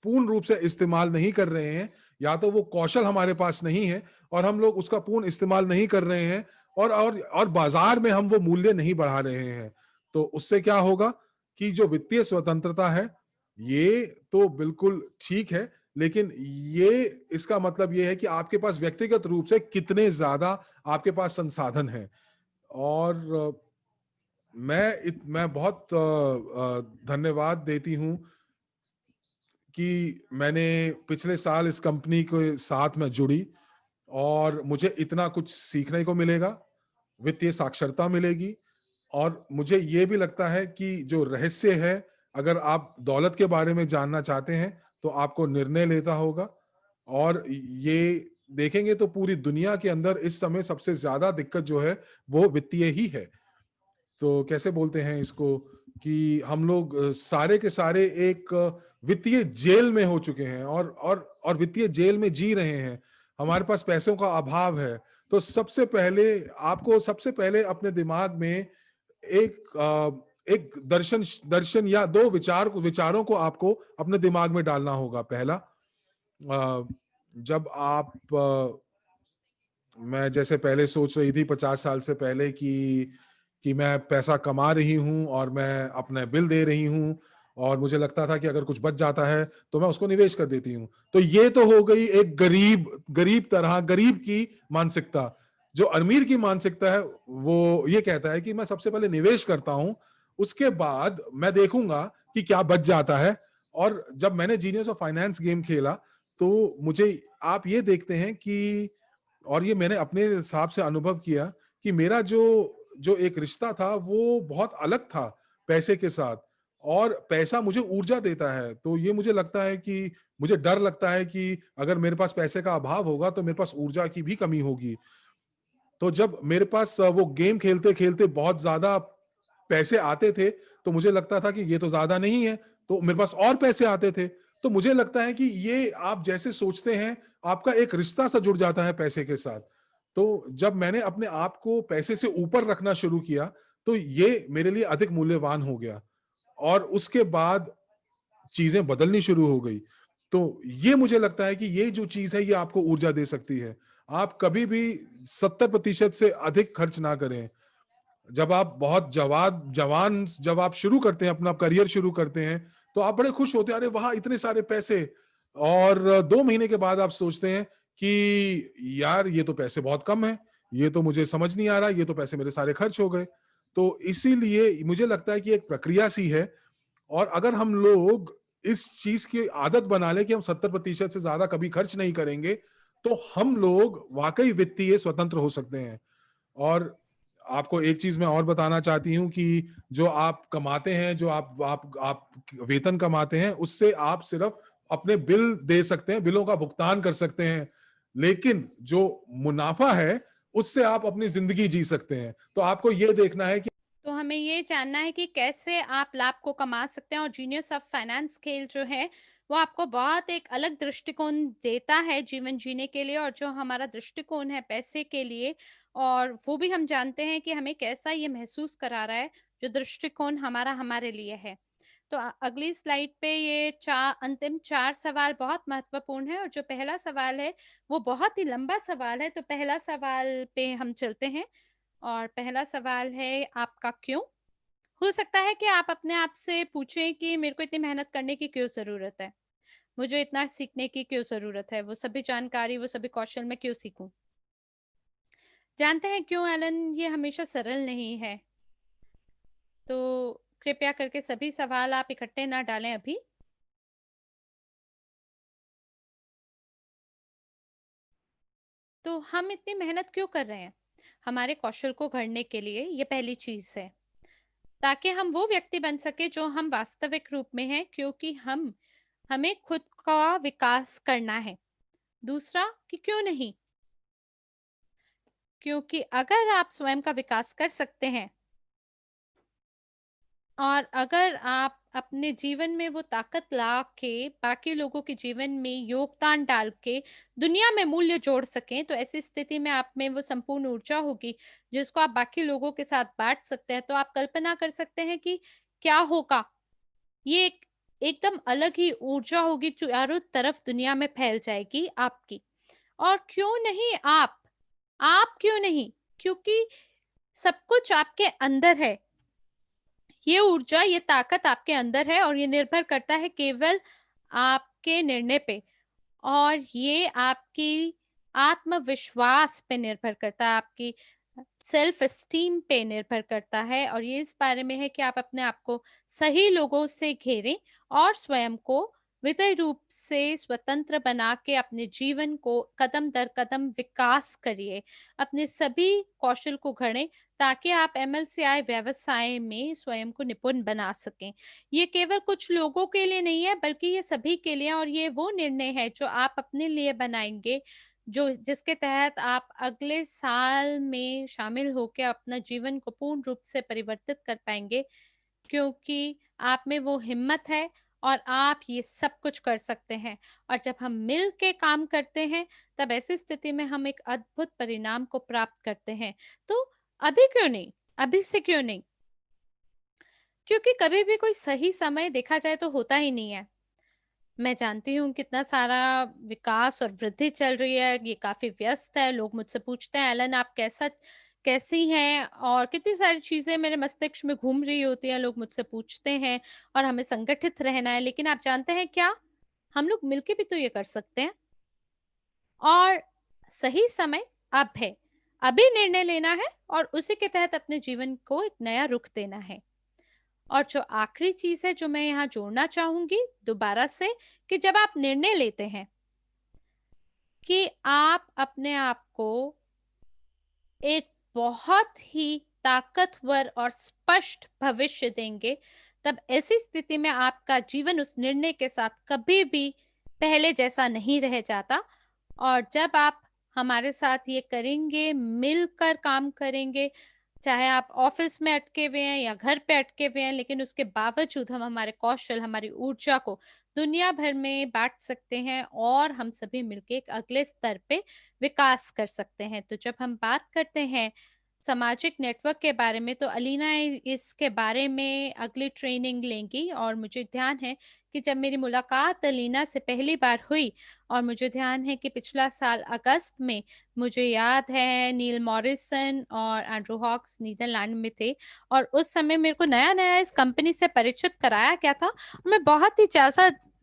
पूर्ण रूप से इस्तेमाल नहीं कर रहे हैं। या तो वो कौशल हमारे पास नहीं है और हम लोग उसका पूर्ण इस्तेमाल नहीं कर रहे हैं और बाजार में हम वो मूल्य नहीं बढ़ा रहे हैं। तो उससे क्या होगा कि जो वित्तीय स्वतंत्रता है ये तो बिल्कुल ठीक है, लेकिन ये इसका मतलब ये है कि आपके पास व्यक्तिगत रूप से कितने ज्यादा आपके पास संसाधन हैं। और मैं बहुत धन्यवाद देती हूँ कि मैंने पिछले साल इस कंपनी के साथ में जुड़ी और मुझे इतना कुछ सीखने को मिलेगा, वित्तीय साक्षरता मिलेगी और मुझे ये भी लगता है कि जो रहस्य है, अगर आप दौलत के बारे में जानना चाहते हैं, तो आपको निर्णय लेता होगा और ये देखेंगे तो पूरी दुनिया के अंदर इस समय सबसे ज्यादा दिक्कत जो है, वो वित्तीय ही है। तो कैसे बोलते हैं इसको कि हम लोग सारे के सारे एक वित्तीय जेल में हो चुके हैं और वित्तीय जेल में जी रहे हैं। हमारे पास पैसों का अभाव है। तो सबसे पहले अपने दिमाग में एक दर्शन दर्शन या दो विचारों को आपको अपने दिमाग में डालना होगा। पहला, जब आप मैं जैसे पहले सोच रही थी 50 साल से पहले कि मैं पैसा कमा रही हूं और मैं अपने बिल दे रही हूं और मुझे लगता था कि अगर कुछ बच जाता है तो मैं उसको निवेश कर देती हूं। तो ये तो हो गई एक गरीब की मानसिकता। जो अमीर की मानसिकता है वो ये कहता है कि मैं सबसे पहले निवेश करता हूं, उसके बाद मैं देखूंगा कि क्या बच जाता है। और जब मैंने जीनियस ऑफ फाइनेंस गेम खेला तो मुझे आप ये देखते हैं कि और ये मैंने अपने हिसाब से अनुभव किया कि मेरा जो जो एक रिश्ता था वो बहुत अलग था पैसे के साथ। और पैसा मुझे ऊर्जा देता है। तो ये मुझे लगता है कि मुझे डर लगता है कि अगर मेरे पास पैसे का अभाव होगा तो मेरे पास ऊर्जा की भी कमी होगी। तो जब मेरे पास वो गेम खेलते खेलते बहुत ज्यादा पैसे आते थे तो मुझे लगता था कि ये तो ज्यादा नहीं है, तो मेरे पास और पैसे आते थे। तो मुझे लगता है कि ये आप जैसे सोचते हैं, आपका एक रिश्ता सा जुड़ जाता है पैसे के साथ। तो जब मैंने अपने आप को पैसे से ऊपर रखना शुरू किया तो ये मेरे लिए अधिक मूल्यवान हो गया और उसके बाद चीजें बदलनी शुरू हो गई। तो ये मुझे लगता है कि ये जो चीज है ये आपको ऊर्जा दे सकती है। आप कभी भी 70% से अधिक खर्च ना करें। जब आप बहुत जवान जब आप शुरू करते हैं, अपना करियर शुरू करते हैं, तो आप बड़े खुश होते हैं, अरे वहां इतने सारे पैसे। और 2 महीने के बाद आप सोचते हैं कि यार ये तो पैसे बहुत कम है, ये तो मुझे समझ नहीं आ रहा, ये तो पैसे मेरे सारे खर्च हो गए। तो इसीलिए मुझे लगता है कि एक प्रक्रिया सी है। और अगर हम लोग इस चीज की आदत बना ले कि हम 70% से ज्यादा कभी खर्च नहीं करेंगे, तो हम लोग वाकई वित्तीय स्वतंत्र हो सकते हैं। और आपको एक चीज मैं और बताना चाहती हूँ कि जो आप कमाते हैं, जो आप वेतन कमाते हैं, उससे आप सिर्फ अपने बिल दे सकते हैं, बिलों का भुगतान कर सकते हैं। लेकिन जो मुनाफा है उससे आप अपनी जिंदगी जी सकते हैं। तो आपको ये देखना है कि तो हमें ये जानना है कि कैसे आप लाभ को कमा सकते हैं और जीनियस ऑफ फाइनेंस खेल जो है वो आपको बहुत एक अलग दृष्टिकोण देता है जीवन जीने के लिए और जो हमारा दृष्टिकोण है पैसे के लिए और वो भी हम जानते हैं कि हमें कैसा ये महसूस करा रहा है जो दृष्टिकोण हमारा हमारे लिए है। तो अगली स्लाइड पे ये अंतिम 4 सवाल बहुत महत्वपूर्ण है और जो पहला सवाल है वो बहुत ही लंबा सवाल है। तो पहला सवाल पे हम चलते हैं और पहला सवाल है आपका क्यों? हो सकता है कि आप अपने आप से पूछें कि मेरे को इतनी मेहनत करने की क्यों ज़रूरत है? मुझे इतना सीखने की क्यों ज़रूरत है? वो सभी जानकारी, वो सभी कौशल मैं क्यों सीखूँ? जानते हैं क्यों एलन ये हमेशा सरल नहीं है। तो कृपया करके सभी सवाल आप इकट्ठे ना डालें अभी। तो हम इतनी मेहनत क्यों कर रहे हैं? हमारे कौशल को गढ़ने के लिए, ये पहली चीज़ है। ताकि हम वो व्यक्ति बन सके जो हम वास्तविक रूप में हैं क्योंकि हमें खुद का विकास करना है। दूसरा कि क्यों नहीं? क्योंकि अगर आप स्वयं का विकास कर सकते हैं और अगर आप अपने जीवन में वो ताकत ला के बाकी लोगों के जीवन में योगदान डाल के दुनिया में मूल्य जोड़ सकें, तो ऐसी स्थिति में आप में वो संपूर्ण ऊर्जा होगी, जिसको आप बाकी लोगों के साथ बाँट सकते हैं। तो आप कल्पना कर सकते हैं कि क्या होगा? ये एक एकदम अलग ही ऊर्जा होगी, चारों तरफ दुनिया में फैल जाएगी आपकी। और क्यों नहीं आप? आप क्यों नहीं? क्योंकि सब कुछ आपके अंदर है। ये ऊर्जा, ये ताकत आपके अंदर है और ये निर्भर करता है केवल आपके निर्णय पे और ये आपकी आत्मविश्वास पे निर्भर करता है, आपकी सेल्फ एस्टीम पे निर्भर करता है और ये इस बारे में है कि आप अपने आप को सही लोगों से घेरें और स्वयं को वितय रूप से स्वतंत्र बना के अपने जीवन को कदम दर कदम विकास करिए। अपने सभी कौशल को गढ़ें ताकि आप एमएलसीआई व्यवसाय में स्वयं को निपुण बना सकें। ये केवल कुछ लोगों के लिए नहीं है बल्कि ये सभी के लिए और ये वो निर्णय है जो आप अपने लिए बनाएँगे, जो जिसके तहत आप अगले साल में शामिल होके अपना जीवन को पूर्ण रूप से परिवर्तित कर पाएँगे, क्योंकि आप में वो हिम्मत है और आप ये सब कुछ कर सकते हैं। और जब हम मिल के काम करते हैं, तब ऐसी स्थिति में हम एक अद्भुत परिणाम को प्राप्त करते हैं। तो अभी क्यों नहीं? अभी से क्यों नहीं? क्योंकि कभी भी कोई सही समय देखा जाए तो होता ही नहीं है। मैं जानती हूँ कितना सारा विकास और वृद्धि चल रही है, ये काफ़ी व्यस्त है। लोग मुझसे पूछते हैं, "एलन आप कैसी हैं?" और कितनी सारी चीज़ें मेरे मस्तिष्क में घूम रही होती हैं, लोग मुझसे पूछते हैं और हमें संगठित रहना है। लेकिन आप जानते हैं क्या? हम लोग मिलके भी तो ये कर सकते हैं और सही समय अब है। अभी निर्णय लेना है और उसी के तहत अपने जीवन को एक नया रुख देना है। और जो आखिरी चीज़ है जो मैं यहाँ जोड़ना चाहूँगी दोबारा से कि जब आप निर्णय लेते हैं कि आप अपने आप को एक बहुत ही ताकतवर और स्पष्ट भविष्य देंगे, तब ऐसी स्थिति में आपका जीवन उस निर्णय के साथ कभी भी पहले जैसा नहीं रह जाता। और जब आप हमारे साथ ये करेंगे, मिलकर काम करेंगे, चाहे आप ऑफिस में अटके हुए हैं या घर पे अटके हुए हैं, लेकिन उसके बावजूद हम हमारे कौशल, हमारी ऊर्जा को दुनिया भर में बाँट सकते हैं और हम सभी मिलके एक अगले स्तर पे विकास कर सकते हैं। तो जब हम बात करते हैं सामाजिक नेटवर्क के बारे में, तो अलीना इसके बारे में अगली ट्रेनिंग लेंगी और मुझे ध्यान है कि जब मेरी मुलाकात अलीना से पहली बार हुई और मुझे ध्यान है कि पिछला साल अगस्त में मुझे याद है नील मॉरिसन और एंड्रू हॉक्स नीदरलैंड में थे और उस समय मेरे को नया-नया इस कंपनी से परिचित कराया गया था। मैं बहुत ही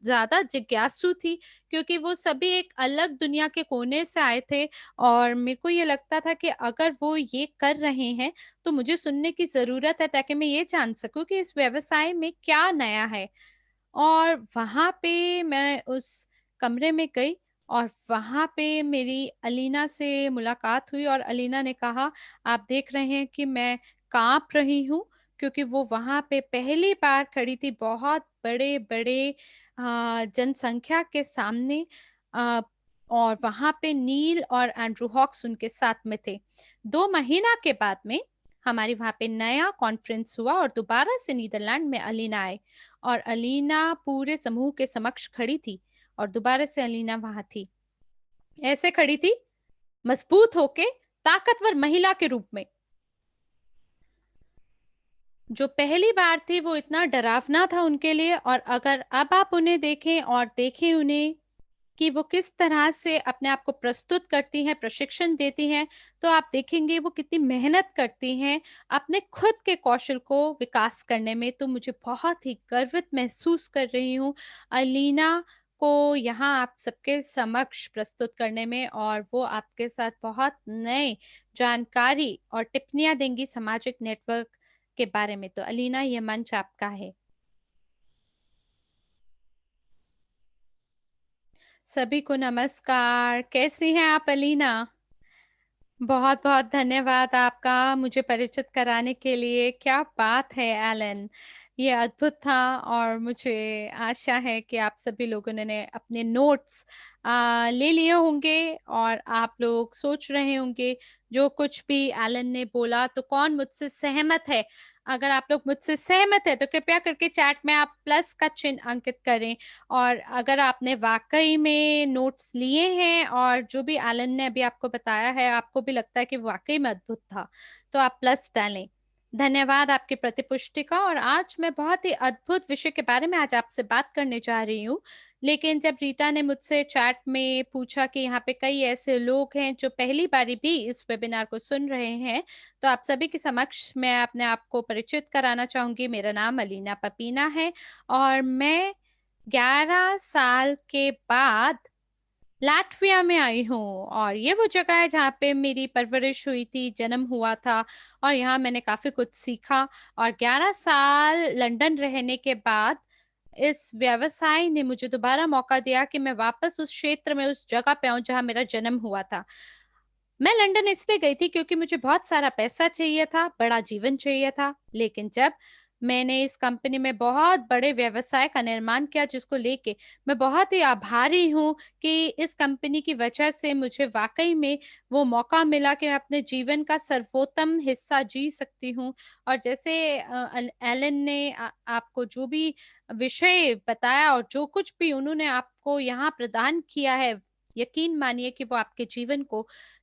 ज़्यादा जिज्ञासु थी क्योंकि वो सभी एक अलग दुनिया के कोने से आए थे और मेरे को ये लगता था कि अगर वो ये कर रहे हैं, तो मुझे सुनने की ज़रूरत है ताकि मैं ये जान सकूँ कि इस व्यवसाय में क्या नया है। और वहाँ पे मैं उस कमरे में गई और वहाँ पे मेरी अलीना से मुलाकात हुई और अलीना ने कहा, "आप देख रहे हैं कि मैं काँप रही हूँ," क्योंकि वो वहाँ पे पहली बार खड़ी थी बहुत बड़े-बड़े जनसंख्या के सामने अ, और वहाँ पे नील और एंड्रू हॉक्स उनके साथ में थे। 2 महीना के बाद में हमारी वहाँ पे नया कॉन्फ्रेंस हुआ और दोबारा से नीदरलैंड में अलीना आए। और अलीना पूरे समूह के समक्ष खड़ी थी और दोबारा से अलीना वहां थी। ऐसे खड़ी थी मजबूत होके, ताकतवर महिला के रूप में। जो पहली बार थी वो इतना डरावना था उनके लिए और अगर अब आप उन्हें देखें और देखें उन्हें कि वो किस तरह से अपने आप को प्रस्तुत करती हैं, प्रशिक्षण देती हैं, तो आप देखेंगे वो कितनी मेहनत करती हैं अपने खुद के कौशल को विकास करने में। तो मुझे बहुत ही गर्वित महसूस कर रही हूँ अलीना को यहाँ आप सबके समक्ष प्रस्तुत करने में और वो आपके साथ बहुत नए जानकारी और टिप्पणियाँ देंगी सामाजिक नेटवर्क के बारे में। तो अलीना ये मंच आपका है। सभी को नमस्कार, कैसी हैं आप अलीना? बहुत-बहुत धन्यवाद आपका मुझे परिचित कराने के लिए। क्या बात है एलन! ये अद्भुत था और मुझे आशा है कि आप सभी लोगों ने अपने नोट्स ले लिए होंगे और आप लोग सोच रहे होंगे जो कुछ भी एलन ने बोला तो कौन मुझसे सहमत है। अगर आप लोग मुझसे सहमत है तो कृपया करके चैट में आप प्लस का चिन्ह अंकित करें और अगर आपने वाकई में नोट्स लिए हैं और जो भी एलन ने अभी आपको बताया है आपको भी लगता है कि वाकई में अद्भुत था तो आप प्लस डालें। धन्यवाद आपकी प्रतिपुष्टि का। और आज मैं बहुत ही अद्भुत विषय के बारे में आज आपसे बात करने जा रही हूँ। लेकिन जब रीटा ने मुझसे चैट में पूछा कि यहाँ पे कई ऐसे लोग हैं जो पहली बारी भी इस वेबिनार को सुन रहे हैं, तो आप सभी के समक्ष मैं अपने आप को परिचित कराना चाहूँगी। मेरा नाम अलीना पपीना है और मैं 11 साल के बाद लातविया में आई हूँ और ये वो जगह है जहाँ पे मेरी परवरिश हुई थी, जन्म हुआ था और यहाँ मैंने काफ़ी कुछ सीखा। और 11 साल लंदन रहने के बाद इस व्यवसाय ने मुझे दोबारा मौका दिया कि मैं वापस उस क्षेत्र में, उस जगह पे आऊँ जहाँ मेरा जन्म हुआ था। मैं लंदन इसलिए गई थी क्योंकि मुझे बहुत सारा पैसा चाहिए था, बड़ा जीवन चाहिए था। लेकिन जब मैंने इस कंपनी में बहुत बड़े व्यवसाय का निर्माण किया जिसको लेके मैं बहुत ही आभारी हूँ कि इस कंपनी की वजह से मुझे वाक़ई में वो मौका मिला कि मैं अपने जीवन का सर्वोत्तम हिस्सा जी सकती हूँ। और जैसे एलन ने आपको जो भी विषय बताया और जो कुछ भी उन्होंने आपको यहाँ प्रदान किया है, यकीन मानिए कि वो आपके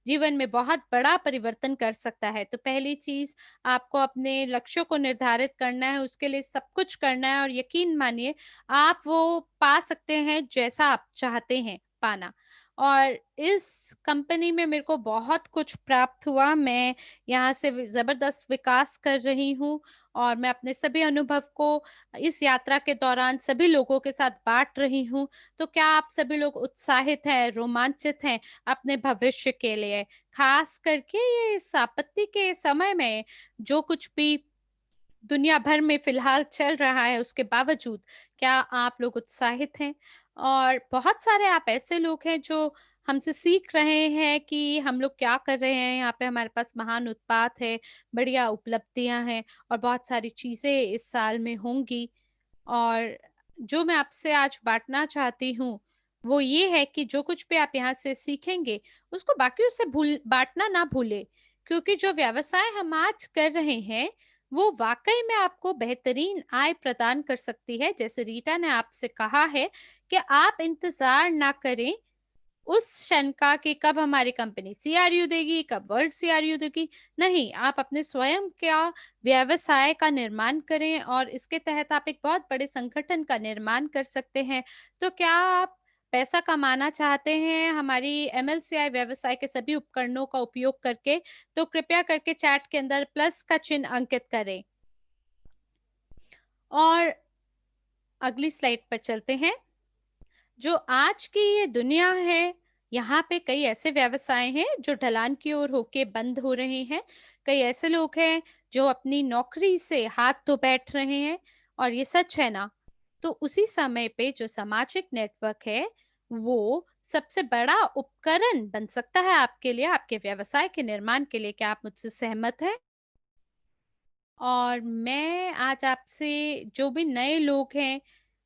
जीवन में बहुत बड़ा परिवर्तन कर सकता है। तो पहली चीज़ आपको अपने लक्ष्यों को निर्धारित करना है, उसके लिए सब कुछ करना है और यकीन मानिए आप वो पा सकते हैं जैसा आप चाहते हैं पाना। और इस कंपनी में मेरे को बहुत कुछ प्राप्त हुआ। मैं यहाँ से ज़बरदस्त विकास कर रही हूँ और मैं अपने सभी अनुभव को इस यात्रा के दौरान सभी लोगों के साथ बाँट रही हूँ। तो क्या आप सभी लोग उत्साहित हैं, रोमांचित हैं अपने भविष्य के लिए? खास करके ये इस आपत्ति के समय में जो कुछ भी दुनिया भर में फ़िलहाल चल रहा है, उसके बावजूद क्या आप लोग उत्साहित हैं? और बहुत सारे आप ऐसे लोग हैं जो हमसे सीख रहे हैं कि हम लोग क्या कर रहे हैं, यहाँ पे हमारे पास महान उत्पाद है, बढ़िया उपलब्धियाँ हैं और बहुत सारी चीज़ें इस साल में होंगी। और जो मैं आपसे आज बाँटना चाहती हूँ, वो ये है कि जो कुछ भी आप यहाँ से सीखेंगे, उसको बाकियों से बाँटना ना भूलें। क्योंकि जो व्यवसाय हम आज कर रहे हैं, वो वाक़ई में आपको बेहतरीन आय प्रदान कर सकती है। जैसे रीटा ने आपसे कहा है कि आप इंतज़ार ना करें उस क्षण का कि कब हमारी कंपनी सीआरयू देगी, कब वर्ल्ड सीआरयू देगी। नहीं, आप अपने स्वयं का व्यवसाय का निर्माण करें और इसके तहत आप एक बहुत बड़े संगठन का निर्माण कर सकते हैं। तो क्या आप पैसा कमाना चाहते हैं हमारी एमएलसीआई व्यवसाय के सभी उपकरणों का उपयोग करके? तो कृपया करके चैट के अंदर प्लस का चिन्ह अंकित करें। और अगली स्लाइड पर चलते हैं। जो आज की ये दुनिया है, यहाँ पे कई ऐसे व्यवसाय हैं जो ढलान की ओर होके बंद हो रहे हैं। कई ऐसे लोग हैं जो अपनी नौकरी से हाथ धो बैठ रहे हैं और ये सच है ना? तो उसी समय पे जो सामाजिक नेटवर्क है, वो सबसे बड़ा उपकरण बन सकता है आपके लिए, आपके व्यवसाय के निर्माण के लिए। क्या आप मुझसे सहमत हैं? और मैं आज आपसे जो भी नए लोग हैं,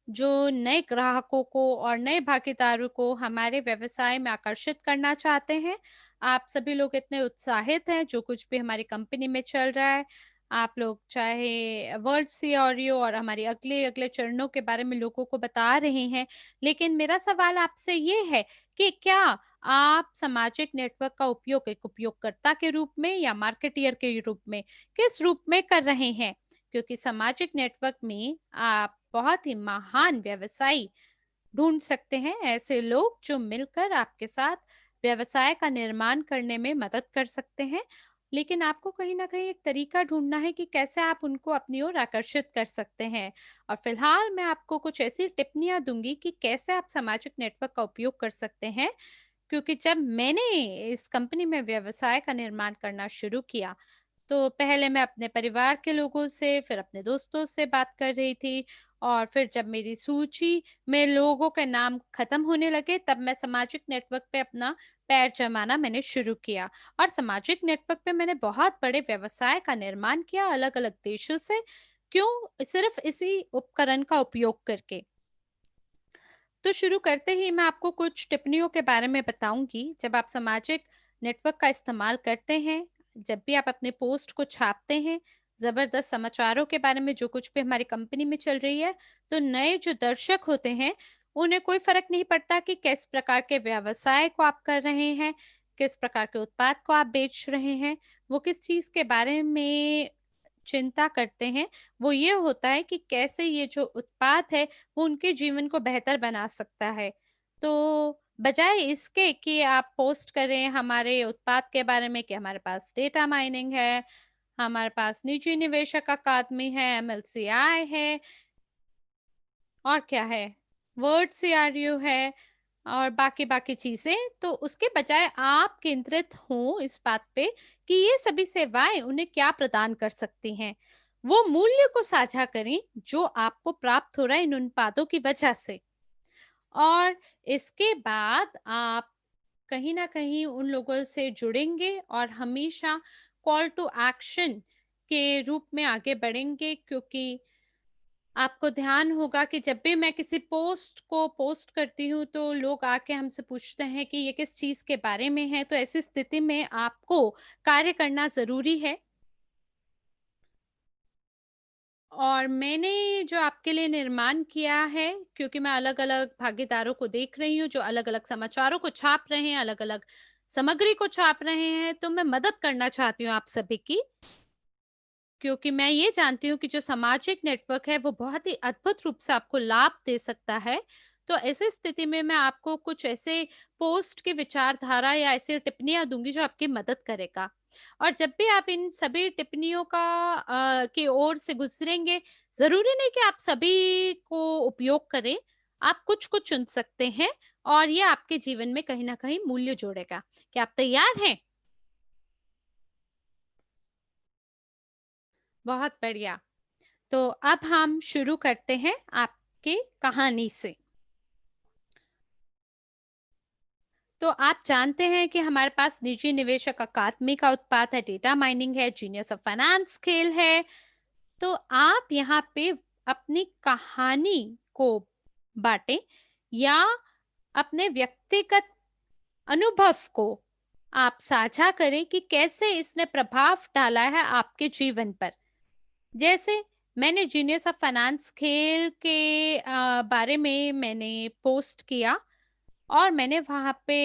जो नए ग्राहकों को और नए भागीदारों को हमारे व्यवसाय में आकर्षित करना चाहते हैं, आप सभी लोग इतने उत्साहित हैं, जो कुछ भी हमारी कंपनी में चल रहा है। आप लोग चाहे वर्ल्ड सिनेरियो और हमारे अगले-अगले चरणों के बारे में लोगों को बता रहे हैं। लेकिन मेरा सवाल आपसे ये है कि क्या आप सामाजिक नेटवर्क का उपयोग एक उपयोगकर्ता के रूप में या मार्केटियर के रूप में, किस रूप में कर रहे हैं? क्योंकि सामाजिक नेटवर्क में आप बहुत ही महान व्यवसायी ढूंढ सकते हैं, ऐसे लोग जो मिलकर आपके साथ व्यवसाय का निर्माण करने में मदद कर सकते हैं। लेकिन आपको कहीं ना कहीं एक तरीका ढूंढना है कि कैसे आप उनको अपनी ओर आकर्षित कर सकते हैं। और फिलहाल मैं आपको कुछ ऐसी टिप्पणियां दूंगी कि कैसे आप सामाजिक नेटवर्क का उपयोग कर सकते हैं। क्योंकि जब मैंने इस कंपनी में व्यवसाय का निर्माण करना शुरू किया, तो पहले मैं अपने परिवार के लोगों से, फिर अपने दोस्तों से बात कर रही थी और फिर जब मेरी सूची में लोगों के नाम खत्म होने लगे, तब मैं सामाजिक नेटवर्क पे अपना पैर जमाना मैंने शुरू किया। और सामाजिक नेटवर्क पे मैंने बहुत बड़े व्यवसाय का निर्माण किया अलग-अलग देशों से। क्यों? सिर्फ़ इसी उपकरण का उपयोग करके। तो शुरू करते ही मैं आपको कुछ टिप्पणियों के बारे में बताऊँगी। जब आप सामाजिक नेटवर्क का इस्तेमाल करते हैं, जब भी आप अपने पोस्ट को छापते हैं, ज़बरदस्त समाचारों के बारे में जो कुछ भी हमारी कंपनी में चल रही है, तो नए जो दर्शक होते हैं, उन्हें कोई फ़र्क नहीं पड़ता कि किस प्रकार के व्यवसाय को आप कर रहे हैं, किस प्रकार के उत्पाद को आप बेच रहे हैं, वो किस चीज़ के बारे में चिंता करते हैं, वो ये होता है कि कैसे ये जो उत्पाद है, वो उनके जीवन को बेहतर बना सकता है। तो बजाय इसके कि आप पोस्ट करें हमारे उत्पाद के बारे में कि हमारे पास डेटा माइनिंग है, हमारे पास निजी निवेशक अकादमी है, एमएलसीआई है और क्या है, वर्ड सीआरयू है और बाकी-बाकी चीज़ें, तो उसके बजाय आप केंद्रित हों इस बात पे कि ये सभी सेवाएँ उन्हें क्या प्रदान कर सकती हैं। वो मूल्य को साझा करें, जो आपको प्राप्त हो रहा है इन उत्पादों की वजह से। और इसके बाद आप कहीं न कहीं उन लोगों से जुड़ेंगे और हमेशा कॉल टू एक्शन के रूप में आगे बढ़ेंगे, क्योंकि आपको ध्यान होगा कि जब भी मैं किसी पोस्ट को पोस्ट करती हूँ, तो लोग आके हमसे पूछते हैं कि ये किस चीज़ के बारे में है, तो ऐसी स्थिति में आपको कार्य करना ज़रूरी है। और मैंने जो आपके लिए निर्माण किया है, क्योंकि मैं अलग-अलग भागीदारों को देख रही हूँ, जो अलग-अलग समाचारों को छाप रहे हैं, अलग-अलग सामग्री को छाप रहे हैं, तो मैं मदद करना चाहती हूँ आप सभी की। क्योंकि मैं ये जानती हूँ कि जो सामाजिक नेटवर्क है वो बहुत ही अद्भुत रूप से आपको लाभ दे सकता है। तो ऐसी स्थिति में मैं आपको कुछ ऐसे पोस्ट की विचारधारा या ऐसी टिप्पणियाँ दूँगी जो आपकी मदद करेगा। और जब भी आप इन सभी टिप्पणियों का की ओर से गुज़रेंगे, ज़रूरी नहीं कि आप सभी को उपयोग करें, आप कुछ-कुछ चुन सकते हैं और ये आपके जीवन में कहीं न कहीं मूल्य जोड़ेगा। क्या आप तैयार हैं? बहुत बढ़िया। तो अब हम शुरू करते हैं आपकी कहानी से। तो आप जानते हैं कि हमारे पास निजी निवेशक अकादमी का उत्पाद है, डेटा माइनिंग है, जीनियस ऑफ फाइनेंस खेल है। तो आप यहाँ पे अपनी कहानी को बांटें या अपने व्यक्तिगत अनुभव को आप साझा करें कि कैसे इसने प्रभाव डाला है आपके जीवन पर। जैसे मैंने जीनियस ऑफ फाइनेंस खेल के बारे में मैंने पोस्ट किया और मैंने वहाँ पे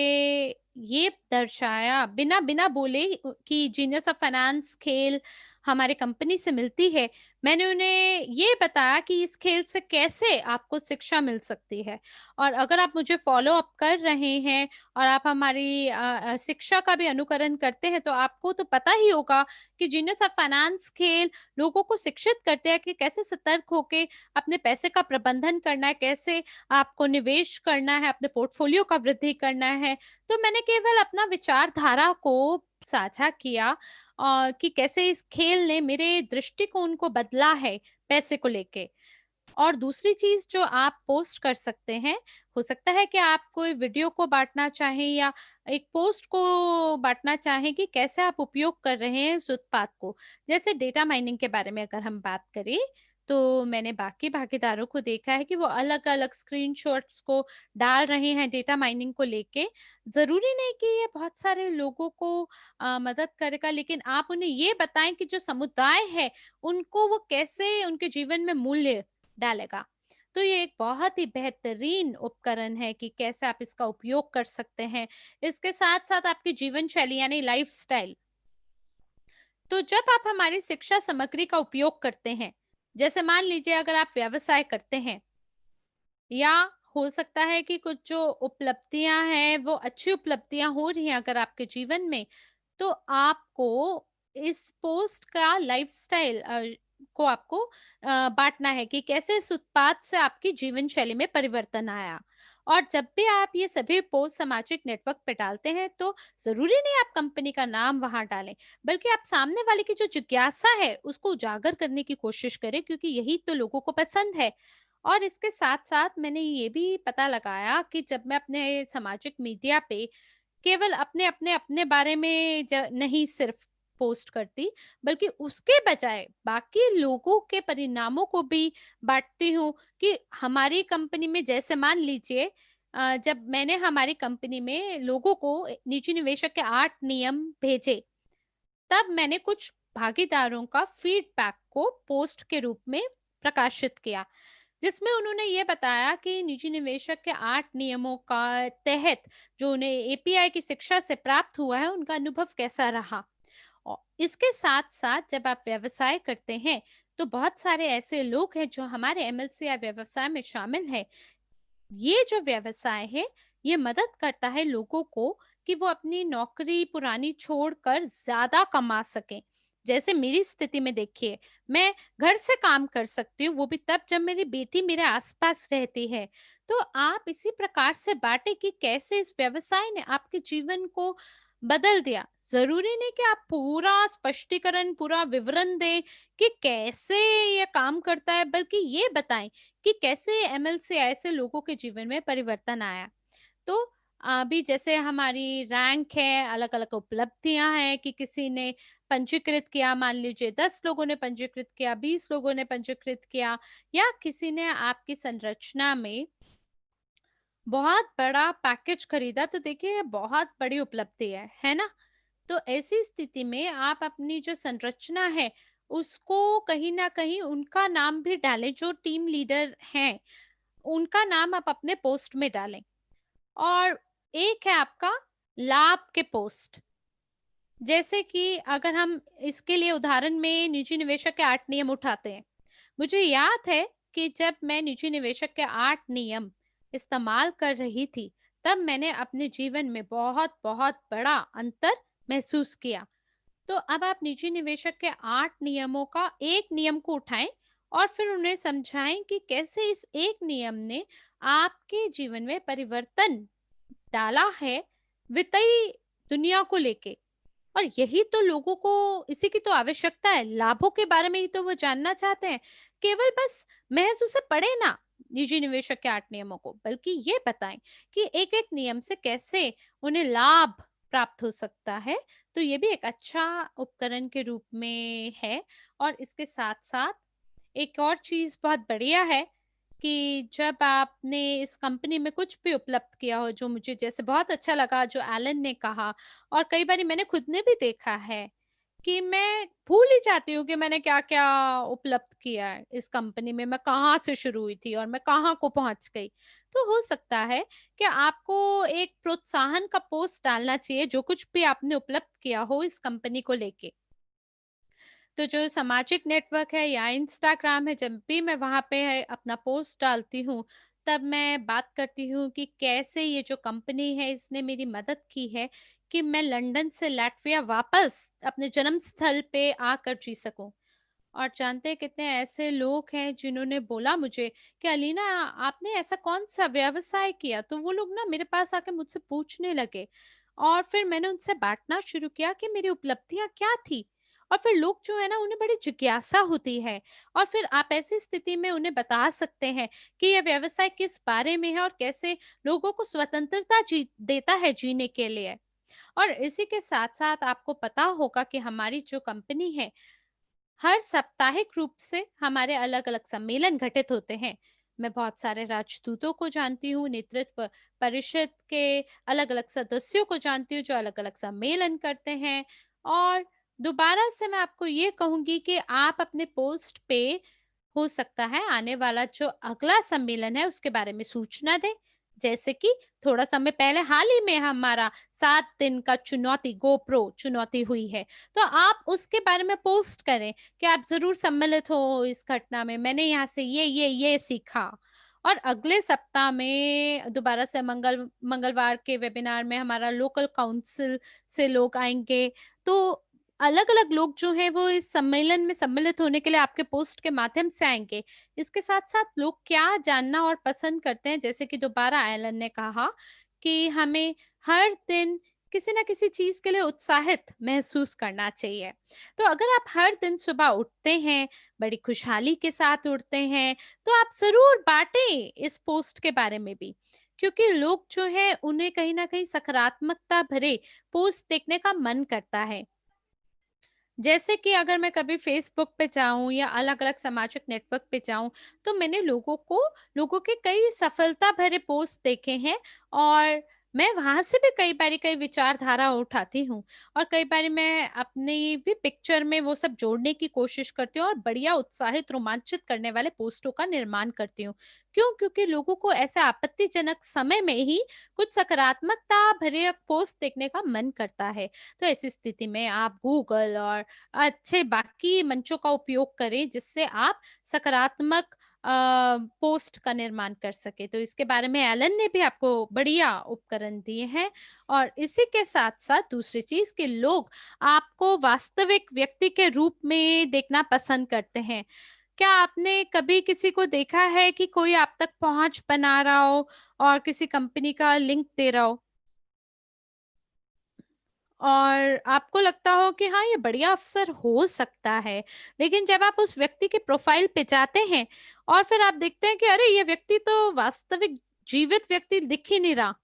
ये दर्शाया बिना बिना बोले कि जीनियस ऑफ फाइनेंस खेल हमारे कंपनी से मिलती है। मैंने उन्हें ये बताया कि इस खेल से कैसे आपको शिक्षा मिल सकती है। और अगर आप मुझे फ़ॉलो अप कर रहे हैं और आप हमारी शिक्षा का भी अनुकरण करते हैं, तो आपको तो पता ही होगा कि जीनियस ऑफ फाइनेंस खेल लोगों को शिक्षित करते हैं कि कैसे सतर्क होके अपने पैसे का प्रबंधन करना है, कैसे आपको निवेश करना है, अपने पोर्टफोलियो का वृद्धि करना है। तो मैंने केवल अपना विचारधारा को साझा किया कि कैसे इस खेल ने मेरे दृष्टिकोण को बदला है पैसे को लेके। और दूसरी चीज़ जो आप पोस्ट कर सकते हैं, हो सकता है कि आप कोई वीडियो को बाँटना चाहें या एक पोस्ट को बाँटना चाहें कि कैसे आप उपयोग कर रहे हैं इस उत्पाद को। जैसे डेटा माइनिंग के बारे में अगर हम बात करें, तो मैंने बाकी भागीदारों को देखा है कि वो अलग-अलग स्क्रीनशॉट्स को डाल रहे हैं डेटा माइनिंग को लेके। ज़रूरी नहीं कि ये बहुत सारे लोगों को मदद करेगा, लेकिन आप उन्हें ये बताएँ कि जो समुदाय है, उनको वो कैसे उनके जीवन में मूल्य डालेगा। तो ये एक बहुत ही बेहतरीन उपकरण है कि कैसे आप इसका उपयोग कर सकते हैं। इसके साथ-साथ आपकी जीवन शैली यानी लाइफ़स्टाइल। तो जब आप हमारी शिक्षा सामग्री का उपयोग करते हैं, जैसे मान लीजिए अगर आप व्यवसाय करते हैं या हो सकता है कि कुछ जो उपलब्धियाँ हैं, वो अच्छी उपलब्धियाँ हो रही हैं अगर आपके जीवन में, तो आपको इस पोस्ट का लाइफ़स्टाइल को आपको बाँटना है कि कैसे इस उत्पाद से आपकी जीवन शैली में परिवर्तन आया। और जब भी आप ये सभी पोस्ट सामाजिक नेटवर्क पे डालते हैं, तो ज़रूरी नहीं आप कंपनी का नाम वहाँ डालें, बल्कि आप सामने वाले की जो जिज्ञासा है, उसको उजागर करने की कोशिश करें, क्योंकि यही तो लोगों को पसंद है। और इसके साथ-साथ मैंने ये भी पता लगाया कि जब मैं अपने सामाजिक मीडिया पे केवल अपने बारे में नहीं सिर्फ पोस्ट करती, बल्कि उसके बजाय बाकी लोगों के परिणामों को भी बाँटती हूँ कि हमारी कंपनी में जैसे मान लीजिए जब मैंने हमारी कंपनी में लोगों को निजी निवेशक के 8 नियम भेजे, तब मैंने कुछ भागीदारों का फीडबैक को पोस्ट के रूप में प्रकाशित किया, जिसमें उन्होंने ये बताया कि निजी निवेशक के 8 नियमों का तहत जो उन्हें एपीआई की शिक्षा से प्राप्त हुआ है, उनका अनुभव कैसा रहा। और इसके साथ-साथ जब आप व्यवसाय करते हैं, तो बहुत सारे ऐसे लोग हैं जो हमारे एमएलसी या व्यवसाय में शामिल हैं। ये जो व्यवसाय है, ये मदद करता है लोगों को कि वो अपनी नौकरी पुरानी छोड़कर ज़्यादा कमा सकें। जैसे मेरी स्थिति में देखिए, मैं घर से काम कर सकती हूँ, वो भी तब जब मेरी बेटी मेरे आस-पास रहती है। तो आप इसी प्रकार से बाँटें कि कैसे इस व्यवसाय ने आपके जीवन को बदल दिया। ज़रूरी नहीं कि आप पूरा स्पष्टीकरण, पूरा विवरण दें कि कैसे ये काम करता है, बल्कि ये बताएँ कि कैसे एमएल से ऐसे लोगों के जीवन में परिवर्तन आया। तो अभी जैसे हमारी रैंक है, अलग-अलग उपलब्धियाँ हैं कि किसी ने पंजीकृत किया, मान लीजिए 10 लोगों ने पंजीकृत किया, 20 लोगों ने पंजीकृत किया या किसी ने आपकी संरचना में बहुत बड़ा पैकेज खरीदा, तो देखिए ये बहुत बड़ी उपलब्धि है ना? तो ऐसी स्थिति में आप अपनी जो संरचना है, उसको कहीं न कहीं उनका नाम भी डालें, जो टीम लीडर हैं, उनका नाम आप अपने पोस्ट में डालें। और एक है आपका लाभ के पोस्ट, जैसे कि अगर हम इसके लिए उदाहरण में निजी निवेशक के 8 नियम उठाते हैं। मुझे याद है कि जब मैं निजी निवेशक के 8 नियम इस्तेमाल कर रही थी, तब मैंने अपने जीवन में बहुत-बहुत बड़ा अंतर महसूस किया। तो अब आप निजी निवेशक के 8 नियमों का एक नियम को उठाएँ और फिर उन्हें समझाएँ कि कैसे इस एक नियम ने आपके जीवन में परिवर्तन डाला है, वित्तीय दुनिया को लेके। और यही तो लोगों को इसी की तो आवश्यकता है, लाभों के बारे में ही तो वो जानना चाहते हैं। केवल बस महज़ उसे पढ़े ना, निजी निवेशक के 8 नियमों को, बल्कि ये बताएँ कि एक-एक नियम से कैसे उन्हें लाभ प्राप्त हो सकता है। तो ये भी एक अच्छा उपकरण के रूप में है। और इसके साथ-साथ एक और चीज़ बहुत बढ़िया है कि जब आपने इस कंपनी में कुछ भी उपलब्ध किया हो, जो मुझे जैसे बहुत अच्छा लगा जो एलन ने कहा, और कई बारी मैंने खुद ने भी देखा है कि मैं भूल ही जाती हूँ कि मैंने क्या-क्या उपलब्ध किया है इस कंपनी में, मैं कहाँ से शुरू हुई थी और मैं कहाँ को पहुँच गई। तो हो सकता है कि आपको एक प्रोत्साहन का पोस्ट डालना चाहिए, जो कुछ भी आपने उपलब्ध किया हो इस कंपनी को लेके। तो जो सामाजिक नेटवर्क है या इंस्टाग्राम है, जब भी मैं वहाँ पे है अपना पोस्ट डालती हूँ, तब मैं बात करती हूँ कि कैसे ये जो कंपनी है इसने मेरी मदद की है कि मैं लंदन से लातविया वापस अपने जन्म स्थल पे आकर जी सकूं। और जानते हैं कितने ऐसे लोग हैं जिन्होंने बोला मुझे कि अलीना, आपने ऐसा कौन सा व्यवसाय किया, तो वो लोग ना मेरे पास आके मुझसे पूछने लगे और फिर मैंने उनसे बांटना शुरू किया कि मेरी उपलब्धियां क्या थी। और फिर लोग जो है ना, उन्हें बड़ी जिज्ञासा होती है और फिर आप ऐसी स्थिति में उन्हें बता सकते हैं कि यह व्यवसाय किस बारे में है और कैसे लोगों को स्वतंत्रता जी देता है जीने के लिए। और इसी के साथ साथ आपको पता होगा कि हमारी जो कंपनी है, हर साप्ताहिक रूप से हमारे अलग-अलग सम्मेलन घटित होते हैं। मैं बहुत सारे राजदूतों को जानती हूँ, नेतृत्व परिषद के अलग-अलग सदस्यों को जानती हूँ जो अलग-अलग सम्मेलन करते हैं। और दोबारा से मैं आपको ये कहूँगी कि आप अपने पोस्ट पे हो सकता है आने वाला जो अगला सम्मेलन है उसके बारे में सूचना दें। जैसे कि थोड़ा समय पहले हाल ही में हमारा 7 दिन का चुनौती गोप्रो चुनौती हुई है। तो आप उसके बारे में पोस्ट करें कि आप ज़रूर सम्मिलित हो इस घटना में, मैंने यहाँ से ये सीखा। और अगले सप्ताह में दोबारा से मंगलवार के वेबिनार में हमारा लोकल काउंसिल से लोग आएँगे। तो अलग-अलग लोग जो हैं वो इस सम्मेलन में सम्मिलित होने के लिए आपके पोस्ट के माध्यम से आएँगे। इसके साथ-साथ लोग क्या जानना और पसंद करते हैं, जैसे कि दोबारा एलन ने कहा कि हमें हर दिन किसी न किसी चीज़ के लिए उत्साहित महसूस करना चाहिए। तो अगर आप हर दिन सुबह उठते हैं, बड़ी खुशहाली के साथ उठते हैं, तो आप ज़रूर बाँटें इस पोस्ट के बारे में भी। क्योंकि लोग जो हैं उन्हें कहीं न कहीं सकारात्मकता भरे पोस्ट देखने का मन करता है। जैसे कि अगर मैं कभी फ़ेसबुक पे जाऊँ या अलग-अलग सामाजिक नेटवर्क पे जाऊँ, तो मैंने लोगों के कई सफलता भरे पोस्ट देखे हैं और मैं वहाँ से भी कई बारी कई विचारधारा उठाती हूँ और कई बारी मैं अपनी भी पिक्चर में वो सब जोड़ने की कोशिश करती हूँ और बढ़िया उत्साहित, रोमांचित करने वाले पोस्टों का निर्माण करती हूँ। क्यों? क्योंकि लोगों को ऐसे आपत्तिजनक समय में ही कुछ सकारात्मकता भरे पोस्ट देखने का मन करता है। तो ऐसी स्थिति में आप गूगल और अच्छे बाकी मंचों का उपयोग करें जिससे आप सकारात्मक पोस्ट का निर्माण कर सके। तो इसके बारे में एलन ने भी आपको बढ़िया उपकरण दिए हैं और इसी के साथ-साथ दूसरी चीज़ कि लोग आपको वास्तविक व्यक्ति के रूप में देखना पसंद करते हैं। क्या आपने कभी किसी को देखा है कि कोई आप तक पहुँच बना रहा हो और किसी कंपनी का लिंक दे रहा हो? और आपको लगता हो कि हाँ, ये बढ़िया अवसर हो सकता है। लेकिन जब आप उस व्यक्ति के प्रोफ़ाइल पे जाते हैं और फिर आप देखते हैं कि अरे! ये व्यक्ति तो वास्तविक जीवित व्यक्ति दिख ही नहीं रहा।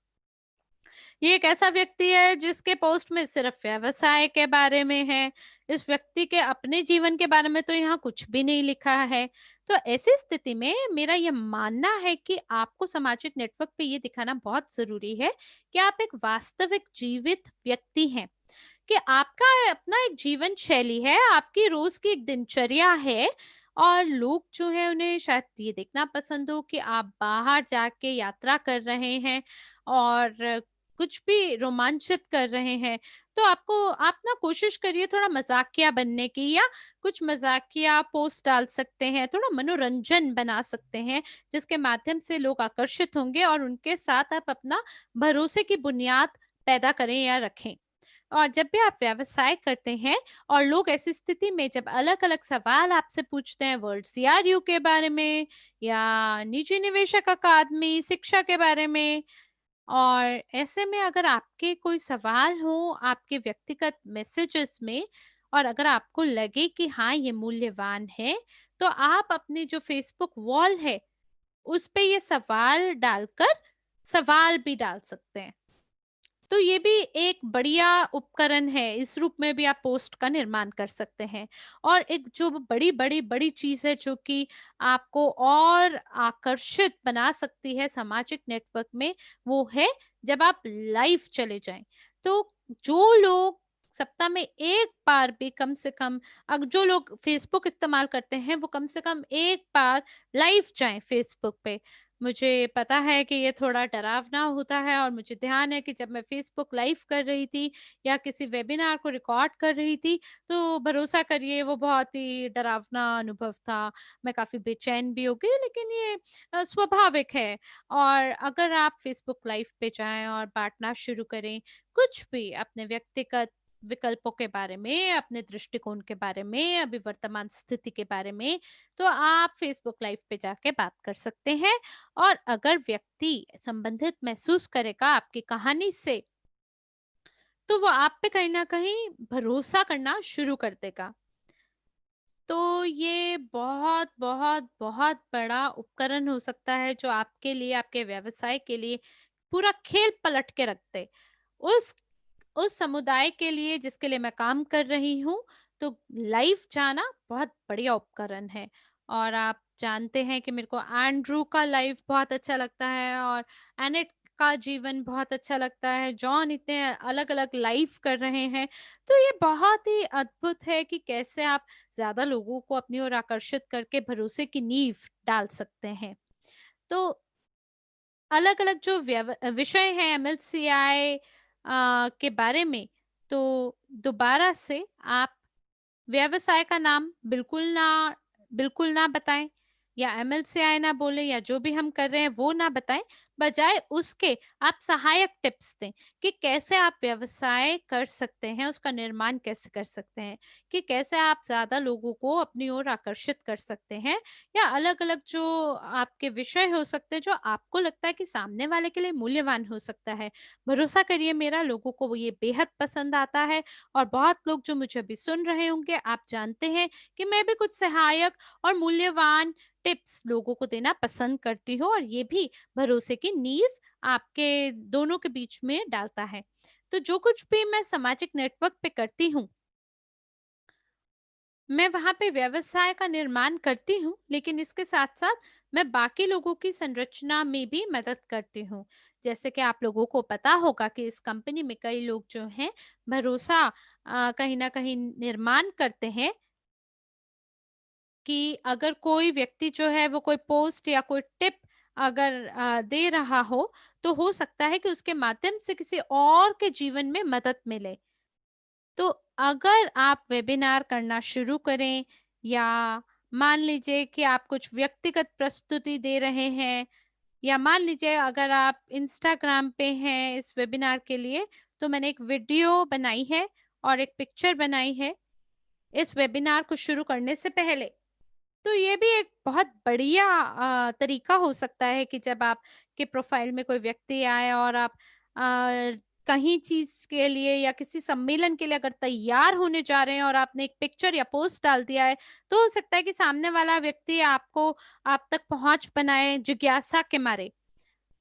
ये एक ऐसा व्यक्ति है जिसके पोस्ट में सिर्फ व्यवसाय के बारे में है। इस व्यक्ति के अपने जीवन के बारे में तो यहाँ कुछ भी नहीं लिखा है। तो ऐसी स्थिति में मेरा ये मानना है कि आपको सामाजिक नेटवर्क पे ये दिखाना बहुत ज़रूरी है कि आप एक वास्तविक जीवित व्यक्ति हैं। कि आपका अपना एक जीवन शैली है, आपकी रोज की एक दिनचर्या है और लोग जो है उन्हें शायद ये देखना पसंद हो कि आप बाहर जाके यात्रा कर रहे हैं और कुछ भी रोमांचित कर रहे हैं। तो आप ना कोशिश करिए थोड़ा मजाकिया बनने की या कुछ मजाकिया पोस्ट डाल सकते हैं, थोड़ा मनोरंजन बना सकते हैं जिसके माध्यम से लोग आकर्षित होंगे और उनके साथ आप अपना भरोसे की बुनियाद पैदा करें या रखें। और जब भी आप व्यवसाय करते हैं और लोग ऐसी स्थिति में जब अलग-अलग सवाल आपसे पूछते हैं वर्ल्ड सीआरयू के बारे में या निजी निवेशक अकादमी, शिक्षा के बारे में और ऐसे में अगर आपके कोई सवाल हो आपके व्यक्तिगत मैसेजेस में और अगर आपको लगे कि हाँ, ये मूल्यवान है, तो आप अपनी जो फेसबुक वॉल है, उस पे ये सवाल डालकर सवाल भी डाल सकते हैं। तो ये भी एक बढ़िया उपकरण है, इस रूप में भी आप पोस्ट का निर्माण कर सकते हैं। और एक जो बड़ी चीज़ है जो कि आपको और आकर्षित बना सकती है सामाजिक नेटवर्क में, वो है जब आप लाइव चले जाएँ। तो जो लोग सप्ताह में 1 बार भी कम से कम जो लोग फ़ेसबुक इस्तेमाल करते हैं, वो कम से कम 1 बार लाइव जाएँ फ़ेसबुक पे। मुझे पता है कि ये थोड़ा डरावना होता है और मुझे ध्यान है कि जब मैं फ़ेसबुक लाइव कर रही थी या किसी वेबिनार को रिकॉर्ड कर रही थी, तो भरोसा करिए वो बहुत ही डरावना अनुभव था। मैं काफ़ी बेचैन भी हो गई लेकिन ये स्वाभाविक है और अगर आप फ़ेसबुक लाइव पे जाएँ और बाँटना शुरू करें, कुछ भी अपने व्यक्तिगत विकल्पों के बारे में, अपने दृष्टिकोण के बारे में, अभी वर्तमान स्थिति के बारे में, तो आप फ़ेसबुक लाइव पे जाके बात कर सकते हैं और अगर व्यक्ति संबंधित महसूस करेगा आपकी कहानी से, तो वो आप पे कहीं न कहीं भरोसा करना शुरू कर देगा। तो ये बहुत, बहुत, बहुत बड़ा उपकरण हो सकता है जो आपके लिए, आपके व्यवसाय के लिए पूरा खेल पलट के रख दे। उस उस समुदाय के लिए जिसके लिए मैं काम कर रही हूँ, तो लाइव जाना बहुत बढ़िया उपकरण है। और आप जानते हैं कि मेरे को एंड्रू का लाइव बहुत अच्छा लगता है और एनेट का जीवन बहुत अच्छा लगता है। जॉन इतने अलग-अलग लाइव कर रहे हैं। तो ये बहुत ही अद्भुत है कि कैसे आप ज़्यादा लोगों को अपनी ओर आकर्षित करके भरोसे की नींव डाल सकते हैं। तो अलग-अलग जो विषय हैं एमएलसीआई के बारे में, तो दोबारा से आप व्यवसाय का नाम बिल्कुल ना बताएँ या एमएलसीआई ना बोलें या जो भी हम कर रहे हैं वो ना बताएँ, बजाय उसके आप सहायक टिप्स दें कि कैसे आप व्यवसाय कर सकते हैं, उसका निर्माण कैसे कर सकते हैं, कि कैसे आप ज़्यादा लोगों को अपनी ओर आकर्षित कर सकते हैं या अलग-अलग जो आपके विषय हो सकते हैं, जो आपको लगता है कि सामने वाले के लिए मूल्यवान हो सकता है। भरोसा करिए मेरा लोगों को वो ये बेहद पसंद आता है और बहुत लोग जो मुझे अभी सुन रहे होंगे, आप जानते हैं कि मैं भी कुछ सहायक और मूल्यवान टिप्स लोगों को देना पसंद करती हूँ और ये भी भरोसे की नींव आपके दोनों के बीच में डालता है। तो जो कुछ भी मैं सामाजिक नेटवर्क पे करती हूँ मैं वहाँ पे व्यवसाय का निर्माण करती हूँ, लेकिन इसके साथ-साथ मैं बाकी लोगों की संरचना में भी मदद करती हूँ। जैसे कि आप लोगों को पता होगा कि इस कंपनी में कई लोग जो हैं भरोसा कहीं न कहीं निर्माण करते हैं कि अगर कोई व्यक्ति जो है वो कोई पोस्ट या कोई टिप अगर दे रहा हो हो सकता है कि उसके माध्यम से किसी और के जीवन में मदद मिले। तो अगर आप वेबिनार करना शुरू करें या मान लीजिए कि आप कुछ व्यक्तिगत प्रस्तुति दे रहे हैं या मान लीजिए अगर आप इंस्टाग्राम पे हैं इस वेबिनार के लिए, तो मैंने एक वीडियो बनाई है और एक पिक्चर बनाई है इस वेबिनार को शुरू करने से पहले। तो ये भी एक बहुत बढ़िया तरीका हो सकता है कि जब आपके प्रोफाइल में कोई व्यक्ति आए और आप कहीं चीज़ के लिए या किसी सम्मेलन के लिए अगर तैयार होने जा रहे हैं और आपने एक पिक्चर या पोस्ट डाल दिया है, तो हो सकता है कि सामने वाला व्यक्ति आपको आप तक पहुँच बनाए जिज्ञासा के मारे।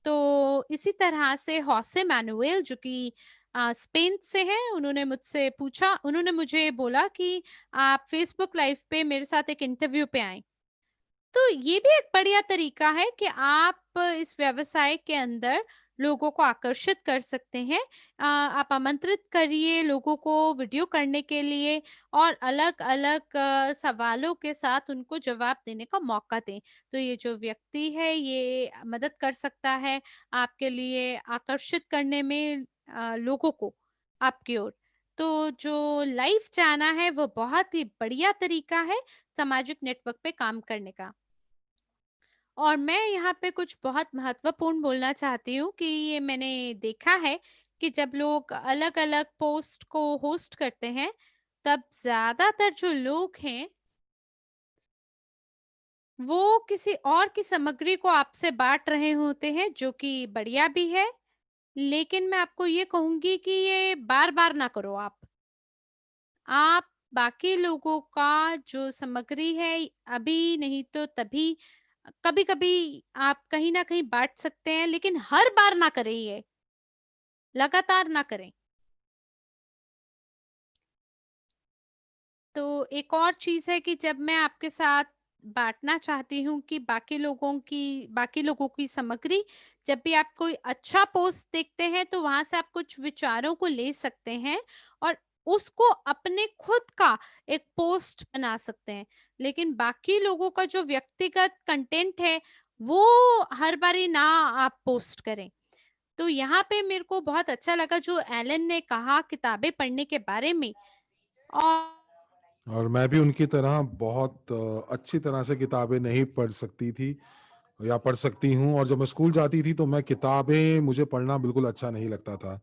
तो इसी तरह से होसे मैनुएल जो कि स्पेन से हैं, उन्होंने मुझे बोला कि आप फेसबुक लाइव पे मेरे साथ एक इंटरव्यू पे आएँ। तो ये भी एक बढ़िया तरीका है कि आप इस व्यवसाय के अंदर लोगों को आकर्षित कर सकते हैं। आप आमंत्रित करिए लोगों को वीडियो करने के लिए और अलग-अलग सवालों के साथ उनको जवाब देने का मौका दें। तो ये जो व्यक्ति है ये मदद कर सकता है आपके लिए आकर्षित करने में लोगों को आपकी ओर। तो जो लाइव जाना है वो बहुत ही बढ़िया तरीका है सामाजिक नेटवर्क पे काम करने का। और मैं यहाँ पे कुछ बहुत महत्वपूर्ण बोलना चाहती हूँ कि ये मैंने देखा है कि जब लोग अलग-अलग पोस्ट को होस्ट करते हैं, तब ज़्यादातर जो लोग हैं, वो किसी और की सामग्री को आपसे बाँट रहे होते हैं, जो कि बढ़िया भी है, लेकिन मैं आपको ये कहूँगी कि ये बार-बार ना करो आप। आप बाकी लोगों का जो सामग्री है, अभी नहीं तो तभी कभी-कभी आप कहीं न कहीं बाँट सकते हैं, लेकिन हर बार ना करें ये, लगातार ना करें। तो एक और चीज़ है कि जब मैं आपके साथ बाँटना चाहती हूँ कि बाकी लोगों की सामग्री, जब भी आप कोई अच्छा पोस्ट देखते हैं, तो वहाँ से आप कुछ विचारों को ले सकते हैं और उसको अपने खुद का एक पोस्ट बना सकते हैं। लेकिन बाकी लोगों का जो व्यक्तिगत कंटेंट है, वो हर बारी ना आप पोस्ट करें। तो यहाँ पे मेरे को बहुत अच्छा लगा जो एलन ने कहा किताबें पढ़ने के बारे में और और मैं भी उनकी तरह बहुत अच्छी तरह से किताबें नहीं पढ़ सकती थी या पढ़ सकती हूँ, और जब मैं स्कूल जाती थी तो मैं किताबें मुझे पढ़ना बिल्कुल अच्छा नहीं लगता था।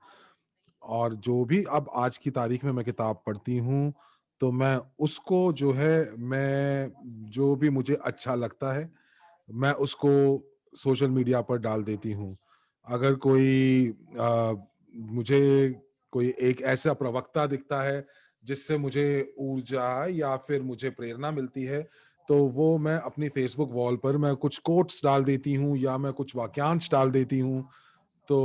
और जो भी अब आज की तारीख में मैं किताब पढ़ती हूँ, तो मैं उसको जो है मैं जो भी मुझे अच्छा लगता है, मैं उसको सोशल मीडिया पर डाल देती हूँ। अगर कोई मुझे कोई एक ऐसा प्रवक्ता दिखता है, जिससे मुझे ऊर्जा या फिर मुझे प्रेरणा मिलती है, तो वो मैं अपनी फ़ेसबुक वॉल पर मैं कुछ कोट्स डाल देती हूँ या मैं कुछ वाक्यांश डाल देती हूँ। तो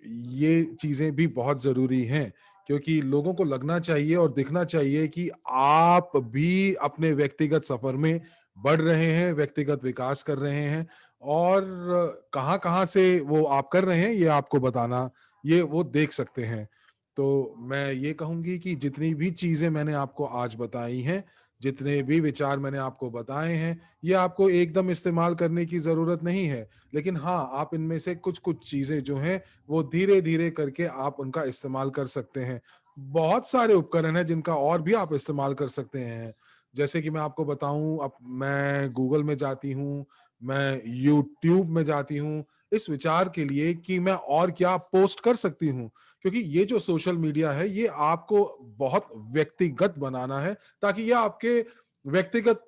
ये चीज़ें भी बहुत ज़रूरी हैं, क्योंकि लोगों को लगना चाहिए और दिखना चाहिए कि आप भी अपने व्यक्तिगत सफ़र में बढ़ रहे हैं, व्यक्तिगत विकास कर रहे हैं, और कहाँ-कहाँ से वो आप कर रहे हैं, ये आपको बताना, ये वो देख सकते हैं। तो मैं ये कहूँगी कि जितनी भी चीज़ें मैंने आपको आज बताई हैं, जितने भी विचार मैंने आपको बताए हैं, ये आपको एकदम इस्तेमाल करने की ज़रूरत नहीं है। लेकिन हाँ, आप इनमें से कुछ-कुछ चीज़ें जो हैं, वो धीरे-धीरे करके आप उनका इस्तेमाल कर सकते हैं। बहुत सारे उपकरण हैं जिनका और भी आप इस्तेमाल कर सकते हैं। जैसे कि मैं आपको बताऊँ, अब मैं गूगल में जाती हूँ, मैं यूट्यूब में जाती हूँ, इस विचार के लिए कि मैं और क्या पोस्ट कर सकती हूँ। क्योंकि ये जो सोशल मीडिया है, ये आपको बहुत व्यक्तिगत बनाना है, ताकि ये आपके व्यक्तिगत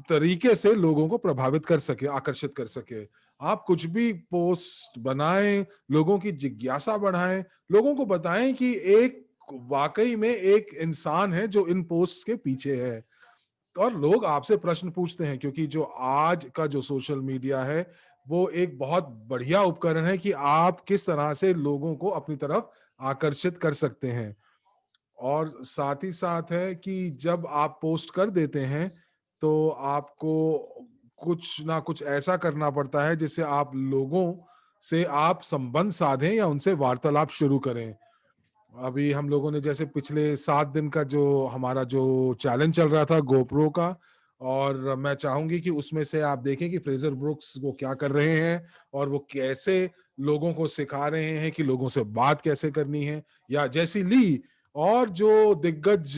तरीके से लोगों को प्रभावित कर सके, आकर्षित कर सके। आप कुछ भी पोस्ट बनाएँ, लोगों की जिज्ञासा बढ़ाएँ, लोगों को बताएँ कि एक वाक़ई में एक इंसान है जो इन पोस्ट्स के पीछे है। और लोग आपसे प्रश्न पूछते हैं, क्योंकि जो आज का जो सोशल मीडिया है, वो एक बहुत बढ़िया उपकरण है कि आप किस तरह से लोगों को अपनी तरफ आकर्षित कर सकते हैं। और साथ ही साथ है कि जब आप पोस्ट कर देते हैं, तो आपको कुछ ना कुछ ऐसा करना पड़ता है जिससे आप लोगों से आप संबंध साधें या उनसे वार्तालाप शुरू करें। अभी हम लोगों ने जैसे पिछले 7 दिन का जो हमारा जो चैलेंज चल रहा था गोप्रो का, और मैं चाहूँगी कि उसमें से आप देखें कि फ्रेज़र ब्रूक्स वो क्या कर रहे हैं और वो कैसे लोगों को सिखा रहे हैं कि लोगों से बात कैसे करनी है। या जेसी ली और जो दिग्गज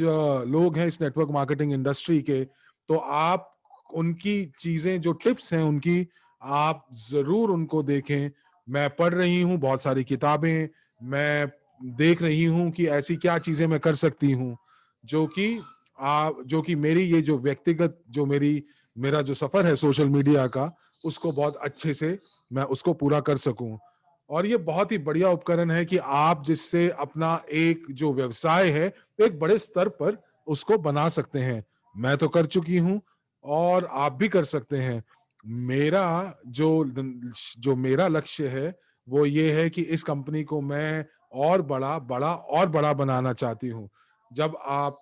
लोग हैं इस नेटवर्क मार्केटिंग इंडस्ट्री के, तो आप उनकी चीज़ें जो टिप्स हैं उनकी, आप ज़रूर उनको देखें। मैं पढ़ रही हूँ बहुत सारी किताबें, मैं देख रही हूँ कि ऐसी क्या चीजें मैं कर सकती हूँ जो कि जो कि मेरी ये जो व्यक्तिगत जो मेरा जो सफर है सोशल मीडिया का, उसको बहुत अच्छे से मैं उसको पूरा कर सकूं। और ये बहुत ही बढ़िया उपकरण है कि आप जिससे अपना एक जो व्यवसाय है एक बड़े स्तर पर उसको बना सकते हैं। मैं तो कर चुकी हूँ और आप भी कर सकते हैं। मेरा जो जो मेरा लक्ष्य है वो ये है कि इस कंपनी को मैं और बड़ा, बड़ा और बड़ा बनाना चाहती हूँ। जब आप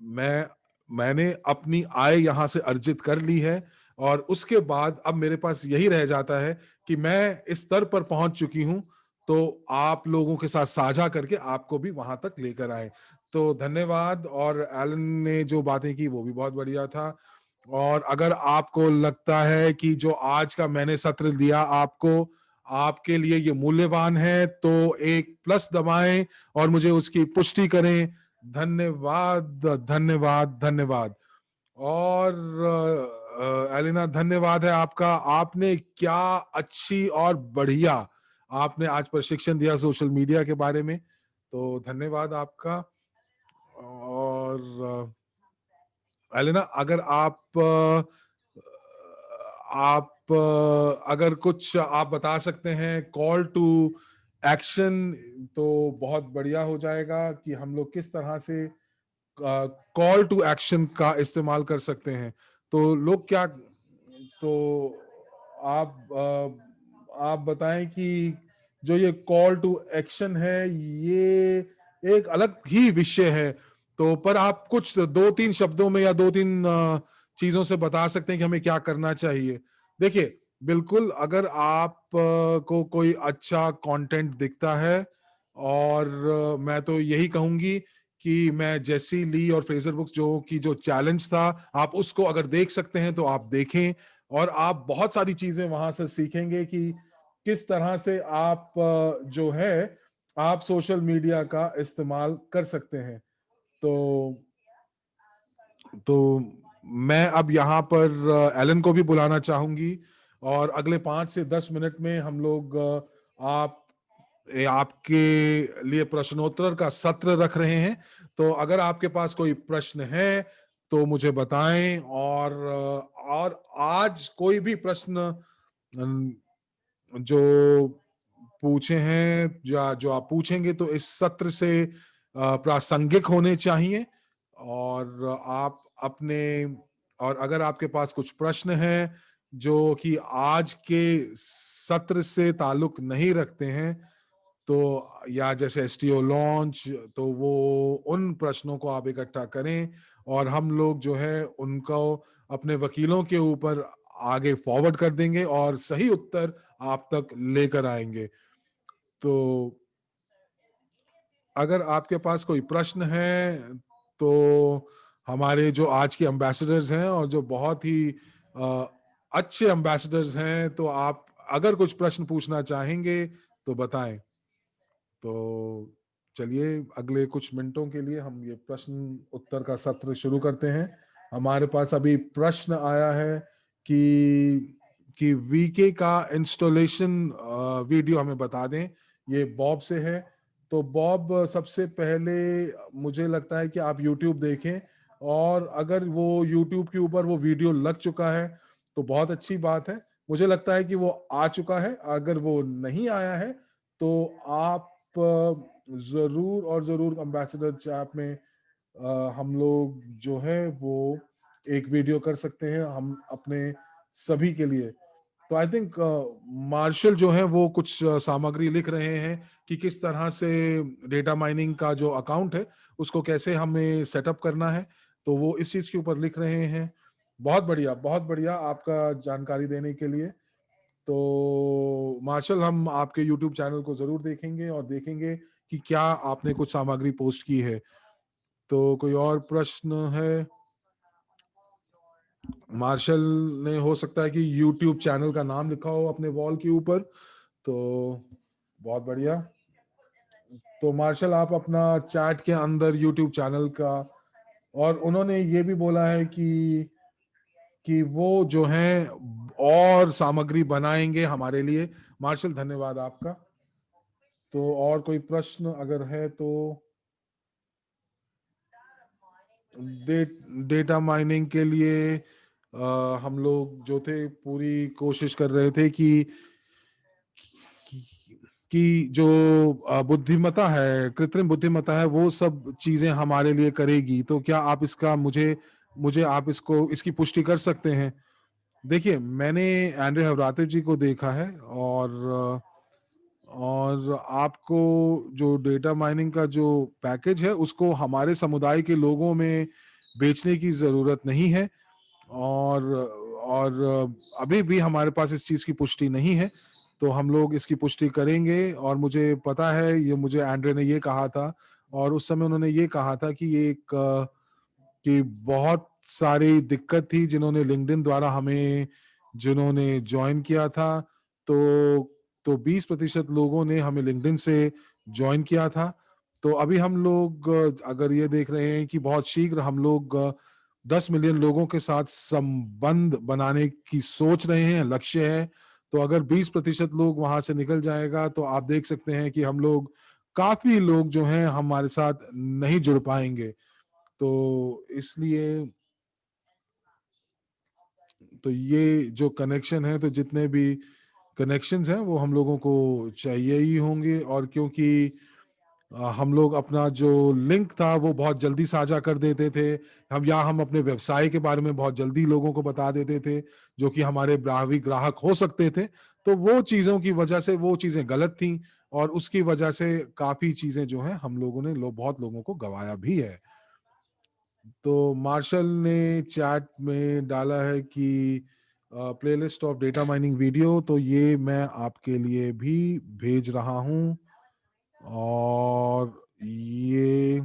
मैं मैंने अपनी आय यहाँ से अर्जित कर ली है और उसके बाद अब मेरे पास यही रह जाता है कि मैं इस स्तर पर पहुंच चुकी हूँ, तो आप लोगों के साथ साझा करके आपको भी वहां तक लेकर आए। तो धन्यवाद। और एलन ने जो बातें की वो भी बहुत बढ़िया था। और अगर आपको लगता है कि जो आज का मैंने सत्र दिया आपको, आपके लिए ये मूल्यवान है, तो एक प्लस दबाएं और मुझे उसकी पुष्टि करें। धन्यवाद, धन्यवाद, धन्यवाद। और एलिना, धन्यवाद है आपका। आपने क्या अच्छी और बढ़िया आपने आज प्रशिक्षण दिया सोशल मीडिया के बारे में, तो धन्यवाद आपका। और एलिना, अगर अगर कुछ आप बता सकते हैं कॉल टू एक्शन, तो बहुत बढ़िया हो जाएगा कि हम लोग किस तरह से कॉल टू एक्शन का इस्तेमाल कर सकते हैं। तो लोग क्या, तो आप बताएं कि जो ये कॉल टू एक्शन है ये एक अलग ही विषय है, तो पर आप कुछ 2-3 शब्दों में या 2-3 चीजों से बता सकते हैं कि हमें क्या करना चाहिए। देखिए, बिल्कुल, अगर आप को कोई अच्छा कंटेंट दिखता है, और मैं तो यही कहूंगी कि मैं जेसी ली और फ्रेजर बुक्स जो की जो चैलेंज था, आप उसको अगर देख सकते हैं तो आप देखें। और आप बहुत सारी चीजें वहां से सीखेंगे कि किस तरह से आप जो है आप सोशल मीडिया का इस्तेमाल कर सकते हैं। तो तो मैं अब यहाँ पर एलन को भी बुलाना चाहूंगी, और अगले 5 से 10 मिनट में हम लोग आपके लिए प्रश्नोत्तर का सत्र रख रहे हैं। तो अगर आपके पास कोई प्रश्न है तो मुझे बताएं। और आज कोई भी प्रश्न जो पूछे हैं या जो आप पूछेंगे तो इस सत्र से प्रासंगिक होने चाहिए। और आप अपने और अगर आपके पास कुछ प्रश्न हैं जो कि आज के सत्र से ताल्लुक नहीं रखते हैं, तो या जैसे एसटीओ लॉन्च, तो वो उन प्रश्नों को आप इकट्ठा करें और हम लोग जो है उनको अपने वकीलों के ऊपर आगे फॉरवर्ड कर देंगे और सही उत्तर आप तक लेकर आएंगे। तो अगर आपके पास कोई प्रश्न है तो हमारे जो आज के एम्बेसडर्स हैं और जो बहुत ही अ, अच्छे एम्बेसडर्स हैं, तो आप अगर कुछ प्रश्न पूछना चाहेंगे तो बताएं। तो चलिए, अगले कुछ मिनटों के लिए हम ये प्रश्न उत्तर का सत्र शुरू करते हैं। हमारे पास अभी प्रश्न आया है कि वीके का इंस्टॉलेशन वीडियो हमें बता दें। ये बॉब से है। तो बॉब, सबसे पहले मुझे लगता है कि आप YouTube देखें, और अगर वो YouTube के ऊपर वो वीडियो लग चुका है तो बहुत अच्छी बात है। मुझे लगता है कि वो आ चुका है। अगर वो नहीं आया है तो आप जरूर और जरूर एम्बेसडर चैप में हम लोग जो है वो एक वीडियो कर सकते हैं हम अपने सभी के लिए। तो आई थिंक मार्शल जो है वो कुछ सामग्री लिख रहे हैं कि किस तरह से डेटा माइनिंग का जो अकाउंट है उसको कैसे हमें सेटअप करना है, तो वो इस चीज के ऊपर लिख रहे हैं। बहुत बढ़िया आपका जानकारी देने के लिए। तो मार्शल, हम आपके यूट्यूब चैनल को जरूर देखेंगे और देखेंगे कि क्या आपने कुछ सामग्री पोस्ट की है। तो कोई और प्रश्न है मार्शल ने? हो सकता है कि यूट्यूब चैनल का नाम लिखा हो अपने वॉल के ऊपर। तो बहुत बढ़िया। तो मार्शल, आप अपना चैट के अंदर यूट्यूब चैनल का, और उन्होंने ये भी बोला है कि वो जो है और सामग्री बनाएंगे हमारे लिए। मार्शल, धन्यवाद आपका। तो और कोई प्रश्न अगर है तो? डे, डेटा माइनिंग के लिए हम लोग जो थे पूरी कोशिश कर रहे थे कि जो बुद्धिमत्ता है, कृत्रिम बुद्धिमत्ता है, वो सब चीजें हमारे लिए करेगी। तो क्या आप इसका मुझे मुझे आप इसको इसकी पुष्टि कर सकते हैं? देखिए, मैंने एंड्रे हवरातिव जी को देखा है, और आपको जो डेटा माइनिंग का जो पैकेज है उसको हमारे समुदाय के लोगों में बेचने की जरूरत नहीं है। और अभी भी हमारे पास इस चीज की पुष्टि नहीं है। तो हम लोग इसकी पुष्टि करेंगे। और मुझे पता है, ये मुझे एंड्रे ने ये कहा था, और उस समय उन्होंने ये कहा था कि ये एक कि बहुत सारी दिक्कत थी जिन्होंने लिंक्डइन द्वारा हमें जिन्होंने ज्वाइन किया था। तो 20% लोगों ने हमें लिंक्डइन से ज्वाइन किया था। तो अभी हम लोग अगर ये देख रहे हैं कि बहुत शीघ्र हम लोग 10 मिलियन लोगों के साथ संबंध बनाने की सोच रहे हैं, लक्ष्य है। तो अगर 20% लोग वहां से निकल जाएगा तो आप देख सकते हैं कि हम लोग काफी लोग जो हैं हमारे साथ नहीं जुड़ पाएंगे। तो इसलिए तो ये जो कनेक्शन है, तो जितने भी कनेक्शंस हैं वो हम लोगों को चाहिए ही होंगे। और क्योंकि हम लोग अपना जो लिंक था वो बहुत जल्दी साझा कर देते थे, हम अपने व्यवसाय के बारे में बहुत जल्दी लोगों को बता देते थे, जो कि हमारे भावी ग्राहक हो सकते थे। तो वो चीजों की वजह से वो चीजें गलत थी, और उसकी वजह से काफी चीजें जो हैं हम लोगों ने बहुत लोगों को गवाया भी है। तो मार्शल ने चैट में डाला है कि playlist of data mining video, तो ये मैं आपके लिए भी भेज रहा हूं। और ये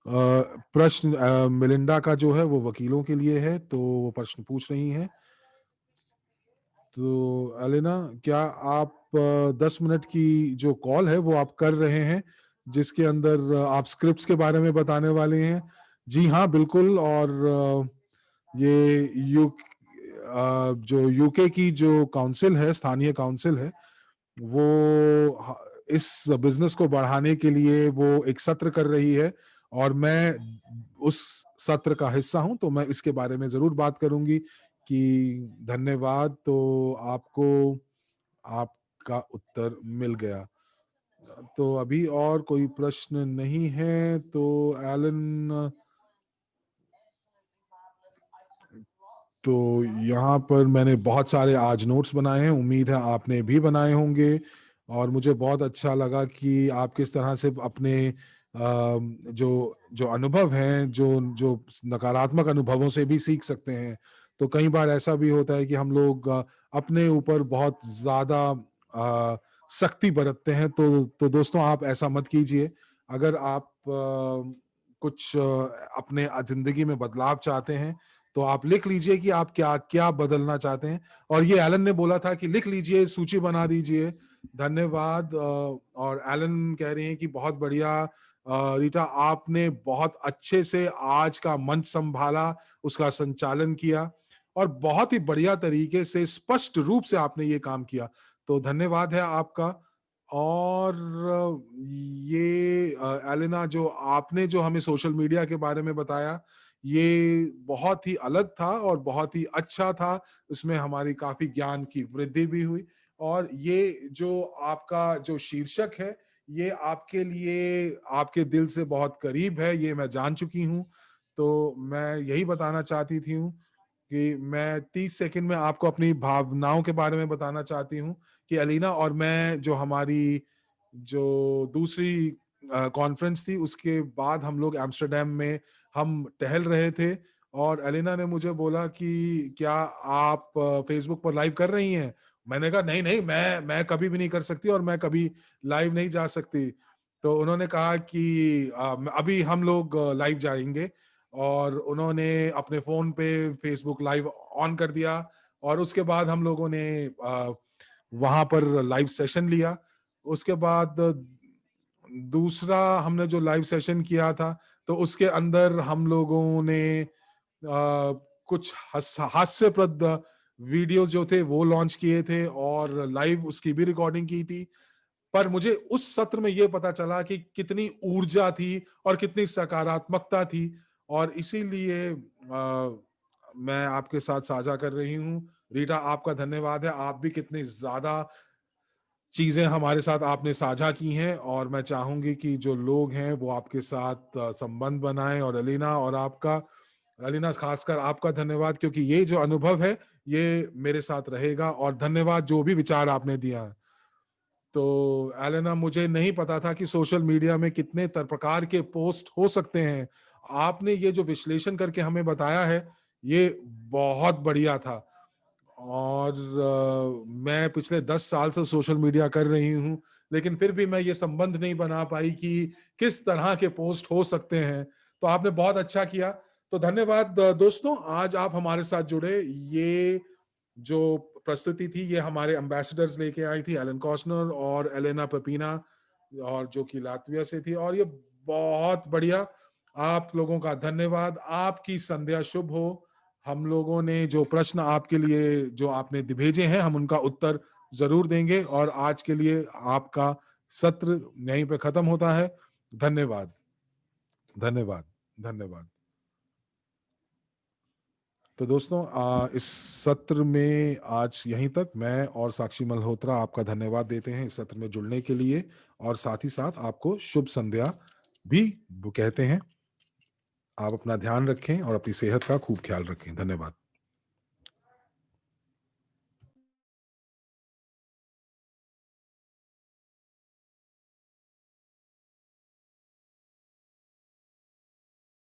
प्रश्न मिलिंडा का जो है वो वकीलों के लिए है, तो वो प्रश्न पूछ रही हैं। तो एलेना, क्या आप 10 मिनट की जो कॉल है वो आप कर रहे हैं, जिसके अंदर आप स्क्रिप्ट्स के बारे में बताने वाले हैं? जी हाँ, बिल्कुल। और ये जो यूके की जो काउंसिल है, स्थानीय काउंसिल है, वो इस बिजनेस को बढ़ाने के लिए वो एक सत्र कर रही है, और मैं उस सत्र का हिस्सा हूं। तो मैं इसके बारे में जरूर बात करूंगी कि धन्यवाद। तो आपको आपका उत्तर मिल गया। तो अभी और कोई प्रश्न नहीं है। तो एलन, तो यहाँ पर मैंने बहुत सारे आज नोट्स बनाए हैं, उम्मीद है आपने भी बनाए होंगे। और मुझे बहुत अच्छा लगा कि आप किस तरह से अपने जो जो अनुभव हैं, जो जो नकारात्मक अनुभवों से भी सीख सकते हैं। तो कई बार ऐसा भी होता है कि हम लोग अपने ऊपर बहुत ज्यादा सख्ती बरतते हैं। तो दोस्तों, आप ऐसा मत कीजिए। अगर आप कुछ अपने जिंदगी में बदलाव चाहते हैं, तो आप लिख लीजिए कि आप क्या क्या बदलना चाहते हैं। और ये एलन ने बोला था कि लिख लीजिए, सूची बना दीजिए। धन्यवाद। और एलन कह रहे हैं कि बहुत बढ़िया रीटा, आपने बहुत अच्छे से आज का मंच संभाला, उसका संचालन किया, और बहुत ही बढ़िया तरीके से स्पष्ट रूप से आपने ये काम किया। तो धन्यवाद है आपका। और ये एलिना, जो आपने जो हमें सोशल मीडिया के बारे में बताया, ये बहुत ही अलग था और बहुत ही अच्छा था। उसमें हमारी काफी ज्ञान की वृद्धि भी हुई। और ये जो आपका जो शीर्षक है, ये आपके लिए आपके दिल से बहुत करीब है, ये मैं जान चुकी हूँ। तो मैं यही बताना चाहती थी हूँ कि मैं 30 सेकंड में आपको अपनी भावनाओं के बारे में बताना चाहती हूँ कि अलीना और मैं जो हमारी जो दूसरी कॉन्फ्रेंस थी उसके बाद हम लोग एम्स्टर्डम में हम टहल रहे थे और अलीना ने मुझे बोला कि क्या आप फेसबुक पर लाइव कर रही हैं? मैंने कहा नहीं नहीं, मैं कभी भी नहीं कर सकती और मैं कभी लाइव नहीं जा सकती। तो उन्होंने कहा कि अभी हम लोग लाइव जाएंगे और उन्होंने अपने फोन पे फेसबुक लाइव ऑन कर दिया और उसके बाद हम लोगों ने वहां पर लाइव सेशन लिया। उसके बाद दूसरा हमने जो लाइव सेशन किया था तो उसके अंदर हम लोगों ने कुछ हास्यप्रद वीडियोस जो थे वो लॉन्च किए थे और लाइव उसकी भी रिकॉर्डिंग की थी। पर मुझे उस सत्र में यह पता चला कि कितनी ऊर्जा थी और कितनी सकारात्मकता थी और इसीलिए मैं आपके साथ साझा कर रही हूं। रीटा, आपका धन्यवाद है। आप भी कितनी ज्यादा चीजें हमारे साथ आपने साझा की हैं और मैं चाहूंगी कि जो लोग हैं वो आपके साथ संबंध बनाएं। और अलीना और आपका, अलीना खासकर आपका धन्यवाद, क्योंकि ये जो अनुभव है ये मेरे साथ रहेगा। और धन्यवाद जो भी विचार आपने दिया। तो एलेना, मुझे नहीं पता था कि सोशल मीडिया में कितने प्रकार के पोस्ट हो सकते हैं। आपने ये जो विश्लेषण करके हमें बताया है ये बहुत बढ़िया था। और मैं पिछले 10 साल से सोशल मीडिया कर रही हूँ लेकिन फिर भी मैं ये संबंध नहीं बना पाई कि किस तरह के पोस्ट हो सकते हैं। तो आपने बहुत अच्छा किया। तो धन्यवाद दोस्तों, आज आप हमारे साथ जुड़े। ये जो प्रस्तुति थी ये हमारे एम्बेसडर्स लेके आई थी, एलन कॉस्नर और एलेना पेपिना, और जो कि लातविया से थी। और ये बहुत बढ़िया। आप लोगों का धन्यवाद। आपकी संध्या शुभ हो। हम लोगों ने जो प्रश्न आपके लिए जो आपने भेजे हैं हम उनका उत्तर जरूर देंगे। और आज के लिए आपका सत्र यहीं पे खत्म होता है। धन्यवाद, धन्यवाद, धन्यवाद। तो दोस्तों, इस सत्र में आज यहीं तक। मैं और साक्षी मल्होत्रा आपका धन्यवाद देते हैं इस सत्र में जुड़ने के लिए और साथ ही साथ आपको शुभ संध्या भी वो कहते हैं। आप अपना ध्यान रखें और अपनी सेहत का खूब ख्याल रखें। धन्यवाद।